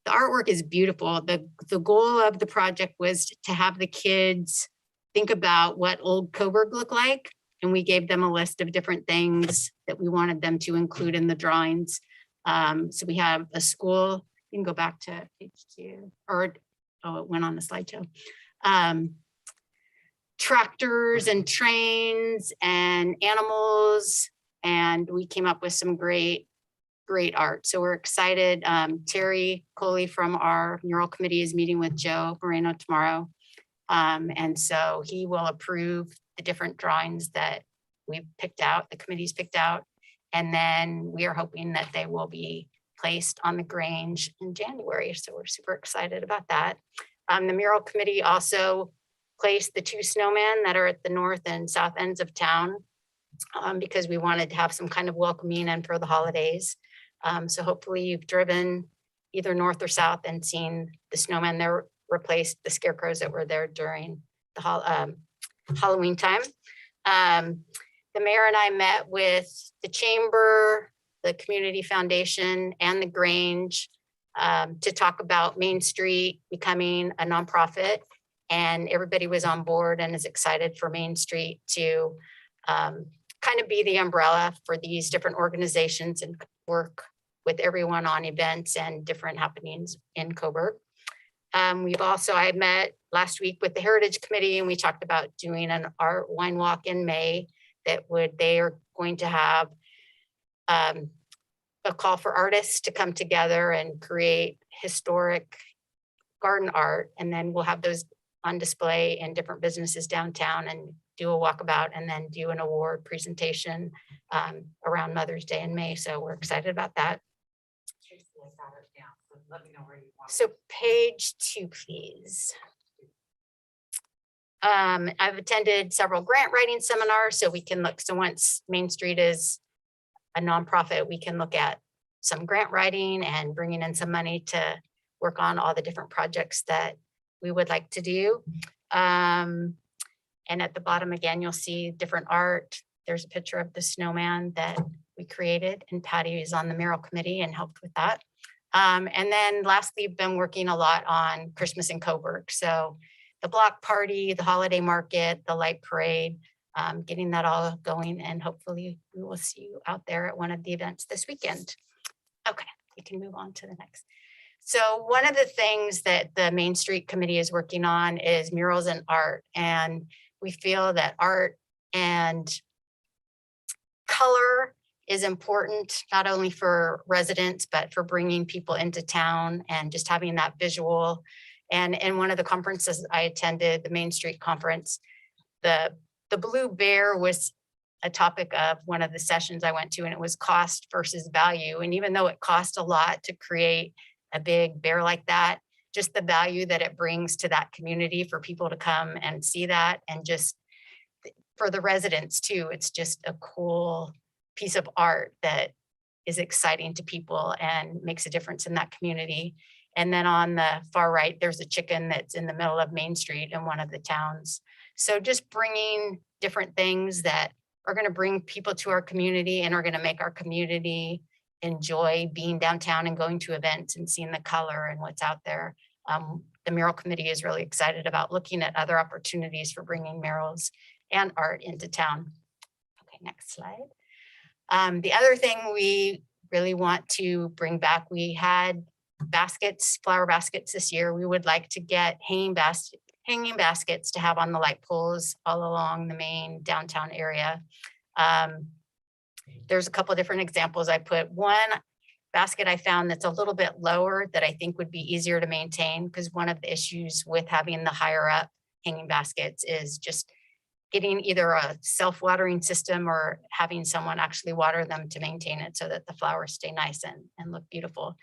the artwork is beautiful. The goal of the project was to have the kids think about what old Coburg looked like. And we gave them a list of different things that we wanted them to include in the drawings. So we have a school, you can go back to page 2, or, oh, it went on the slideshow. Tractors and trains and animals. And we came up with some great art. So we're excited. Terry Coley from our mural committee is meeting with Joe Moreno tomorrow. And so he will approve the different drawings that we've picked out, the committee's picked out. And then we are hoping that they will be placed on the Grange in January. So we're super excited about that. The mural committee also placed the 2 snowmen that are at the north and south ends of town because we wanted to have some kind of welcoming and for the holidays. So hopefully you've driven either north or south and seen the snowmen. They're replaced the scarecrows that were there during the Halloween time. The mayor and I met with the chamber, the community foundation, and the Grange to talk about Main Street becoming a nonprofit. And everybody was on board and is excited for Main Street to kind of be the umbrella for these different organizations and work with everyone on events and different happenings in Coburg. I met last week with the Heritage Committee, and we talked about doing an art wine walk in May they are going to have a call for artists to come together and create historic garden art. And then we'll have those on display in different businesses downtown and do a walkabout and then do an award presentation around Mother's Day in May. So we're excited about that. So page 2, please. I've attended several grant writing seminars, so we can look. So once Main Street is a nonprofit, we can look at some grant writing and bringing in some money to work on all the different projects that we would like to do. And at the bottom again, you'll see different art. There's a picture of the snowman that we created, and Patty is on the mural committee and helped with that. And then lastly, we've been working a lot on Christmas in Coburg. So the block party, the holiday market, the light parade, getting that all going, and hopefully we will see you out there at one of the events this weekend. Okay, we can move on to the next. So one of the things that the Main Street Committee is working on is murals and art. And we feel that art and color is important, not only for residents, but for bringing people into town and just having that visual. And in one of the conferences I attended, the Main Street Conference, the blue bear was a topic of one of the sessions I went to, and it was cost versus value. And even though it cost a lot to create a big bear like that, just the value that it brings to that community for people to come and see that, and just for the residents too. It's just a cool piece of art that is exciting to people and makes a difference in that community. And then on the far right, there's a chicken that's in the middle of Main Street in one of the towns. So just bringing different things that are going to bring people to our community and are going to make our community enjoy being downtown and going to events and seeing the color and what's out there. The mural committee is really excited about looking at other opportunities for bringing murals and art into town. Okay, next slide. The other thing we really want to bring back, we had baskets, flower baskets this year. We would like to get hanging baskets to have on the light poles all along the main downtown area. There's a couple of different examples. I put one basket I found that's a little bit lower that I think would be easier to maintain, because one of the issues with having the higher up hanging baskets is just getting either a self-watering system or having someone actually water them to maintain it so that the flowers stay nice and look beautiful.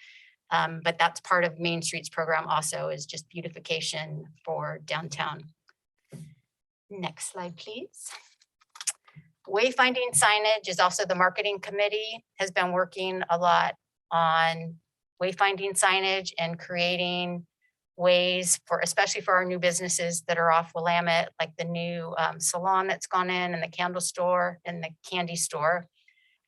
But that's part of Main Street's program also, is just beautification for downtown. Next slide, please. Wayfinding signage is also the marketing committee has been working a lot on wayfinding signage and creating ways for, especially for our new businesses that are off Willamette, like the new salon that's gone in and the candle store and the candy store.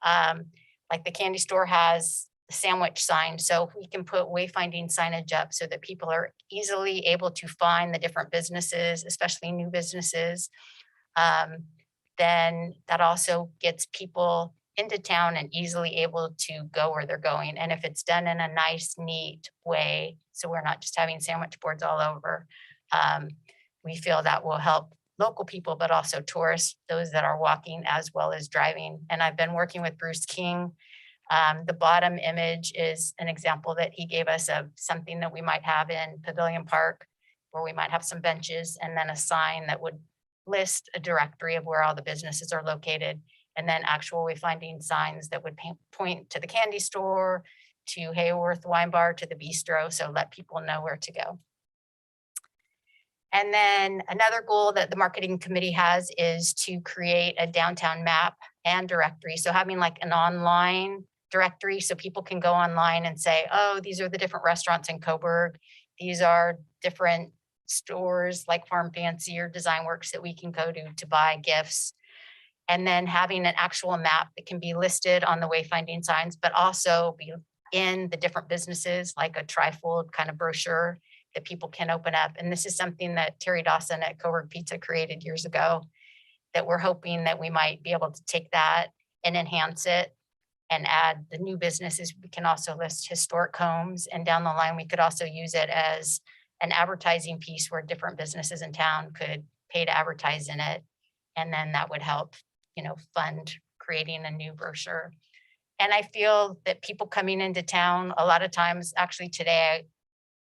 Like the candy store has the sandwich sign. So if we can put wayfinding signage up so that people are easily able to find the different businesses, especially new businesses, then that also gets people into town and easily able to go where they're going. And if it's done in a nice, neat way, so we're not just having sandwich boards all over, we feel that will help local people, but also tourists, those that are walking as well as driving. And I've been working with Bruce King. The bottom image is an example that he gave us of something that we might have in Pavilion Park, where we might have some benches and then a sign that would list a directory of where all the businesses are located, and then actual wayfinding signs that would point to the candy store, to Hayworth Wine Bar, to the bistro, so let people know where to go. And then another goal that the marketing committee has is to create a downtown map and directory. So having like an online directory so people can go online and say, oh, these are the different restaurants in Coburg. These are different stores like Farm Fancy or Design Works that we can go to buy gifts. And then having an actual map that can be listed on the wayfinding signs, but also be in the different businesses, like a trifold kind of brochure that people can open up. And this is something that Terry Dawson at Coburg Pizza created years ago, that we're hoping that we might be able to take that and enhance it and add the new businesses. We can also list historic homes, and down the line, we could also use it as an advertising piece where different businesses in town could pay to advertise in it. And then that would help, you know, fund creating a new brochure. And I feel that people coming into town, a lot of times, actually today, I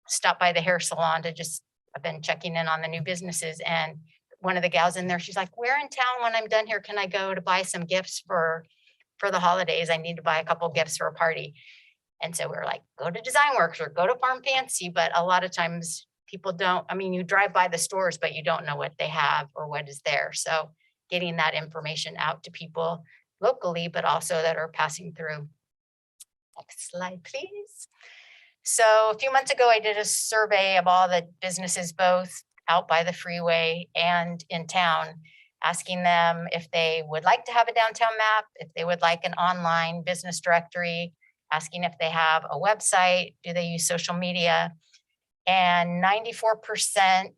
stopped by the hair salon to just, I've been checking in on the new businesses, and one of the gals in there, she's like, where in town when I'm done here can I go to buy some gifts for the holidays? I need to buy a couple gifts for a party. And so we were like, go to Design Works or go to Farm Fancy. But a lot of times people don't, I mean, you drive by the stores, but you don't know what they have or what is there. So getting that information out to people locally, but also that are passing through. Next slide, please. So a few months ago, I did a survey of all the businesses, both out by the freeway and in town, asking them if they would like to have a downtown map, if they would like an online business directory, asking if they have a website, do they use social media, and 94%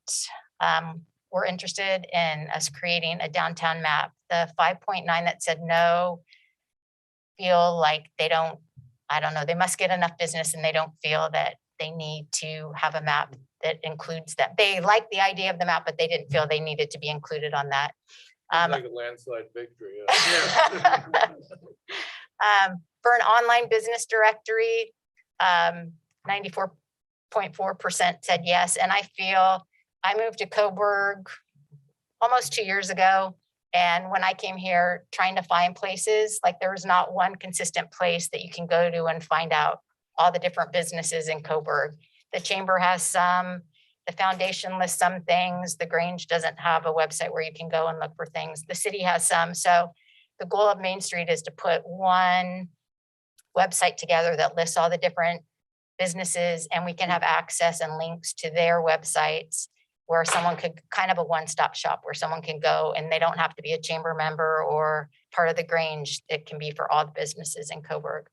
were interested in us creating a downtown map. The 5.9 that said no feel like they don't, I don't know, they must get enough business and they don't feel that they need to have a map that includes that. They like the idea of the map, but they didn't feel they needed to be included on that. Like a landslide victory. Yeah. For an online business directory, 94.4% said yes. And I feel I moved to Coburg almost 2 years ago. And when I came here trying to find places, like there was not one consistent place that you can go to and find out all the different businesses in Coburg. The chamber has some, The foundation lists some things. The Grange doesn't have a website where you can go and look for things. The city has some. So the goal of Main Street is to put one website together that lists all the different businesses, and we can have access and links to their websites where someone could kind of a one-stop shop where someone can go and they don't have to be a chamber member or part of the Grange. It can be for all the businesses in Coburg.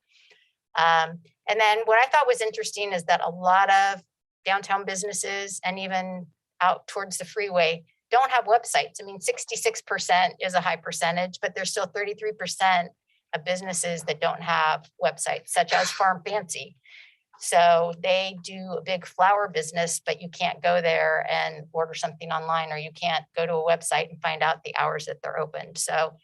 And then what I thought was interesting is that a lot of downtown businesses and even out towards the freeway don't have websites. I mean, 66% is a high percentage, but there's still 33% of businesses that don't have websites, such as Farm Fancy. So they do a big flower business, but you can't go there and order something online, or you can't go to a website and find out the hours that they're open. So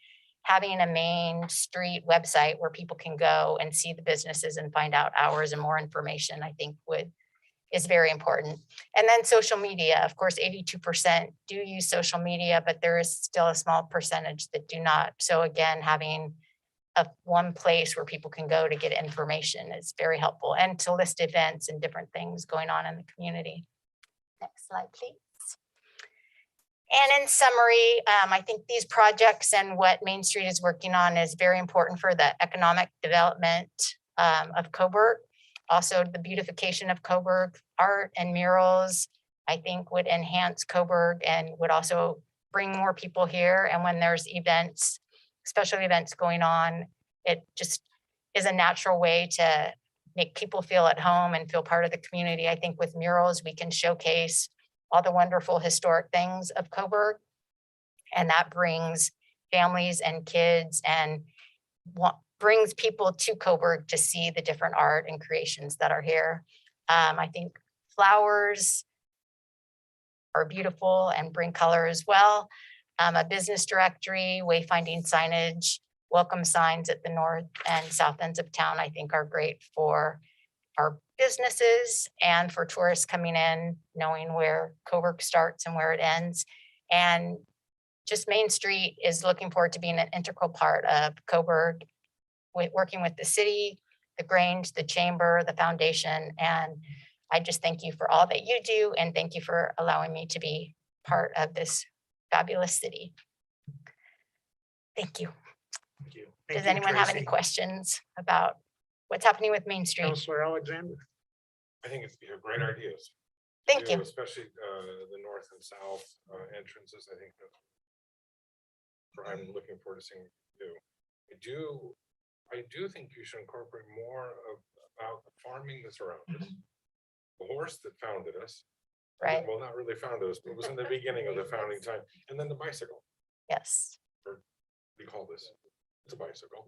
having a Main Street website where people can go and see the businesses and find out hours and more information, I think is very important. And then social media, of course, 82% do use social media, but there is still a small percentage that do not. So again, having one place where people can go to get information is very helpful, and to list events and different things going on in the community. Next slide, please. And in summary, I think these projects and what Main Street is working on is very important for the economic development of Coburg. Also, the beautification of Coburg, art and murals, I think would enhance Coburg and would also bring more people here. And when there's events, special events going on, it just is a natural way to make people feel at home and feel part of the community. I think with murals, we can showcase all the wonderful historic things of Coburg, and that brings families and kids and brings people to Coburg to see the different art and creations that are here. I think flowers are beautiful and bring color as well. A business directory, wayfinding signage, welcome signs at the north and south ends of town, I think are great for our businesses and for tourists coming in, knowing where Coburg starts and where it ends. And just Main Street is looking forward to being an integral part of Coburg, working with the city, the Grange, the chamber, the foundation. And I just thank you for all that you do, and thank you for allowing me to be part of this fabulous city. Thank you. Thank you. Does anyone have any questions about what's happening with Main Street? Councilor Alexander. I think it's great ideas. Thank you. Especially the north and south entrances. I think I'm looking forward to seeing you. I do think you should incorporate more about the farming that's around us. The horse that founded us. Right. Well, not really founded us, but it was in the beginning of the founding time. And then the bicycle. Yes. We call this. It's a bicycle.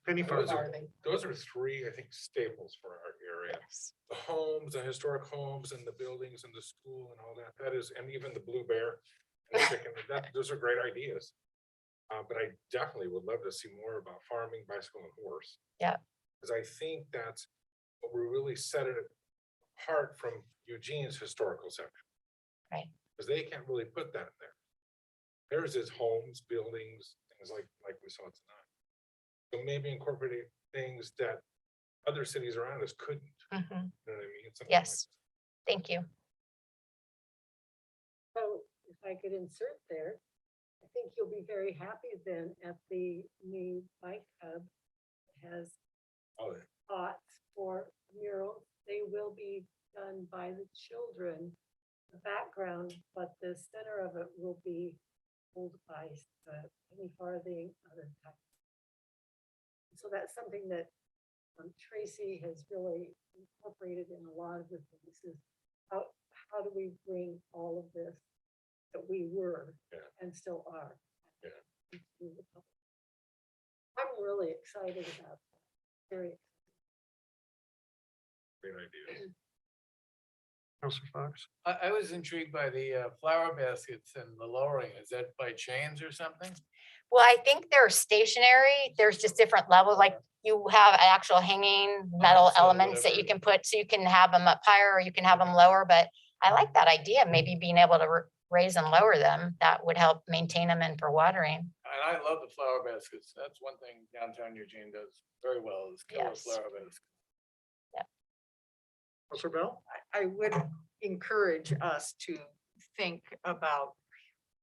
Penny Those farthing. those are three, I think, staples for our area. Yes. The homes, the historic homes and the buildings and the school and all that, that is, and even the blue bear and the chicken, those are great ideas. But I definitely would love to see more about farming, bicycle and horse. Yeah. Because I think that's what we really set it apart from Eugene's historical section. Right. Because they can't really put that in there. Theirs is homes, buildings, things like we saw tonight. So maybe incorporate things that other cities around us couldn't. Mhm. You know what I mean? Something Yes. Thank you. So if I could insert there, I think you'll be very happy then at the new bike hub has like that. thoughts for murals. They will be done by the children, the background, but the center of it will be old by penny farthing, other types. So that's something that Tracy has really incorporated in a lot of the things is how do we bring all of this that we were and still are. into the public. I'm really excited about that. Very Great ideas. Councilor Fox. I was intrigued by the flower baskets and the lowering. Is that by chains or something? Well, I think they're stationary. There's just different levels, like you have actual hanging metal so elements that you can put, so you can have them up higher or you can have them lower, but I like that idea, maybe being able to raise and lower them. That would help maintain them and for watering. And I love the flower baskets. That's one thing downtown Eugene does very well is killer Yes. flower baskets. Councilor Bell. I would encourage us to think about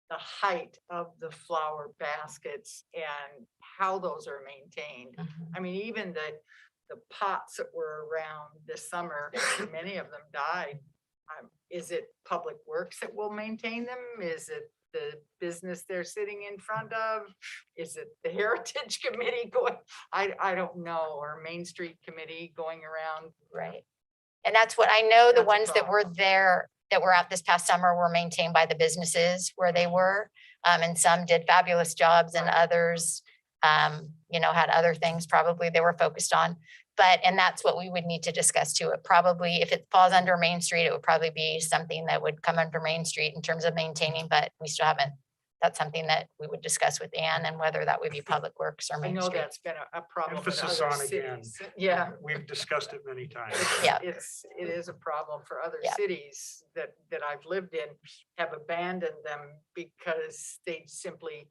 the height of the flower baskets and how those are maintained. I mean, even the pots that were around this summer, many of them died. Is it Public Works that will maintain them? Is it the business they're sitting in front of? Is it the Heritage Committee going? I don't know, or Main Street Committee going around? Right. And that's what I know, the That's a ones that were problem. there, that were out this past summer were maintained by the businesses where they were. And some did fabulous jobs and others, you know, had other things probably they were focused on. But, and that's what we would need to discuss too. It probably, if it falls under Main Street, it would probably be something that would come under Main Street in terms of maintaining, but we still haven't. That's something that we would discuss with Ann and whether that would be Public Works or I Main know Street. that's been a problem. with Emphasis other on again. cities. Yeah. We've discussed it many times. Yeah. It is a problem for other Yeah. cities that I've lived in, have abandoned them because they simply.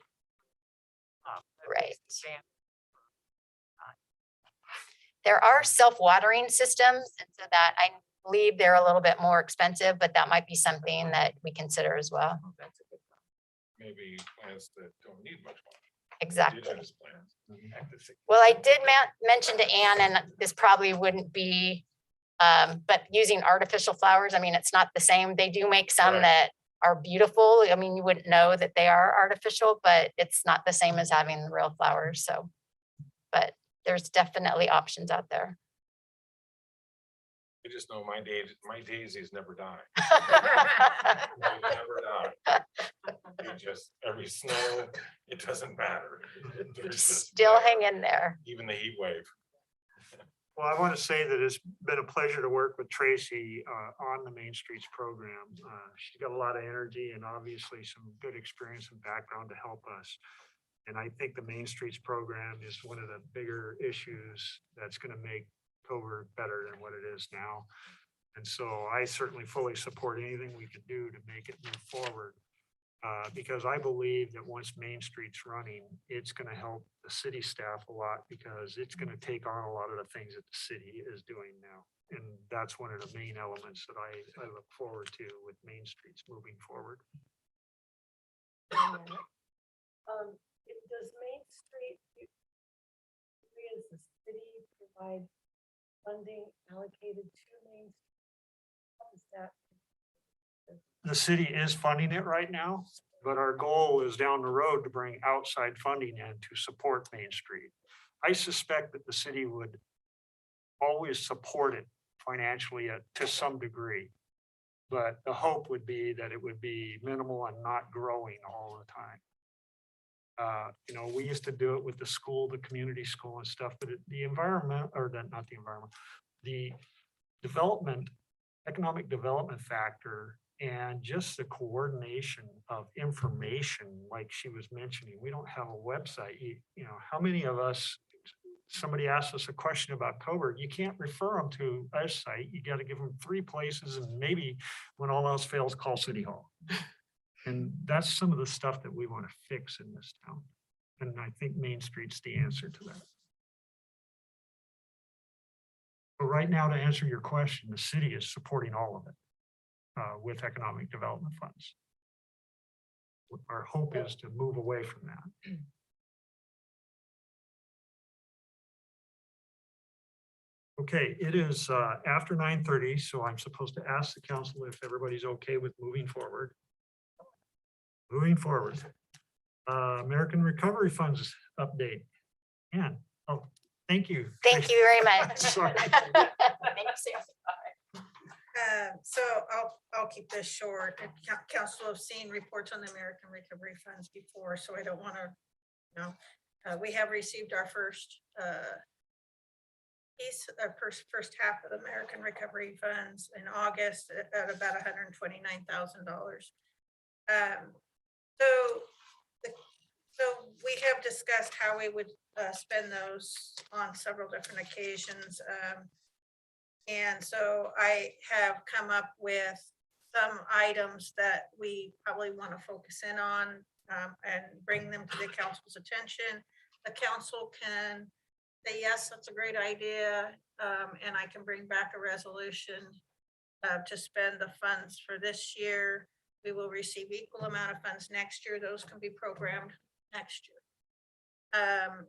Right. abandoned. There are self-watering systems, and so that I believe they're a little bit more expensive, but that might be something that we consider as well. That's a good one. Maybe plants that don't need much water. Exactly. Indigenous plants. Well, I did mention to Ann, and this probably wouldn't be, but using artificial flowers, I mean, it's not the same. They do make some Right. that are beautiful. I mean, you wouldn't know that they are artificial, but it's not the same as having the real flowers, so. But there's definitely options out there. I just know my daisies never die. They never die. You just, every snow, it doesn't matter. They're just Still there. hang in there. Even the heat wave. Well, I want to say that it's been a pleasure to work with Tracy on the Main Streets program. She's got a lot of energy and obviously some good experience and background to help us. And I think the Main Streets program is one of the bigger issues that's going to make Coburg better than what it is now. And so I certainly fully support anything we can do to make it move forward. Because I believe that once Main Street's running, it's going to help the city staff a lot because it's going to take on a lot of the things that the city is doing now. And that's one of the main elements that I look forward to with Main Streets moving forward. Does Main Street, we as the city provide funding allocated to Main Street? How does that? The city is funding it right now, but our goal is down the road to bring outside funding in to support Main Street. I suspect that the city would always support it financially to some degree. But the hope would be that it would be minimal and not growing all the time. You know, we used to do it with the school, the community school and stuff, but the environment, or not the environment, the development, economic development factor and just the coordination of information, like she was mentioning, we don't have a website. You know, how many of us, somebody asks us a question about Coburg, you can't refer them to a site. You got to give them 3 places and maybe when all else fails, call City Hall. And that's some of the stuff that we want to fix in this town. And I think Main Street's the answer to that. But right now, to answer your question, the city is supporting all of it with economic development funds. Our hope is to move away from that. Okay, it is after 9:30, so I'm supposed to ask the council if everybody's okay with moving forward. Moving forward. American Recovery Funds update. Ann, oh, thank you. Thank you very much. Sorry. Thanks. So I'll keep this short. Council have seen reports on the American Recovery Funds before, so I don't want to, you know, we have received our first piece, first half of the American Recovery Funds in August at about $129,000. So we have discussed how we would spend those on several different occasions. And so I have come up with some items that we probably want to focus in on and bring them to the council's attention. The council can say, yes, that's a great idea. And I can bring back a resolution to spend the funds for this year. We will receive equal amount of funds next year. Those can be programmed next year.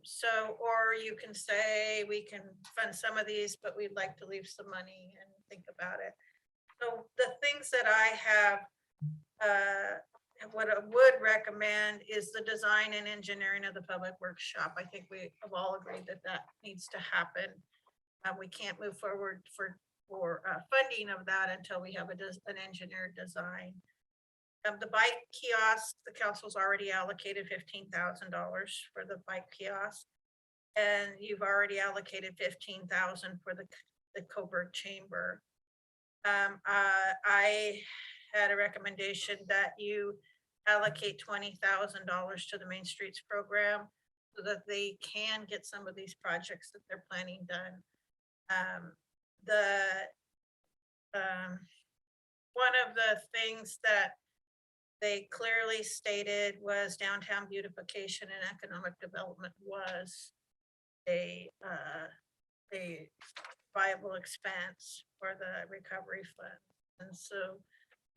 So, or you can say we can fund some of these, but we'd like to leave some money and think about it. So the things that I have, what I would recommend is the design and engineering of the public workshop. I think we have all agreed that that needs to happen. We can't move forward for funding of that until we have an engineered design. The bike kiosk, the council's already allocated $15,000 for the bike kiosk. And you've already allocated $15,000 for the Coburg Chamber. I had a recommendation that you allocate $20,000 to the Main Streets program so that they can get some of these projects that they're planning done. One of the things that they clearly stated was downtown beautification and economic development was a viable expense for the recovery fund. And so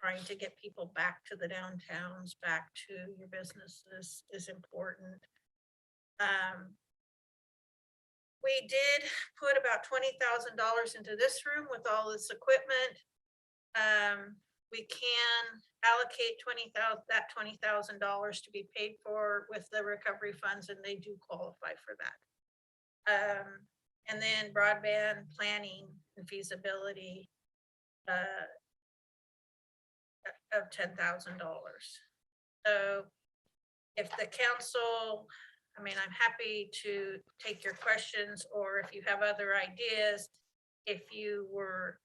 trying to get people back to the downtowns, back to your businesses is important. We did put about $20,000 into this room with all this equipment. We can allocate $20,000 to be paid for with the recovery funds, and they do qualify for that. And then broadband planning and feasibility of $10,000. So if the council, I mean, I'm happy to take your questions, or if you have other ideas, if you were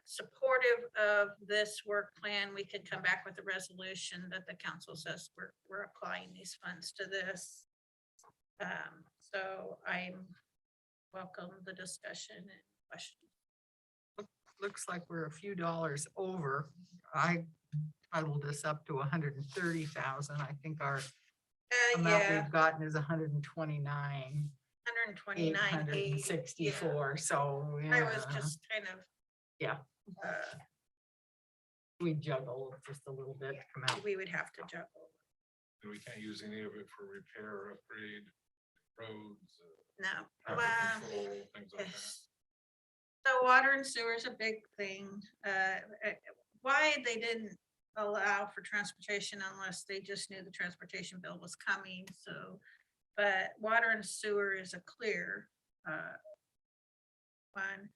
supportive of this work plan, we could come back with a resolution that the council says we're applying these funds to this. So I'm welcome the discussion and questions. Looks like we're a few dollars over. I titled this up to 130,000. I think our amount Yeah, we've gotten is 129. 129,864. 864. So I was yeah. just kind of, Yeah. We juggle just a little bit to come out. we would have to juggle. And we can't use any of it for repair or upgrade roads, No, traffic well, control, things like that. yes. So water and sewer is a big thing. Why they didn't allow for transportation unless they just knew the transportation bill was coming, so. But water and sewer is a clear one.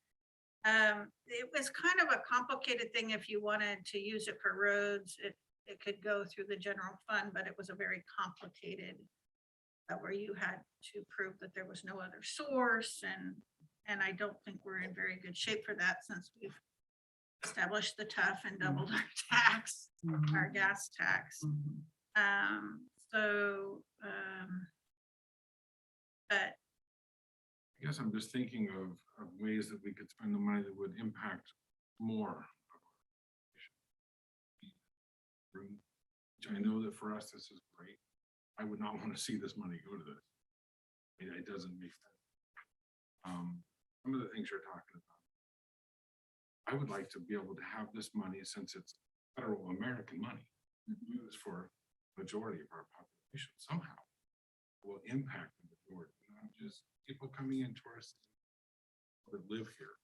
It was kind of a complicated thing if you wanted to use it for roads. It could go through the general fund, but it was a very complicated where you had to prove that there was no other source, and I don't think we're in very good shape for that since we've established the TUF and doubled our tax, our gas tax. But I guess I'm just thinking of ways that we could spend the money that would impact more. Which I know that for us, this is great. I would not want to see this money go to this. I mean, it doesn't make sense. Some of the things you're talking about, I would like to be able to have this money, since it's federal American money, used for majority of our population somehow will impact the majority, not just people coming in, tourists that live here,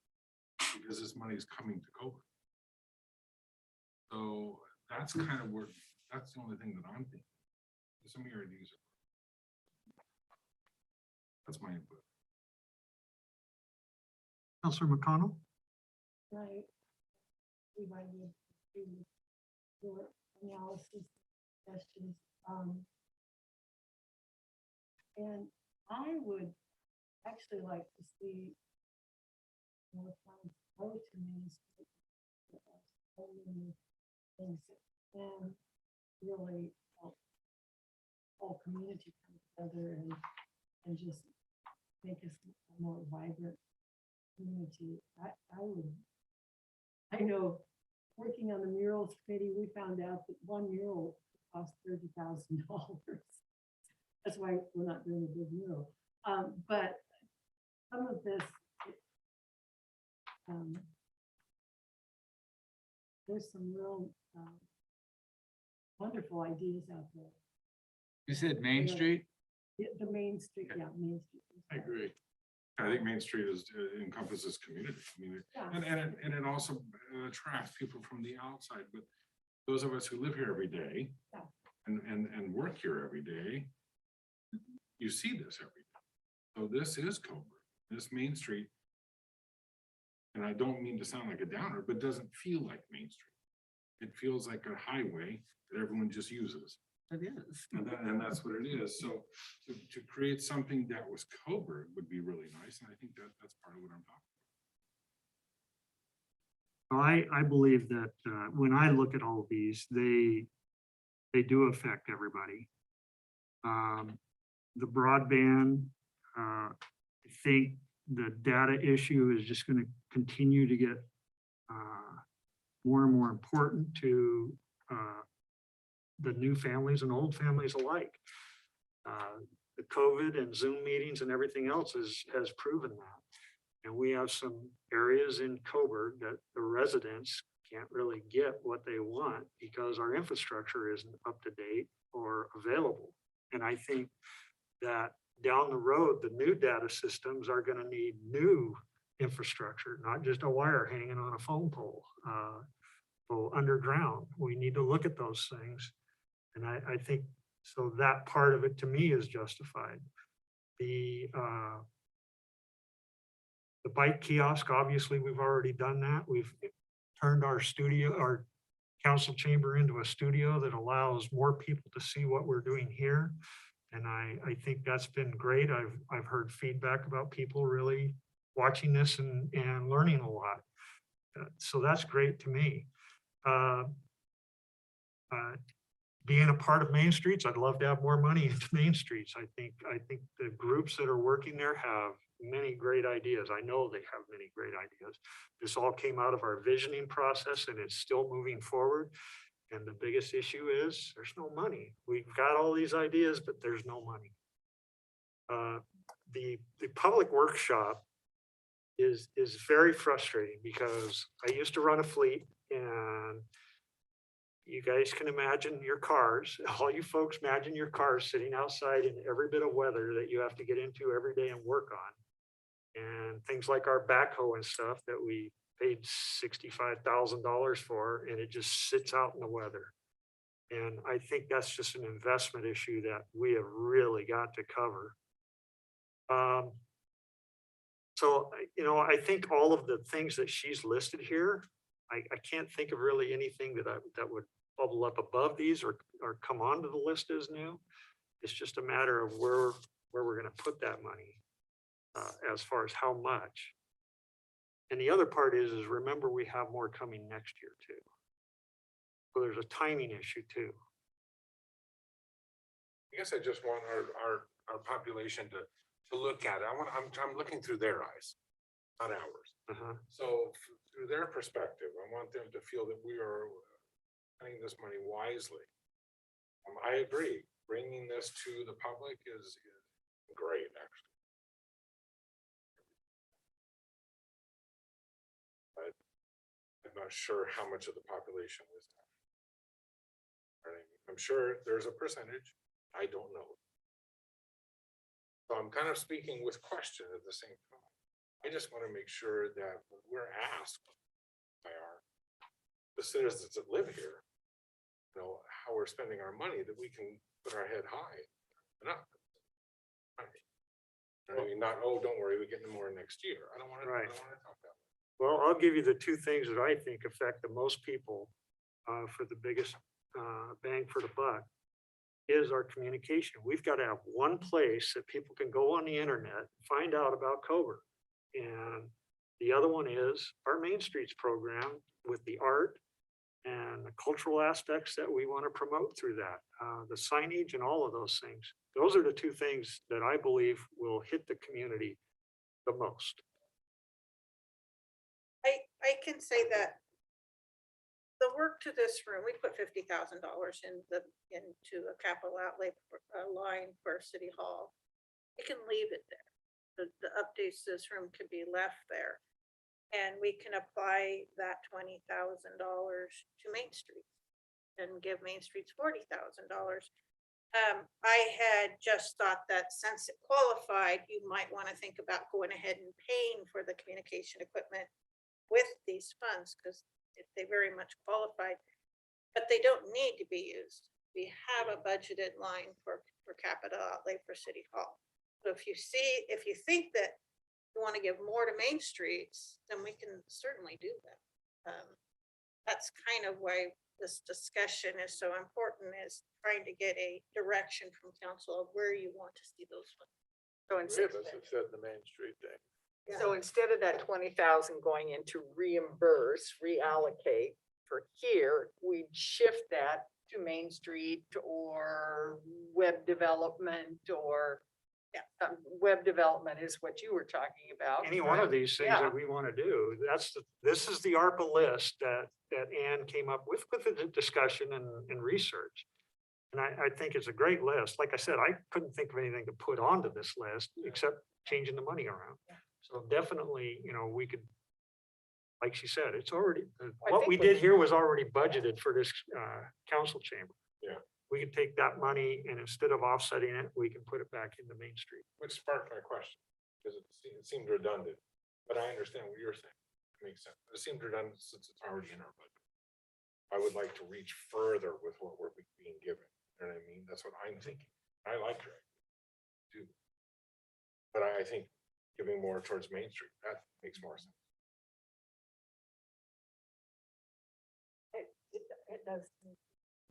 because this money is coming to Coburg. So that's kind of where, that's the only thing that I'm thinking. Some of your ideas are, that's my input. Councilor McConnell? Right. We might need to do analysis questions. And I would actually like to see more funds go to ministry things that can really help all community come together and just make us a more vibrant community. I know working on the murals committee, we found out that one mural cost $30,000. That's why we're not doing a big mural. But some of this there's some real wonderful ideas out there. You said Main Street? The Main Street, yeah, Main Street. I agree. I think Main Street is encompasses community. I mean, and it also attracts people from the outside, but those of us who live here every day and work here every day, you see this every day. So this is Coburg, this Main Street. And I don't mean to sound like a downer, but doesn't feel like Main Street. It feels like a highway that everyone just uses. It is. And that's what it is. So to create something that was Coburg would be really nice. And I think that's part of what I'm talking about. I believe that when I look at all of these, they do affect everybody. The broadband, I think the data issue is just going to continue to get more and more important to the new families and old families alike. The COVID and Zoom meetings and everything else has proven that. And we have some areas in Coburg that the residents can't really get what they want because our infrastructure isn't up to date or available. And I think that down the road, the new data systems are going to need new infrastructure, not just a wire hanging on a phone pole, underground. We need to look at those things. And I think, so that part of it to me is justified. The bike kiosk, obviously, we've already done that. We've turned our studio, our council chamber into a studio that allows more people to see what we're doing here. And I think that's been great. I've heard feedback about people really watching this and learning a lot. So that's great to me. Being a part of Main Streets, I'd love to have more money into Main Streets. I think the groups that are working there have many great ideas. I know they have many great ideas. This all came out of our visioning process and it's still moving forward. And the biggest issue is there's no money. We've got all these ideas, but there's no money. The public workshop is very frustrating because I used to run a fleet and you guys can imagine your cars, all you folks imagine your cars sitting outside in every bit of weather that you have to get into every day and work on. And things like our backhoe and stuff that we paid $65,000 for, and it just sits out in the weather. And I think that's just an investment issue that we have really got to cover. So, I think all of the things that she's listed here, I can't think of really anything that would bubble up above these or come onto the list as new. It's just a matter of where we're going to put that money as far as how much. And the other part is remember we have more coming next year too. So there's a timing issue too. I guess I just want our population to look at it. I'm looking through their eyes, not ours. So through their perspective, I want them to feel that we are spending this money wisely. I agree. Bringing this to the public is great, actually. But I'm not sure how much of the population is that. I'm sure there's a percentage. I don't know. So I'm kind of speaking with question at the same time. I just want to make sure that when we're asked by the citizens that live here, how we're spending our money, that we can put our head high and up. I mean, not, oh, don't worry, we get more next year. I don't want to talk that way. Well, I'll give you the two things that I think affect the most people for the biggest bang for the buck is our communication. We've got to have one place that people can go on the internet, find out about Coburg. And the other one is our Main Streets program with the art and the cultural aspects that we want to promote through that, the signage and all of those things. Those are the two things that I believe will hit the community the most. I can say that the work to this room, we put $50,000 into a capital outlay line for City Hall. You can leave it there. The updates to this room can be left there. And we can apply that $20,000 to Main Street and give Main Streets $40,000. I had just thought that since it qualified, you might want to think about going ahead and paying for the communication equipment with these funds, because they very much qualified, but they don't need to be used. We have a budgeted line for capital outlay for City Hall. So if you think that you want to give more to Main Streets, then we can certainly do that. That's kind of why this discussion is so important, is trying to get a direction from council of where you want to see those funds. So Three instead, of us have said the Main Street thing. so instead of that 20,000 going into reimburse, reallocate for here, we'd shift that to Main Street or web development or web development is what you were talking about. Any one of these things Yeah. that we want to do, this is the ARPA list that Ann came up with the discussion and research. And I think it's a great list. Like I said, I couldn't think of anything to put onto this list except changing the money around. So definitely, we could, like she said, it's already, what we did here was already budgeted for this council chamber. Yeah. We could take that money and instead of offsetting it, we can put it back into Main Street. Which sparked my question, because it seemed redundant, but I understand what you're saying. It makes sense. It seemed redundant since it's already in our budget. I would like to reach further with what we're being given. You know what I mean? That's what I'm thinking. I like your idea, too. But I think giving more towards Main Street, that makes more sense. It does.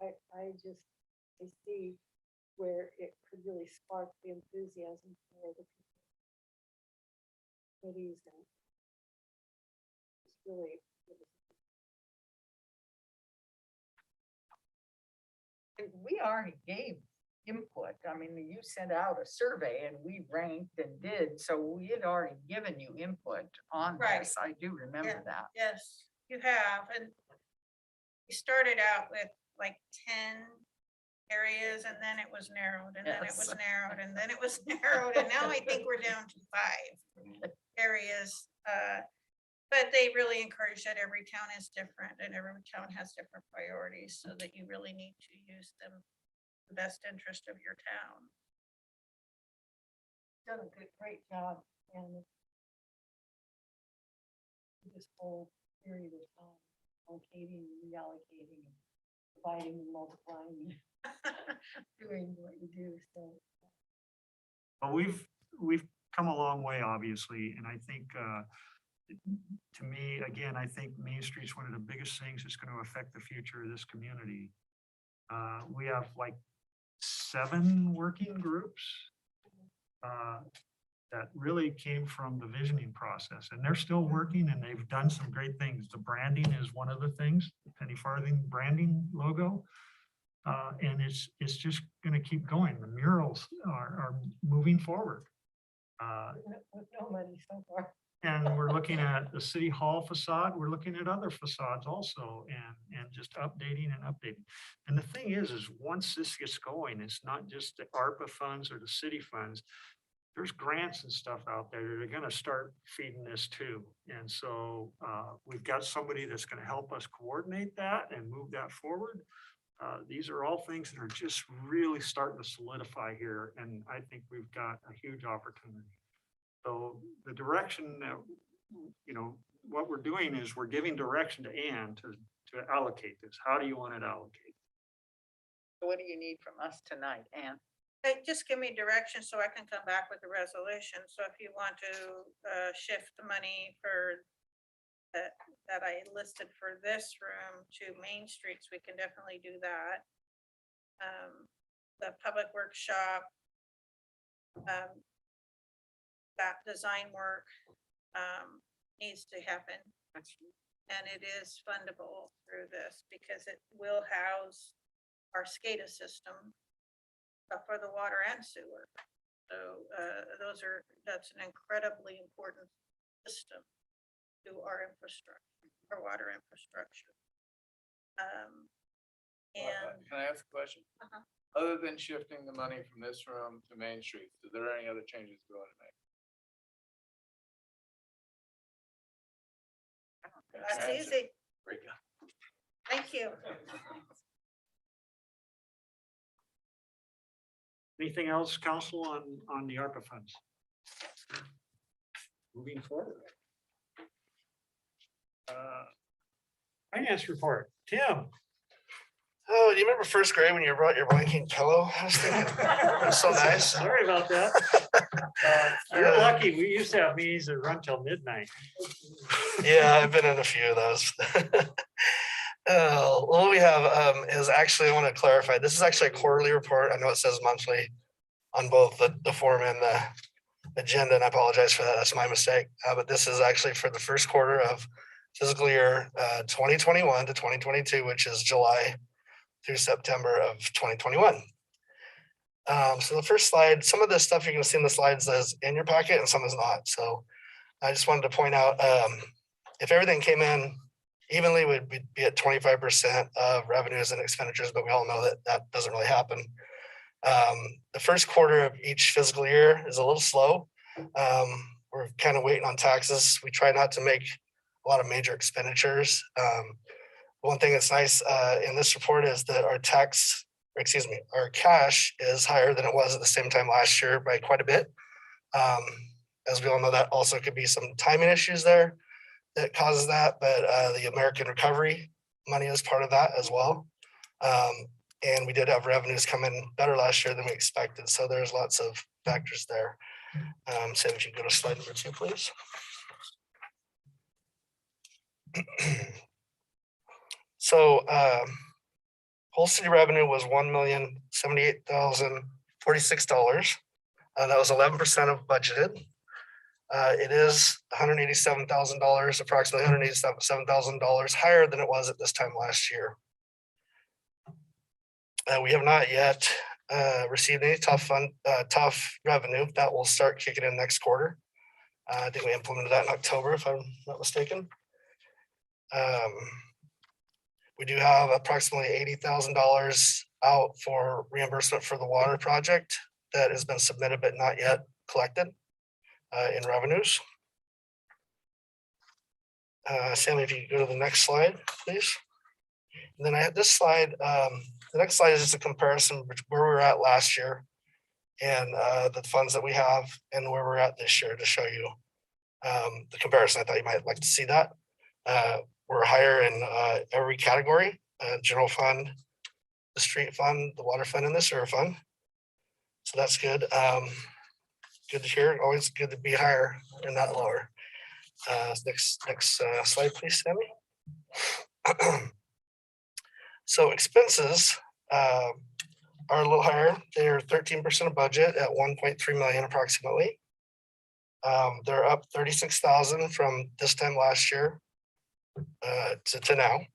I see where it could really spark the enthusiasm for the committees and it's really. And we already gave input. I mean, you sent out a survey and we ranked and did, so we had already given you input on Right. this. I do remember that. Yes, you have, and we started out with like 10 areas and then it was narrowed and then it was Yes. narrowed and then it was narrowed and now I think we're down to 5 areas. But they really encourage that every town is different and every town has different priorities, so that you really need to use them in the best interest of your town. Done a great job and this whole period of time, allocating, reallocating, dividing, and multiplying, doing what you do, so. But we've come a long way, obviously, and I think, to me, again, I think Main Street's one of the biggest things that's going to affect the future of this community. We have like 7 working groups that really came from the visioning process, and they're still working and they've done some great things. The branding is one of the things, the penny farthing branding logo. And it's just going to keep going. The murals are moving forward. With no money so far. And we're looking at the city hall facade. We're looking at other facades also and just updating and updating. And the thing is once this gets going, it's not just the ARPA funds or the city funds. There's grants and stuff out there that are going to start feeding this too. And so we've got somebody that's going to help us coordinate that and move that forward. These are all things that are just really starting to solidify here. And I think we've got a huge opportunity. So the direction that, what we're doing is we're giving direction to Ann to allocate this. How do you want it allocated? What do you need from us tonight, Ann? Hey, just give me direction so I can come back with the resolution. So if you want to shift the money for that I listed for this room to Main Streets, we can definitely do that. The public workshop, that design work needs to happen. And it is fundable through this because it will house our SCADA system for the water and sewer. So that's an incredibly important system to our infrastructure, our water infrastructure. And Can I ask a question? Other than shifting the money from this room to Main Street, is there any other changes we want to make? That's easy. Thank you. Anything else, council, on the ARPA funds? Moving forward. Finance report, Tim. Oh, do you remember first grade when you brought your blanket pillow? I was thinking, it was so nice. Sorry about that. You're lucky. We used to have meetings that run till midnight. Yeah, I've been in a few of those. What we have is actually, I want to clarify, this is actually a quarterly report. I know it says monthly on both the form and the agenda, and I apologize for that. That's my mistake. But this is actually for the first quarter of fiscal year 2021 to 2022, which is July through September of 2021. So the first slide, some of this stuff you're going to see in the slides is in your packet and some is not. So I just wanted to point out, if everything came in evenly, we'd be at 25% of revenues and expenditures, but we all know that that doesn't really happen. The first quarter of each fiscal year is a little slow. We're kind of waiting on taxes. We try not to make a lot of major expenditures. One thing that's nice in this report is that our our cash is higher than it was at the same time last year by quite a bit. As we all know, that also could be some timing issues there that causes that, but the American Recovery money is part of that as well. And we did have revenues come in better last year than we expected. So there's lots of factors there. So if you go to slide number 2, please. So whole city revenue was $1,078,046. That was 11% of budgeted. It is $187,000, approximately $187,000 higher than it was at this time last year. We have not yet received any tough revenue. That will start kicking in next quarter. I think we implemented that in October, if I'm not mistaken. We do have approximately $80,000 out for reimbursement for the water project that has been submitted but not yet collected in revenues. Sammy, if you could go to the next slide, please. And then I have this slide. The next slide is just a comparison of where we were at last year and the funds that we have and where we're at this year to show you the comparison. I thought you might like to see that. We're higher in every category: general fund, the street fund, the water fund, and the sewer fund. So that's good. Good to hear. Always good to be higher and not lower. Next slide, please, Sammy. So expenses are a little higher. They're 13% of budget at 1.3 million approximately. They're up 36,000 from this time last year to now.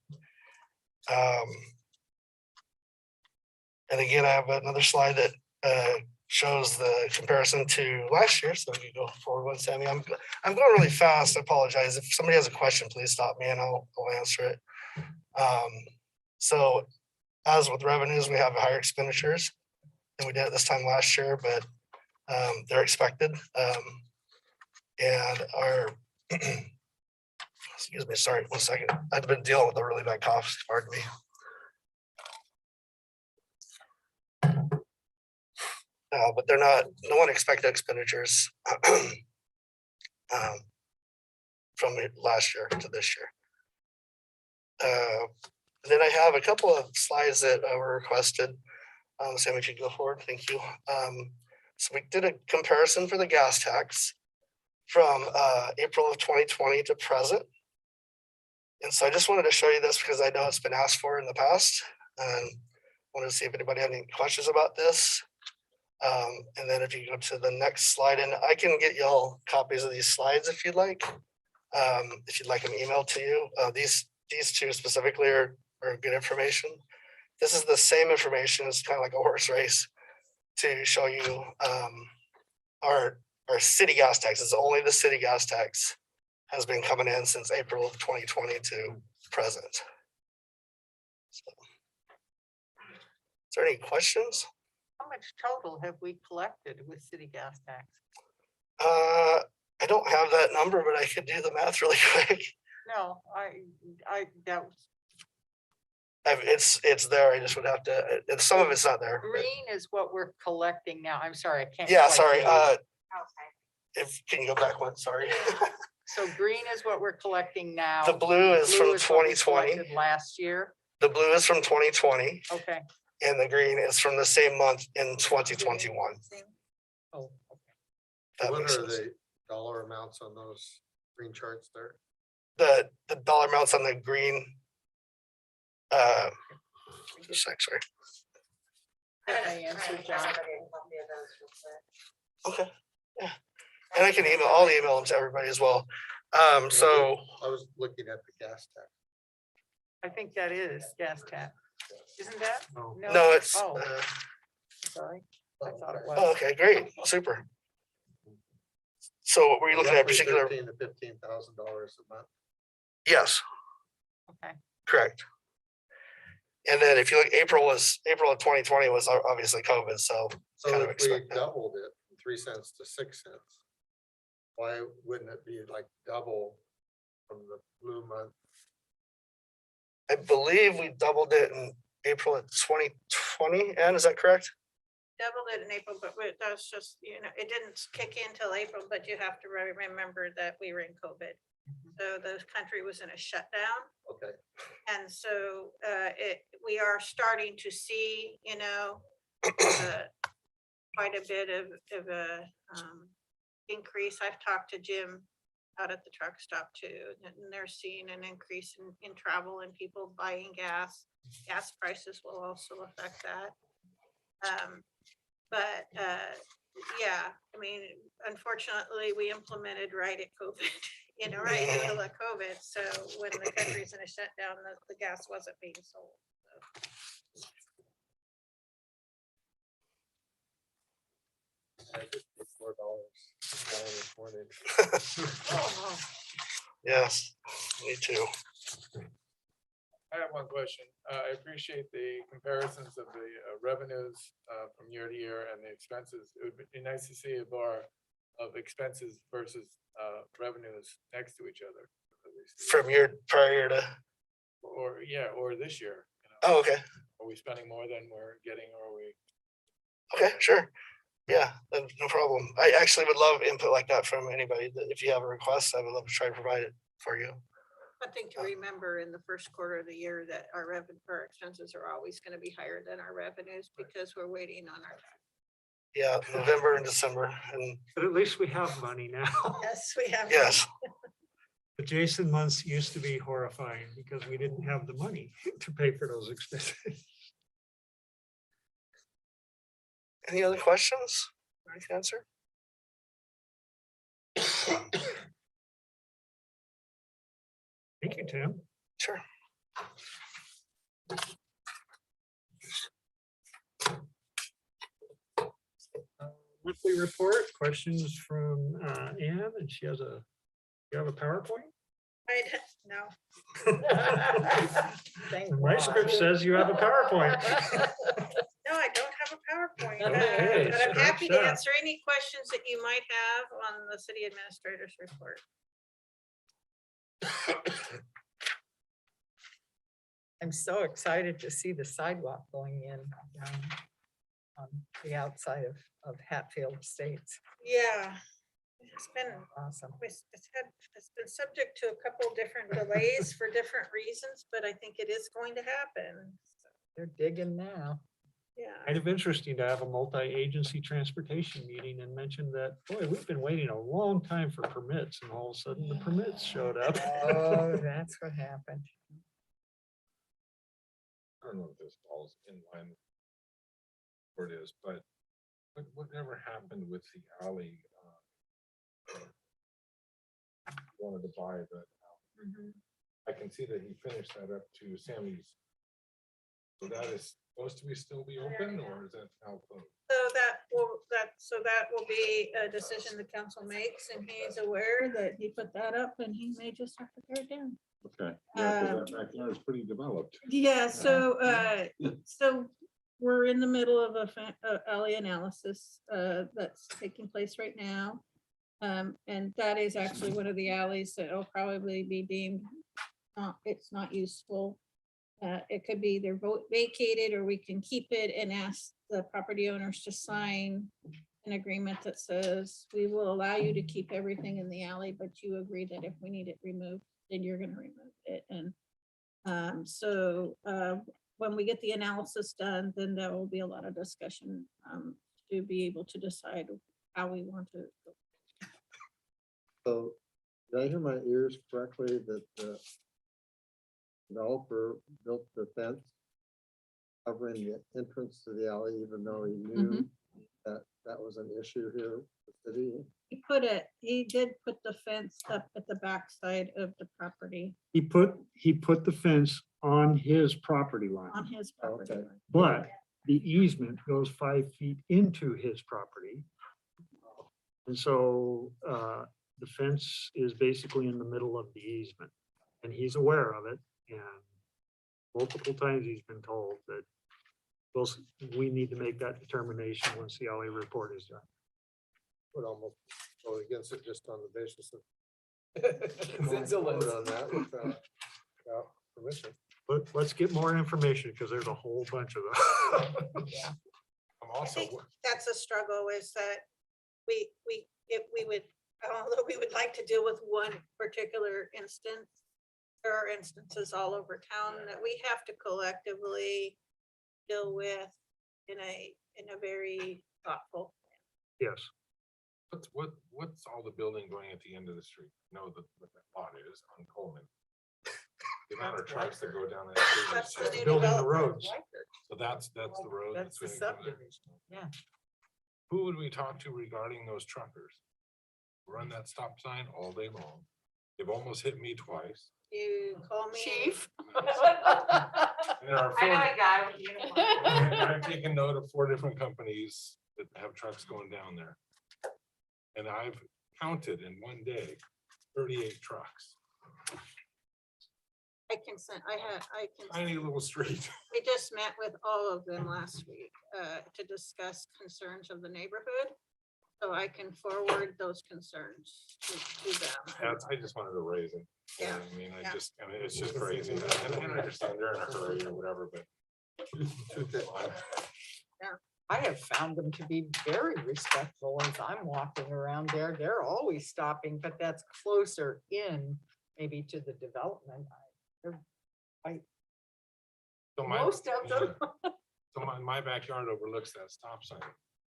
And again, I have another slide that shows the comparison to last year. So you go forward one, Sammy. I'm going really fast. I apologize. If somebody has a question, please stop me and I'll answer it. So as with revenues, we have higher expenditures than we did at this time last year, but they're expected. And our, excuse me, sorry, 1 second. I've been dealing with a really bad cough, pardon me. But they're not, no one expected expenditures from last year to this year. Then I have a couple of slides that were requested. Sammy, if you go forward, thank you. So we did a comparison for the gas tax from April of 2020 to present. And so I just wanted to show you this because I know it's been asked for in the past. And wanted to see if anybody had any questions about this. And then if you go to the next slide, and I can get y'all copies of these slides if you'd like them emailed to you. These two specifically are good information. This is the same information. It's kind of like a horse race to show you our city gas tax. It's only the city gas tax has been coming in since April of 2020 to present. So, is there any questions? How much total have we collected with city gas tax? I don't have that number, but I could do the math really quick. No, that was. It's there. I just would have to, some of it's not there. but- Green is what we're collecting now. I'm sorry, I can't. Yeah, quite sorry. hear you. Can you go back one? Sorry. So green is what we're collecting now. The blue is from what we 2020. collected last year. The blue is from 2020 Okay. and the green is from the same month in 2021. Oh, That What makes are sense. the dollar amounts on those green charts there? The dollar amounts on the green. Just a sec, sorry. I answered, John. Okay, yeah. And I can I'll email them to everybody as well. So I was looking at the gas tax. I think that is gas tax. Isn't that? no, it's, Oh, sorry. I thought it was. oh, okay, great, super. So were you looking at Roughly particular? $13,000 to $15,000 a month. Yes, Okay. correct. And then if you look, April of 2020 was obviously COVID, so So kind of if we expect that. doubled it from 3 cents to 6 cents, why wouldn't it be like double from the blue month? I believe we doubled it in April of 2020, Ann, is that correct? Doubled it in April, but that's just, it didn't kick in till April, but you have to remember that we were in COVID. So the country was in a shutdown. Okay. And so we are starting to see, quite a bit of a increase. I've talked to Jim out at the truck stop too, and they're seeing an increase in travel and people buying gas. Gas prices will also affect that. But yeah, I mean, unfortunately, we implemented right at COVID, right in the middle of COVID. So when the country's in a shutdown, the gas wasn't being sold. $4 Yes, me too. I have one question. I appreciate the comparisons of the revenues from year to year and the expenses. It would be nice to see a bar of expenses versus revenues next to each other. From prior year to, Or this year. oh, okay, Are we spending more than we're getting, or are we? okay, sure. Yeah, no problem. I actually would love input like that from anybody. If you have a request, I would love to try to provide it for you. One thing to remember in the first quarter of the year that our expenses are always going to be higher than our revenues because we're waiting on our. Yeah, November and December, and But at least we have money now. Yes, we have. yes, The Jason months used to be horrifying because we didn't have the money to pay for those expenses. any other questions? I can answer. Thank you, Tim. Sure. Monthly report, questions from Ann, and she has you have a PowerPoint? No. My script says you have a PowerPoint. No, I don't have a PowerPoint, Okay, but I'm happy to scratch that. answer any questions that you might have on the city administrator's report. I'm so excited to see the sidewalk going in on the outside of Hatfield Estates. Yeah, it's been Awesome. it's been subject to a couple different delays for different reasons, but I think it is going to happen. They're digging now. Yeah. Kind of interesting to have a multi-agency transportation meeting and mention that, boy, we've been waiting a long time for permits and all of a sudden the permits showed up. Oh, that's what happened. I don't know if this falls in line where it is, but whatever happened with the alley? Wanted to buy that. I can see that he finished that up to Sammy's. So that is supposed to still be open, or is that now closed? So that will be a decision the council makes, and he's aware that he put that up and he may just have to tear it down. Okay, yeah, 'cause that backyard is pretty developed. Yeah, so we're in the middle of a alley analysis that's taking place right now. And that is actually one of the alleys that will probably be deemed, it's not useful. It could be either vacated or we can keep it and ask the property owners to sign an agreement that says, we will allow you to keep everything in the alley, but you agree that if we need it removed, then you're gonna remove it. And when we get the analysis done, then there will be a lot of discussion to be able to decide how we want to go. So did I hear my ears correctly that the developer built the fence covering the entrance to the alley, even though he knew that that was an issue here with the city? He did put the fence up at the backside of the property, He put the fence on his property line, on his property. Okay. line. but the easement goes 5 feet into his property. And so the fence is basically in the middle of the easement, and he's aware of it. And multiple times he's been told that we need to make that determination once the LA report is done. Would almost go against it just on the basis of. Vigilance. On that without permission. But let's get more information because there's a whole bunch of them. I'm I also, think that's a struggle is that if we would, although we would like to deal with one particular instance, there are instances all over town that we have to collectively deal with in a very thoughtful. Yes. what's all the building going at the end of the street? No, what that lot is on Coleman. The amount of trucks that go down that street. That's is the just- new Building the development. roads. So that's the road. That's the between Coleman. subdivision, yeah. Who would we talk to regarding those truckers? Run that stop sign all day long. They've almost hit me twice. You call me. Chief. And there are I know four- a guy with a uniform. I've taken note of 4 different companies that have trucks going down there. And I've counted in one day, 38 trucks, I can send, I can. tiny little street. We just met with all of them last week to discuss concerns of the neighborhood. So I can forward those concerns to them. I just wanted to raise it. You know what I mean, Yeah. I mean, it's just crazy. And I understand they're in a hurry or whatever, but. I have found them to be very respectful as I'm walking around there. They're always stopping, but that's closer in maybe to the development. So Most of them. So my backyard overlooks that stop sign.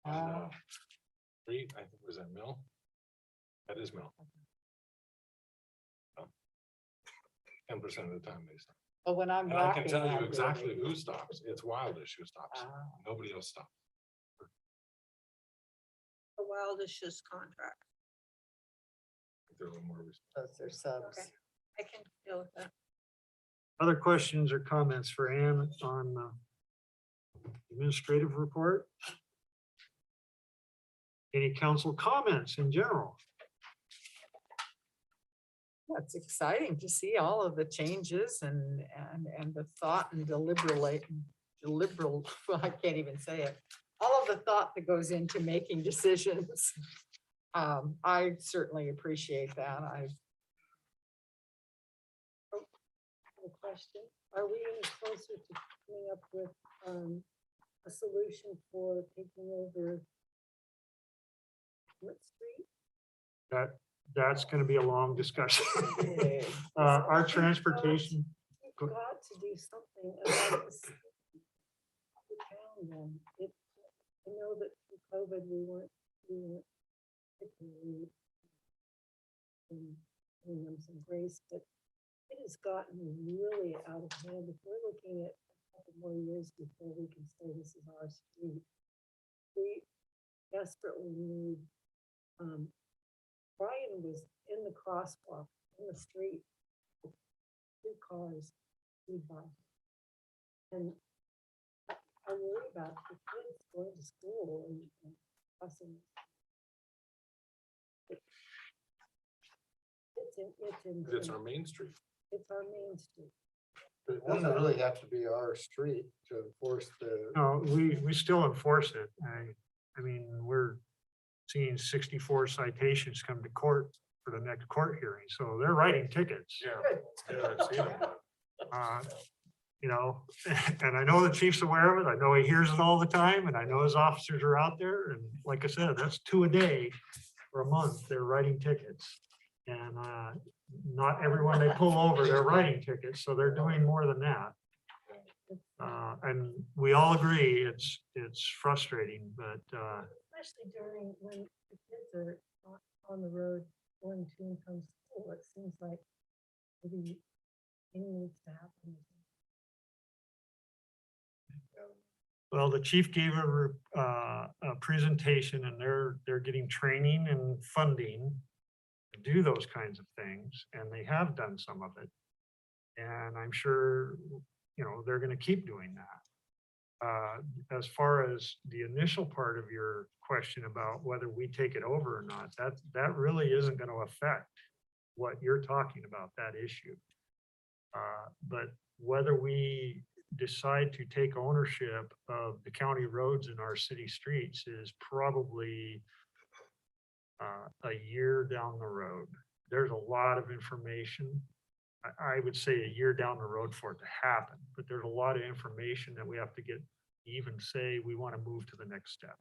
on, Ah. Street, I think, was that Mill? That is Mill. 10% of the time they stop. But when I'm And I walking. can tell I you do. exactly who stops. It's Wildish who stops. Ah. Nobody else stops. The wildest contract. They're a little more. Those are subs. Okay. I can deal with that. Other questions or comments for Ann on the administrative report? Any council comments in general? It's exciting to see all of the changes and the thought and I can't even say it. All of the thought that goes into making decisions. I certainly appreciate that. A question, are we any closer to coming up with a solution for taking over what street? That's going to be a long discussion. Yeah. Our transportation, We've got to do something about this. The town then, I know that through COVID, we weren't particularly giving them some grace, but it has gotten really out of hand. If we're looking at a couple more years before we can say this is our street, we desperately need, Brian was in the crosswalk in the street, 2 cars speed by. And I worry about the kids going to school and busing. It's our main street. It's our main street. But it doesn't really have to be our street to enforce the. no, we still enforce it. I mean, seen 64 citations come to court for the next court hearing. So they're writing tickets. You know, and I know the chief's aware of it. I know he hears it all the time, and I know his officers are out there. And like I said, that's 2 a day for a month. They're writing tickets. And not everyone they pull over, they're writing tickets. So they're doing more than that. And we all agree it's frustrating, but Especially during when the kids are on the road going to and from school, it seems like maybe anything needs to happen. well, the chief gave a presentation, and they're getting training and funding to do those kinds of things, and they have done some of it. And I'm sure, you know, they're going to keep doing that. As far as the initial part of your question about whether we take it over or not, that really isn't going to affect what you're talking about, that issue. But whether we decide to take ownership of the county roads in our city streets is probably a year down the road. There's a lot of information. I would say a year down the road for it to happen, but there's a lot of information that we have to get, even say we want to move to the next step.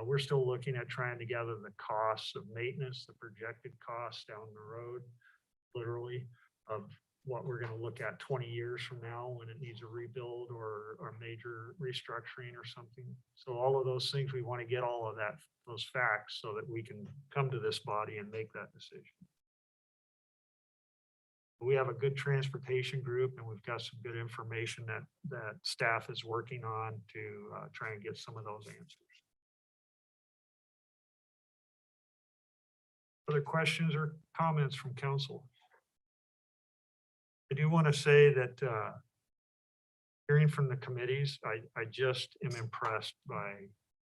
We're still looking at trying to gather the costs of maintenance, the projected costs down the road, literally, of what we're going to look at 20 years from now when it needs a rebuild or a major restructuring or something. So all of those things, we want to get all of that, those facts, so that we can come to this body and make that decision. We have a good transportation group, and we've got some good information that staff is working on to try and get some of those answers. Other questions or comments from council? I do want to say that hearing from the committees, I just am impressed by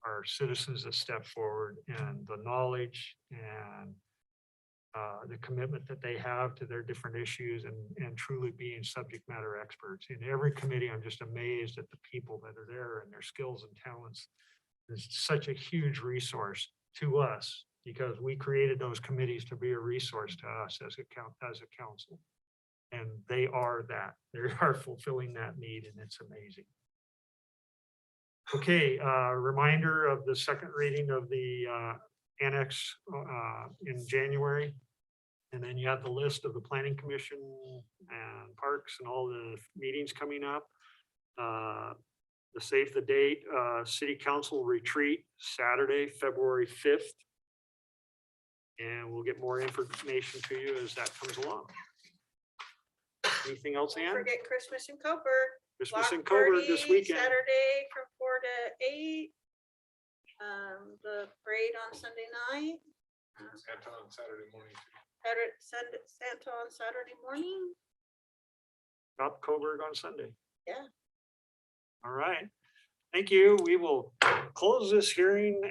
our citizens that step forward and the knowledge and the commitment that they have to their different issues and truly being subject matter experts. In every committee, I'm just amazed at the people that are there and their skills and talents. It's such a huge resource to us because we created those committees to be a resource to us as a council. And they are that. They are fulfilling that need, and it's amazing. Okay, reminder of the second reading of the annex in January. And then you have the list of the Planning Commission and Parks and all the meetings coming up. The save the date, City Council retreat, Saturday, February 5th. And we'll get more information to you as that comes along. Anything else, Don't Ann? forget Christmas in Coburg. Christmas in Block Coburg this party weekend. Saturday from 4 to 8. The parade on Sunday night. Santa on Saturday morning. Santa on Saturday morning. Up Coburg on Sunday. Yeah. All right. Thank you. We will close this hearing